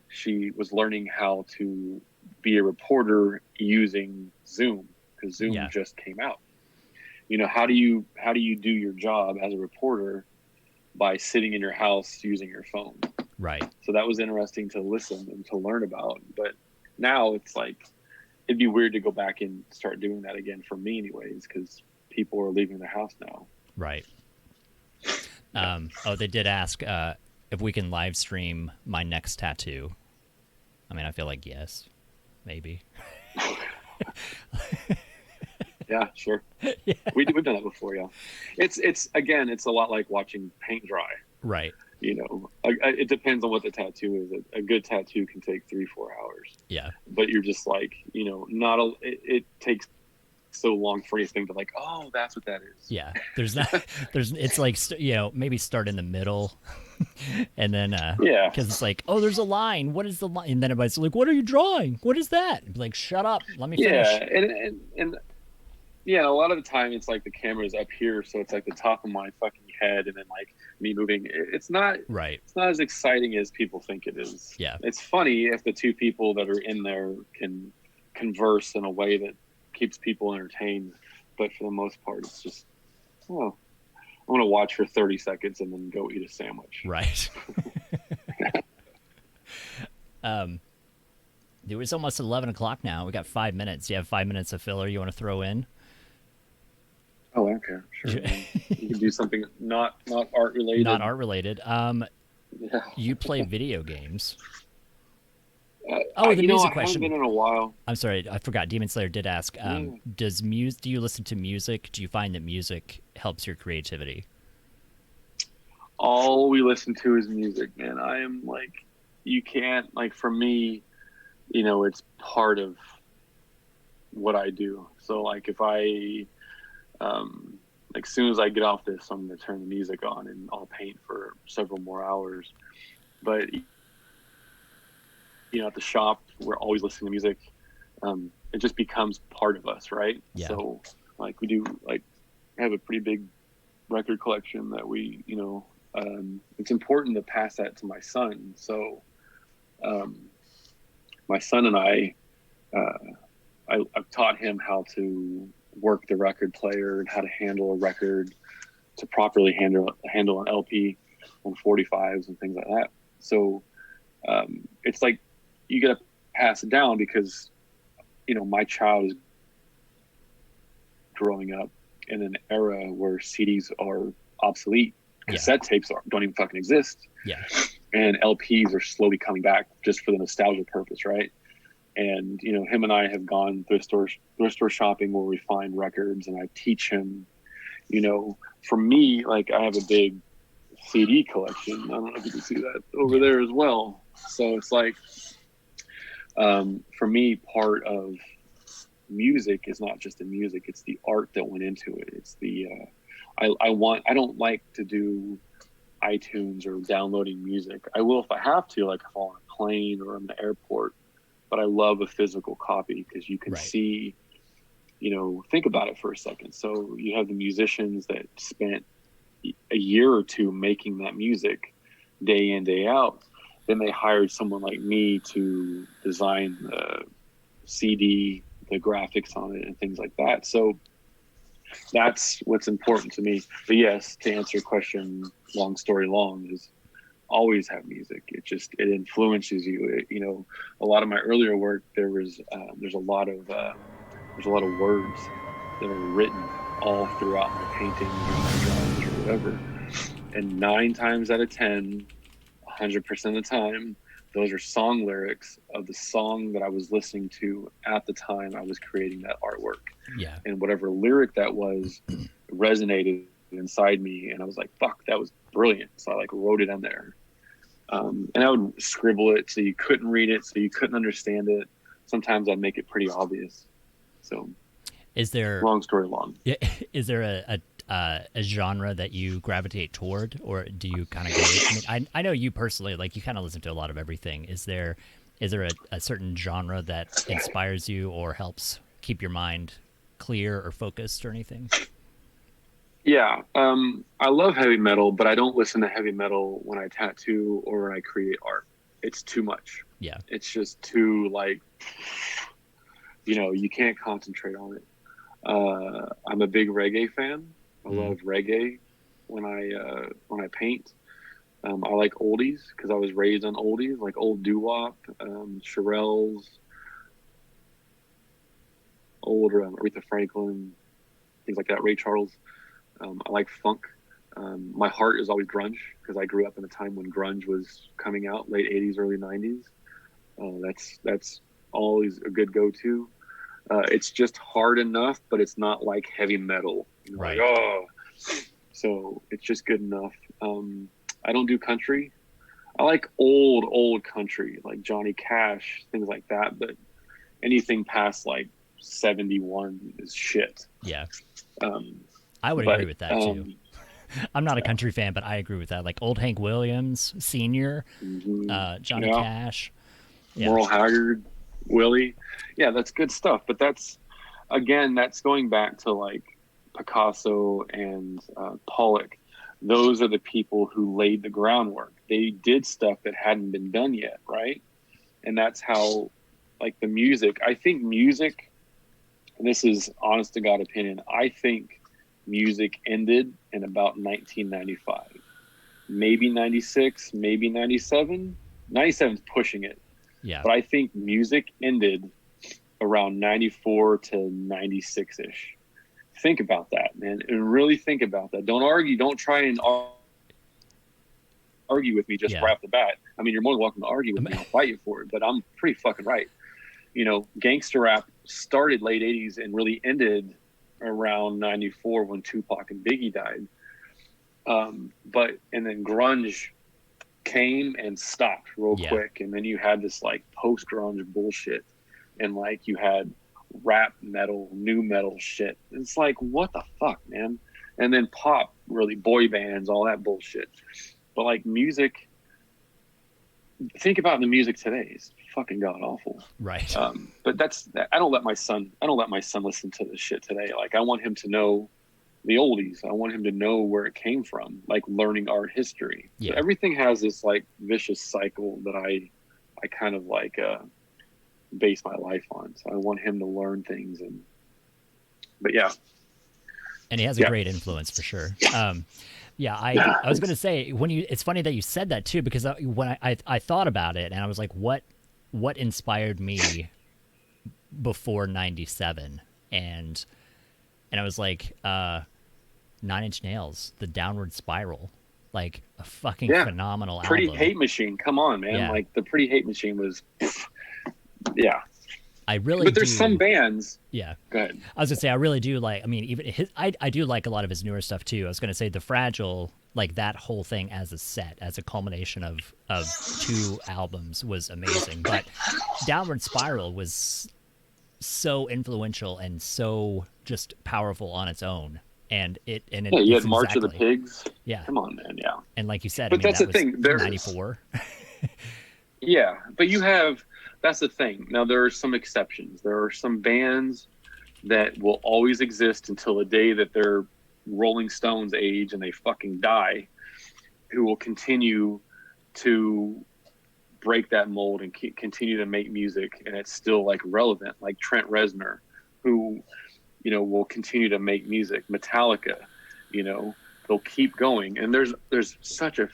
She was learning how to be a reporter using Zoom, because Zoom just came out. You know, how do you do your job as a reporter by sitting in your house using your phone? Right. So that was interesting to listen and to learn about. But now it's like, it'd be weird to go back and start doing that again for me anyways, because people are leaving the house now. Right. They did ask if we can live stream my next tattoo. I mean, I feel like yes, maybe. Yeah, sure. Yeah. We've done that before. Yeah, it's again, it's a lot like watching paint dry. Right. You know, it depends on what the tattoo is. A good tattoo can take 3-4 hours. Yeah. But you're just like, you know, it takes so long for anything to like, oh, that's what that is. Yeah. It's like, you know, maybe start in the middle and then, because it's like, oh, there's a line. What is the line? And then everybody's like, what are you drawing? What is that? Like, shut up. Let me finish. Yeah. And yeah, a lot of the time it's like the camera's up here, so it's like the top of my fucking head, and then like me moving. It's not right. It's not as exciting as people think it is. Yeah, it's funny if the two people that are in there can converse in a way that keeps people entertained, but for the most part, it's just, oh, I want to watch for 30 seconds and then go eat a sandwich. Right. It was almost 11 o'clock now. We got 5 minutes. Do you have 5 minutes of filler you want to throw in? Oh, okay, sure. You can do something not art related. Not art related. Yeah. You play video games. The music question. I haven't been in a while. I'm sorry, I forgot. Demon Slayer did ask. Do you listen to music? Do you find that music helps your creativity? All we listen to is music, man. I am like, you can't, like, for me, you know, it's part of what I do. So like if I like as soon as I get off this, I'm going to turn the music on and I'll paint for several more hours. But you know, at the shop, we're always listening to music. It just becomes part of us, right? Yeah. So like we do, like, have a pretty big record collection that we, you know, it's important to pass that to my son. So my son and I've taught him how to work the record player and how to handle a record, to properly handle an LP on 45s and things like that. So it's like you got to pass it down, because, you know, my child is growing up in an era where CDs are obsolete. Cassette tapes don't even fucking exist. Yeah. And LPs are slowly coming back just for the nostalgia purpose, right? And, you know, him and I have gone thrift store shopping where we find records, and I teach him, you know, for me, like, I have a big CD collection. I don't know if you can see that over there as well. So it's like, for me, part of music is not just the music, it's the art that went into it. It's the, I don't like to do iTunes or downloading music. I will if I have to, like if I'm on a plane or I'm in the airport, but I love a physical copy because you can see, you know, think about it for a second. So you have the musicians that spent a year or two making that music day in, day out. Then they hired someone like me to design the CD, the graphics on it, and things like that. So that's what's important to me. But yes, to answer your question, long story long, is always have music. It influences you. You know, a lot of my earlier work, there's a lot of words that are written all throughout my paintings or my drawings or whatever. And 9 times out of 10, 100% of the time, those are song lyrics of the song that I was listening to at the time I was creating that artwork. Yeah. And whatever lyric that was resonated inside me, and I was like, fuck, that was brilliant. So I like wrote it in there. And I would scribble it so you couldn't read it, so you couldn't understand it. Sometimes I'd make it pretty obvious. So is there, long story long. Is there a genre that you gravitate toward, or do you kind of go? I mean, I know you personally, like you kind of listen to a lot of everything. Is there a certain genre that inspires you or helps keep your mind clear or focused or anything? Yeah, I love heavy metal, but I don't listen to heavy metal when I tattoo or when I create art. It's too much. Yeah, it's just too like, you can't concentrate on it. I'm a big reggae fan. I love reggae when I paint. I like oldies because I was raised on oldies, like old doo-wop, Shirelles, old Aretha Franklin, things like that, Ray Charles. I like funk. My heart is always grunge because I grew up in a time when grunge was coming out, late 80s, early 90s. That's always a good go-to. It's just hard enough, but it's not like heavy metal. Right. Like, oh. So it's just good enough. I don't do country. I like old country, like Johnny Cash, things like that. But anything past like 71 is shit. Yeah. I would agree with that too. I'm not a country fan, but I agree with that. Like old Hank Williams, Senior, Johnny Cash, Merle Haggard, Willie. Yeah, that's good stuff. But that's going back to like Picasso and Pollock. Those are the people who laid the groundwork. They did stuff that hadn't been done yet, right? And that's how, like the music. I think music, and this is honest to God opinion, I think music ended in about 1995. Maybe 96, maybe 97. 97 is pushing it. Yeah. But I think music ended around 94 to 96-ish. Think about that, man, and really think about that. Don't argue. Don't try and argue with me just right off the bat. I mean, you're more than welcome to argue with me. I'll fight you for it, but I'm pretty fucking right. Gangster rap started late 80s and really ended around 94 when Tupac and Biggie died. And then grunge came and stopped real quick. And then you had this like post-grunge bullshit. And like you had rap metal, new metal shit. It's like, what the fuck, man? And then pop, really, boy bands, all that bullshit. But like music, think about the music today. It's fucking god awful. Right. But I don't let my son listen to this shit today. Like I want him to know the oldies. I want him to know where it came from, like learning art history. Yeah. So everything has this like vicious cycle that I kind of like base my life on. So I want him to learn things but yeah. And he has a great influence for sure. I was going to say it's funny that you said that too, because when I thought about it and I was like, what inspired me before 97? And I was like, 9 Inch Nails, The Downward Spiral, like a fucking phenomenal Pretty album. Hate Machine. Come on, man. Yeah. Like the Pretty Hate Machine was, But there's some bands. Yeah. Go ahead. I was gonna say I really do like. I mean, even I do like a lot of his newer stuff too. I was gonna say The Fragile, like that whole thing as a set, as a culmination of 2 albums was amazing. But Downward Spiral was so influential and so just powerful on its own. And you had March of the Pigs. Yeah. Come on, man. Yeah. And like you said, but that's the thing. 94. Yeah, but that's the thing. Now, there are some exceptions. There are some bands that will always exist until the day that they're Rolling Stones age and they fucking die, who will continue to break that mold and continue to make music, and it's still like relevant, like Trent Reznor, who, will continue to make music. Metallica, they'll keep going. And there's such a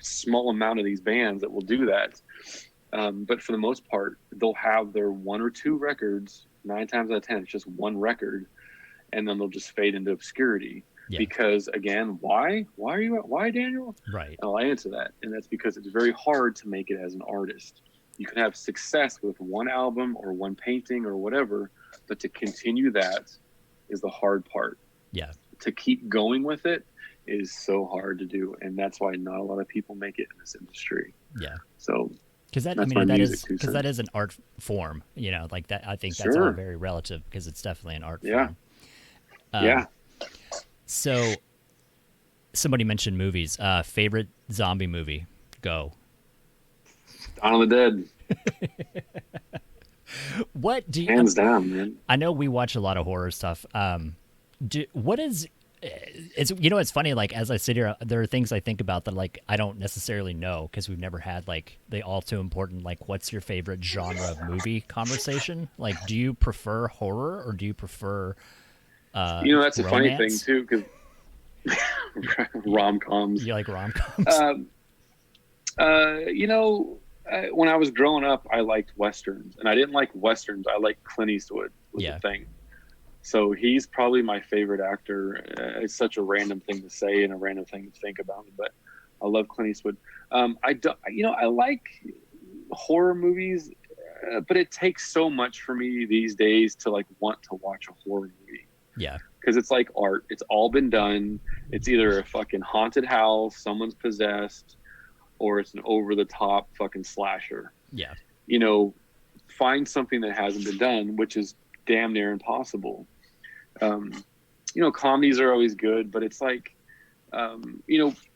small amount of these bands that will do that. But for the most part, they'll have their 1 or 2 records. 9 times out of 10, it's just one record, and then they'll just fade into obscurity. Yeah. Because again, why Daniel? Right. And I'll answer that, and that's because it's very hard to make it as an artist. You can have success with one album or one painting or whatever, but to continue that is the hard part. Yeah. To keep going with it is so hard to do, and that's why not a lot of people make it in this industry. Yeah. So. Because that is an art form, like that. I think that's all very relative because it's definitely an art form. Yeah. So somebody mentioned movies. Favorite zombie movie? Go. Dawn of the Dead. What do you? Hands down, man. I know we watch a lot of horror stuff. What is? It's it's funny. Like as I sit here, there are things I think about that like I don't necessarily know because we've never had like the all too important like what's your favorite genre of movie conversation. Like, do you prefer horror or do you prefer? That's a funny thing romance? too, because rom-coms. You like rom-coms? When I was growing up, I liked westerns, and I didn't like westerns. I liked Clint Eastwood was the thing. So he's probably my favorite actor. It's such a random thing to say and a random thing to think about, but I love Clint Eastwood. I like horror movies, but it takes so much for me these days to like want to watch a horror movie. Yeah. Because it's like art. It's all been done. It's either a fucking haunted house, someone's possessed, or it's an over-the-top fucking slasher. Yeah. Find something that hasn't been done, which is damn near impossible. Comedies are always good, but it's like, Ashlyn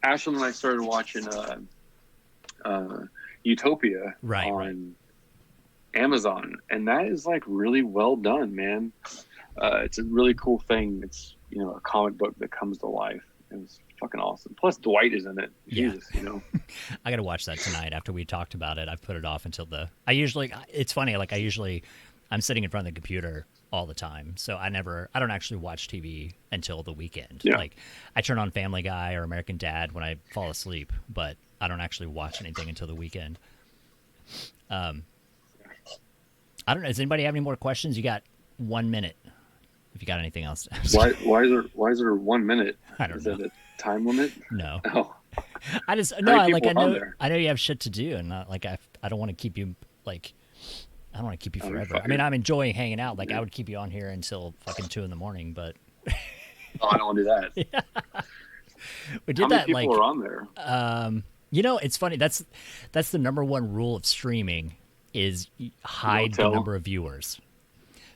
and I started watching Utopia on Amazon, and that is like really well done, man. It's a really cool thing. It's a comic book that comes to life. It's fucking awesome. Plus Dwight is in it. Jesus, I gotta watch that tonight after we talked about it. I've put it off until it's funny, like I'm sitting in front of the computer all the time, so I don't actually watch TV until the weekend. Yeah. Like I turn on Family Guy or American Dad when I fall asleep, but I don't actually watch anything until the weekend. I don't know. Does anybody have any more questions? You got 1 minute. If you got anything else to ask. Why is there 1 minute? I don't know. Is that a time limit? No. Oh. I know you have shit to do, and not like I don't want to keep you like I don't want to keep you forever. I mean, I'm enjoying hanging out. Like I would keep you on here until fucking 2 a.m, but I don't want to do that. Yeah. We did How many that people like are on there? it's funny. That's the number one rule of streaming is hide the number of viewers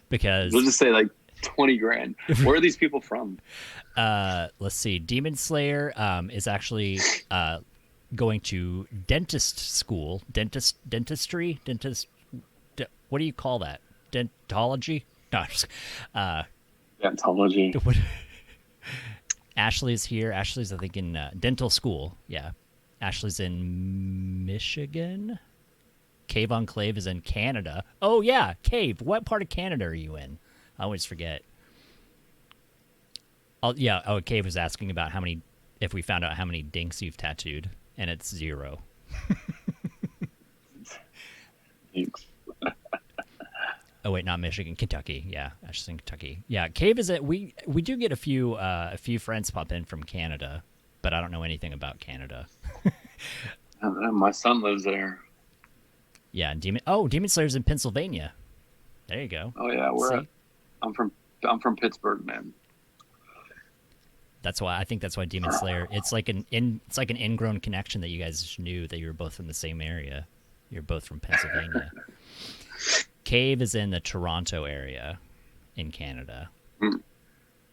because we'll just say like 20 grand. Where are these people from? Let's see. Demon Slayer is actually going to dentistry. What do you call that? Dentology? No, Dentology. Ashley's here. Ashley's, I think, in dental school. Yeah. Ashley's in Michigan. Cave Enclave is in Canada. Oh, yeah. Cave. What part of Canada are you in? I always forget. Cave was asking about if we found out how many dinks you've tattooed, and it's 0. Thanks. Oh wait, not Michigan, Kentucky. Yeah, Ashley's in Kentucky. Yeah, Cave is we do get a few friends pop in from Canada, but I don't know anything about Canada. My son lives there. Yeah, and Demon Slayer's in Pennsylvania. There you go. Oh yeah, I'm from Pittsburgh, man. I think that's why Demon Slayer. It's like an ingrown connection that you guys knew that you were both from the same area. You're both from Pennsylvania. Cave is in the Toronto area, in Canada.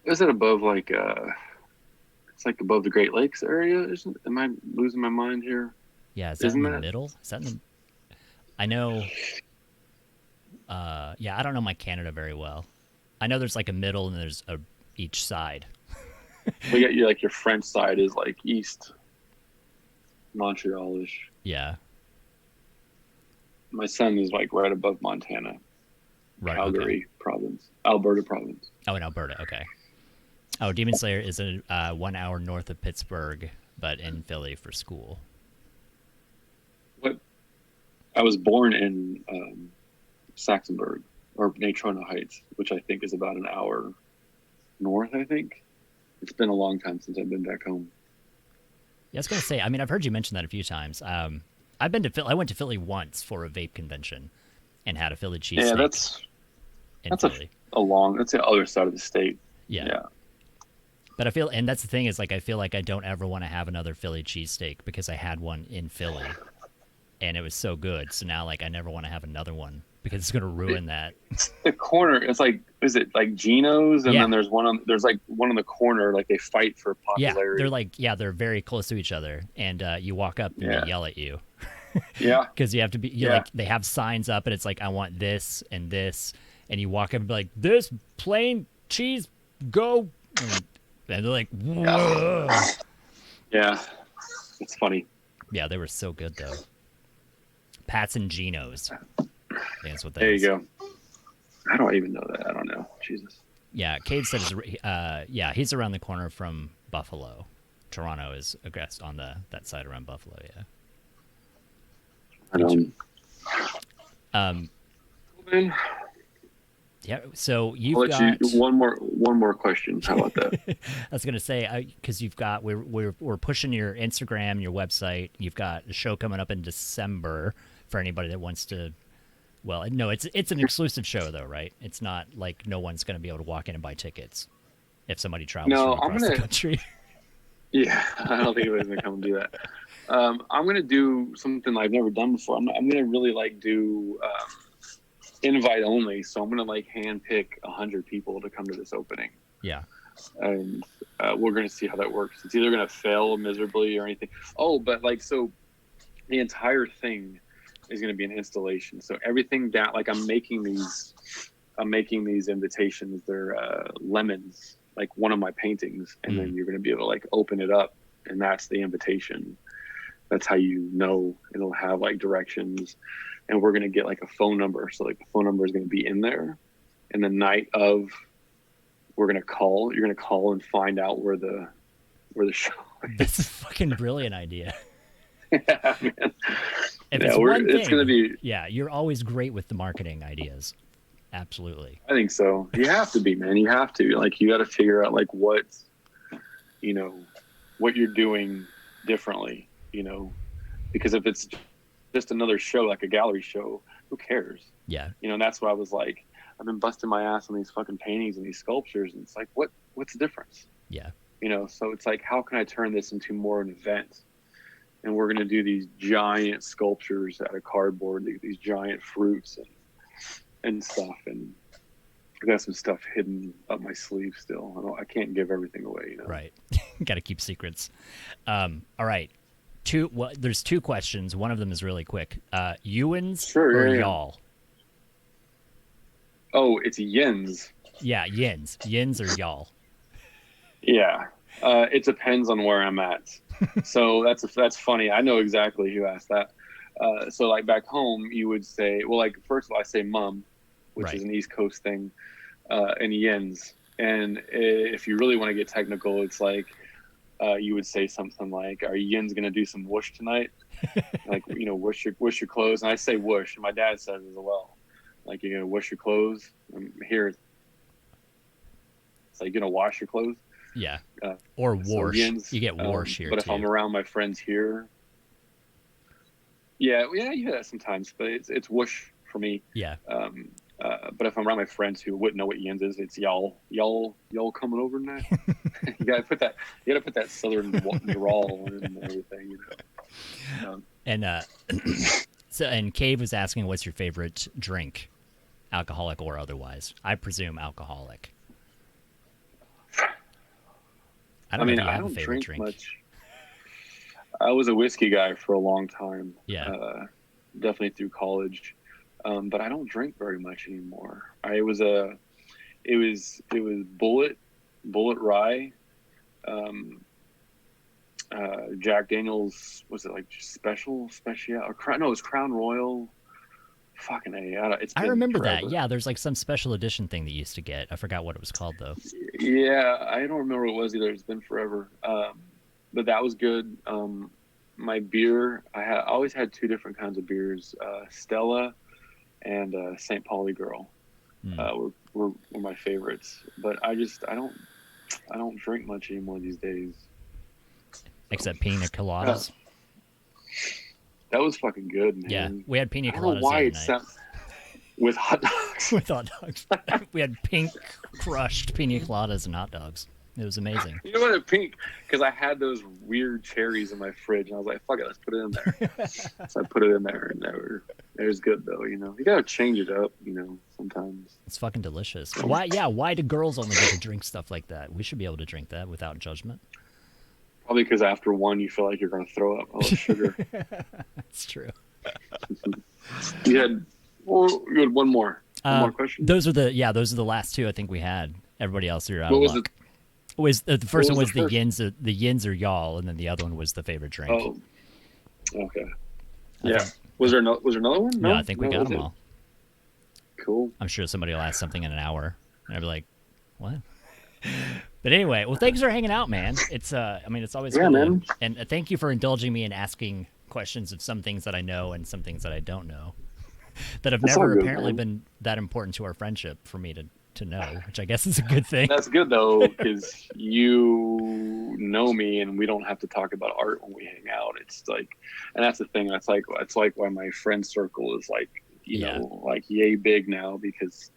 Is it above like it's like above the Great Lakes area? Isn't? Am I losing my mind here? Yeah, is that in the middle? Is that in the? I know. Yeah, I don't know my Canada very well. I know there's like a middle and there's each side. Well, yeah, like your French side is like east Montreal-ish. Yeah. My son is like right above Montana, right, Calgary province, Alberta province. Oh, in Alberta, okay. Oh, Demon Slayer is 1 hour north of Pittsburgh, but in Philly for school. What? I was born in Saxonburg or Natrona Heights, which I think is about an hour north. I think it's been a long time since I've been back home. Yeah, I was gonna say. I mean, I've heard you mention that a few times. I've been to Philly. I went to Philly once for a vape convention, and had a Philly cheesesteak. Yeah, that's Philly. That's the other side of the state. Yeah. But and that's the thing is like I feel like I don't ever want to have another Philly cheesesteak because I had one in Philly, and it was so good. So now, like, I never want to have another one because it's gonna ruin that. The corner, it's like, is it like Geno's? And then there's one on the corner, like they fight for popularity. They're very close to each other, and you walk up and they yell at you. Yeah, because you have to be. Like, they have signs up, and it's like, I want this and this, and you walk up and be like, this plain cheese, go, and they're like, whoa. Yeah, it's funny. Yeah, they were so good though. Pat's and Geno's. That's what that there is. you go. How do I even know that? I don't know. Jesus. Yeah, Cade said, he's around the corner from Buffalo. Toronto is, I guess, on that side around Buffalo. Yeah. Yeah. So you've got one more question. How about that? I was gonna say, because you've got we're pushing your Instagram, your website. You've got a show coming up in December for anybody that wants to. Well, no, it's an exclusive show though, right? It's not like no one's gonna be able to walk in and buy tickets if somebody travels from across the country. Yeah, I don't think anybody's gonna come and do that. I'm gonna do something I've never done before. I'm gonna really do invite only. So I'm gonna hand pick 100 people to come to this opening. Yeah. And we're gonna see how that works. It's either gonna fail miserably or anything. Oh, but so the entire thing is gonna be an installation. So everything down, I'm making these invitations. They're lemons, like one of my paintings, and then you're gonna be able to open it up, and that's the invitation. That's how you know it'll have directions, and we're gonna get a phone number. So the phone number is gonna be in there, and the night of, we're gonna call. You're gonna call and find out where the show is. That's a fucking brilliant idea. Yeah, man. It's gonna be. Yeah, you're always great with the marketing ideas. Absolutely. I think so. You have to be, man. You have to. You got to figure out what you're doing differently. Because if it's just another show, like a gallery show, who cares? Yeah. And that's why I was I've been busting my ass on these fucking paintings and these sculptures, and it's what's the difference? Yeah. So it's how can I turn this into more an event? And we're gonna do these giant sculptures out of cardboard, these giant fruits and stuff, and I got some stuff hidden up my sleeve still. I can't give everything away, Right. Got to keep secrets. All right. There's two questions. One of them is really quick. Ewins or y'all? Oh, it's yins. Yeah, yins. Yins or y'all? Yeah. It depends on where I'm at. So that's funny. I know exactly who asked that. So back home, you would say, first of all, I say mum, which is an East Coast thing, and yins. And if you really want to get technical, it's you would say something like, "Are yins gonna do some whoosh tonight?" Whoosh your clothes. And I say whoosh, and my dad says as well. You're gonna whoosh your clothes. And here, it's you're gonna wash your clothes. Yeah. Or wash. Yins, you get wash here. But if I'm around my friends here, you hear that sometimes. But it's whoosh for me. Yeah. But if I'm around my friends who wouldn't know what yins is, it's y'all coming over tonight. You gotta put that southern drawl in and everything. And and Cave was asking, what's your favorite drink, alcoholic or otherwise? I presume alcoholic. I don't drink much. I was a whiskey guy for a long time. Yeah. Definitely through college. But I don't drink very much anymore. It was Bullet Rye, Jack Daniel's, was it special, or no, it was Crown Royal. Fucking A. I remember forever. that. Yeah, there's some special edition thing that you used to get. I forgot what it was called though. Yeah, I don't remember what it was either. It's been forever. But that was good. My beer, I always had two different kinds of beers, Stella and St. Pauli Girl were my favorites. But I don't drink much anymore these days. Except pina coladas. That was fucking good, man. Yeah, we had pina coladas. I don't know why the other night. With hot dogs. With hot dogs. We had pink crushed pina coladas and hot dogs. It was amazing. You know what? Pink, because I had those weird cherries in my fridge, and I was like, "Fuck it, let's put it in there." So I put it in there, and it was good though. You know, you gotta change it up. You know, sometimes It's fucking delicious. Why? Yeah. Why do girls only get to drink stuff like that? We should be able to drink that without judgment. probably because after one, you feel like you're gonna throw up all the sugar. That's true. You had one more question. Those are the last two I think we had. Everybody else are out What of was luck. The first one was the the yins or y'all, and then the other one was the favorite drink. Oh, okay. Yeah. Was there another one? No, I think we got them it? all. Cool. I'm sure somebody will ask something in an hour, and I'll be like, "What?" But anyway, well, thanks for hanging out, man. It's it's always cool. Man. And thank you for indulging me in asking questions of some things that I know and some things that I don't know that have That's never all good, apparently man. been that important to our friendship for me to know, which I guess is a good thing. That's good though, because you know me, and we don't have to talk about art when we hang out. It's like, and that's the thing. That's like why my friend circle is like, you know, like yay big now, because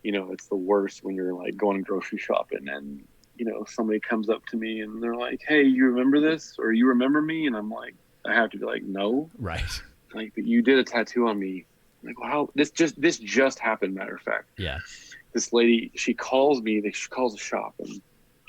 you know it's the worst when you're like going grocery shopping and you know somebody comes up to me and they're like, "Hey, you remember this?" or "You remember me?" and I'm like, I have to be like, "No." Right. Like, but you did a tattoo on me. I'm like, wow, this just happened. Matter of fact. Yeah. This lady, she calls me. She calls the shop and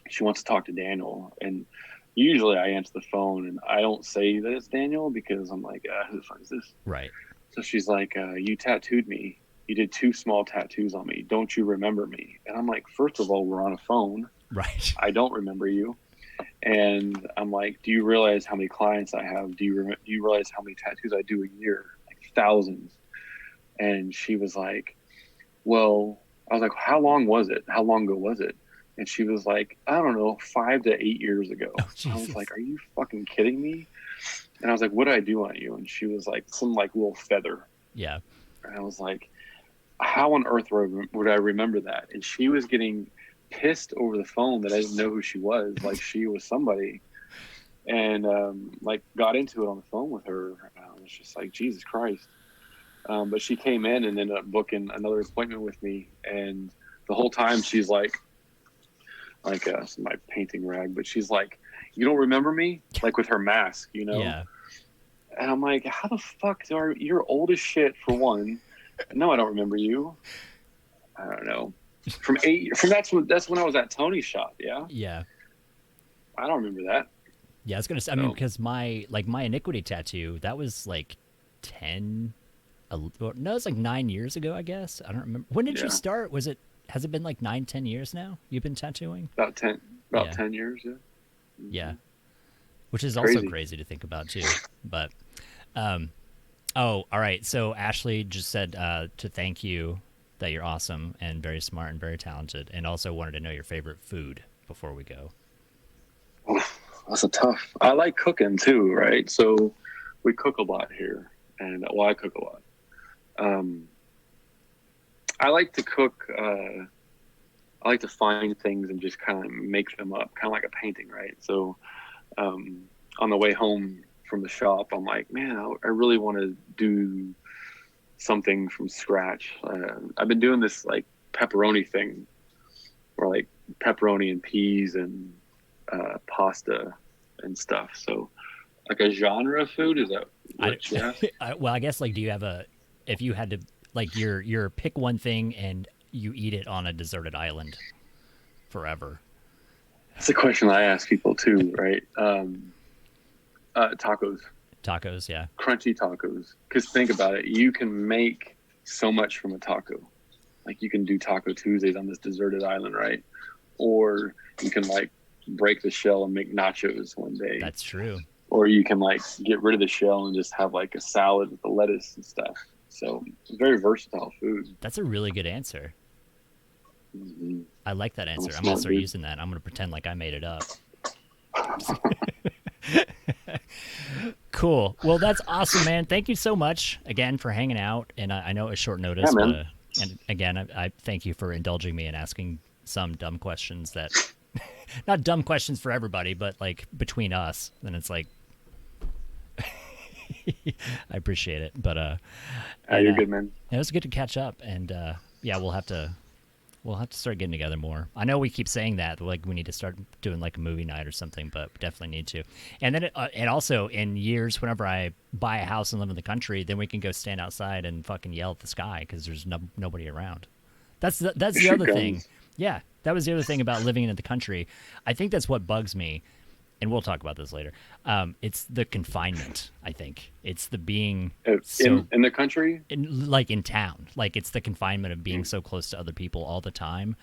she wants to talk to Daniel. And usually I answer the phone and I don't say that it's Daniel because I'm like, who the fuck is this? Right. So she's like, you tattooed me. You did 2 small tattoos on me. Don't you remember me? And I'm like, first of all, we're on a phone. Right. I don't remember you. And I'm like, do you realize how many clients I have? Do you realize how many tattoos I do a year? Like thousands. And she was like, well, I was like, how long was it? How long ago was it? And she was like, I don't know, 5 to 8 years ago. Oh, I was like, are you fucking kidding me? And I was like, what did I do on you? And she was like, some like little feather. Yeah. And I was like, how on earth would I remember that? And she was getting pissed over the phone that I didn't know who she was. Like she was somebody. And like got into it on the phone with her. I was just like, Jesus Christ. But she came in and ended up booking another appointment with me. And the whole time she's like my painting rag, but she's like, you don't remember me? Like with her mask, you know? Yeah. And I'm like, how the fuck you're old as shit for one. No, I don't remember you. I don't know. That's when I was at Tony's shop. Yeah. Yeah. I don't remember that. Yeah. I was gonna say. I mean, because my iniquity tattoo that was like 10. No, it's like 9 years ago. I guess I don't remember. When did you start? Has it been like 9-10 years now? You've been tattooing? About 10 years. Yeah. Yeah. Which is also crazy to think about too. But, all right. So Ashley just said to thank you that you're awesome and very smart and very talented, and also wanted to know your favorite food before we go. Oh, that's a tough. I like cooking too, right? So we cook a lot here, and I cook a lot. I like to cook. I like to find things and just kind of make them up, kind of like a painting, right? So on the way home from the shop, I'm like, man, I really want to do something from scratch. I've been doing this like pepperoni thing, or like pepperoni and peas and pasta and stuff. So like a genre of food, is that what you asked? Well, I guess like, do you have if you had to like you're pick one thing and you eat it on a deserted island forever? That's a question I ask people too, right? Tacos. Tacos, yeah. Crunchy tacos. Because think about it, you can make so much from a taco. Like you can do Taco Tuesdays on this deserted island, right? Or you can like break the shell and make nachos one day. That's true. Or you can like get rid of the shell and just have like a salad with the lettuce and stuff. So it's very versatile food. That's a really good answer. Mm-hmm. I like that answer. I'm going to start using that. I'm going to pretend like I made it up. Cool. Well, that's awesome, man. Thank you so much again for hanging out. And I know it's short notice, but and again, I thank you for indulging me in asking some dumb questions that, not dumb questions for everybody, but like between us. And it's like, I appreciate it. But you're good, man. It was good to catch up, and yeah, we'll have to we'll have to start getting together more. I know we keep saying that, like we need to start doing like a movie night or something, but we definitely need to. And then, and also in years, whenever I buy a house and live in the country, then we can go stand outside and fucking yell at the sky because there's nobody around. That's the other thing. Yeah, that was the other thing about living in the country. I think that's what bugs me, and we'll talk about this later. It's the confinement. I think it's the being in the country, like in town. Like it's the confinement of being so close to other people all the time,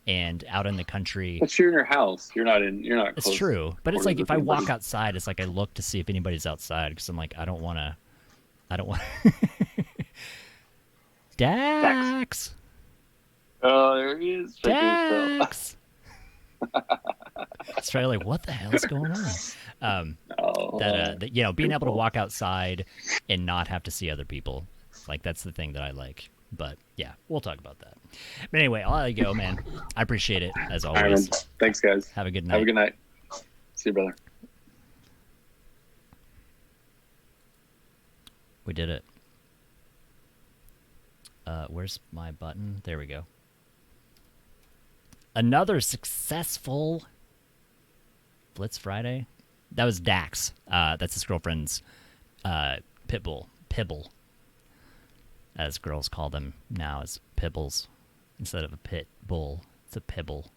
and out in the country. But you're in your house. You're not. It's close true, but it's like if I anybody. walk outside, it's like I look to see if anybody's outside because I'm like I don't want to. Dax. Oh, there he is. Dax. It's probably like, what the hell is going on? That you know, being able to walk outside and not have to see other people, like that's the thing that I like. But yeah, we'll talk about that. But anyway, I'll let you go, man. I appreciate it as always. All right, thanks, guys. Have a good night. Have a good night. See you, brother. We did it. Where's my button? There we go. Another successful Flitz Friday. That was Dax. That's his girlfriend's pit bull. Pibble, as girls call them now, as pibbles instead of a pit bull. It's a pibble.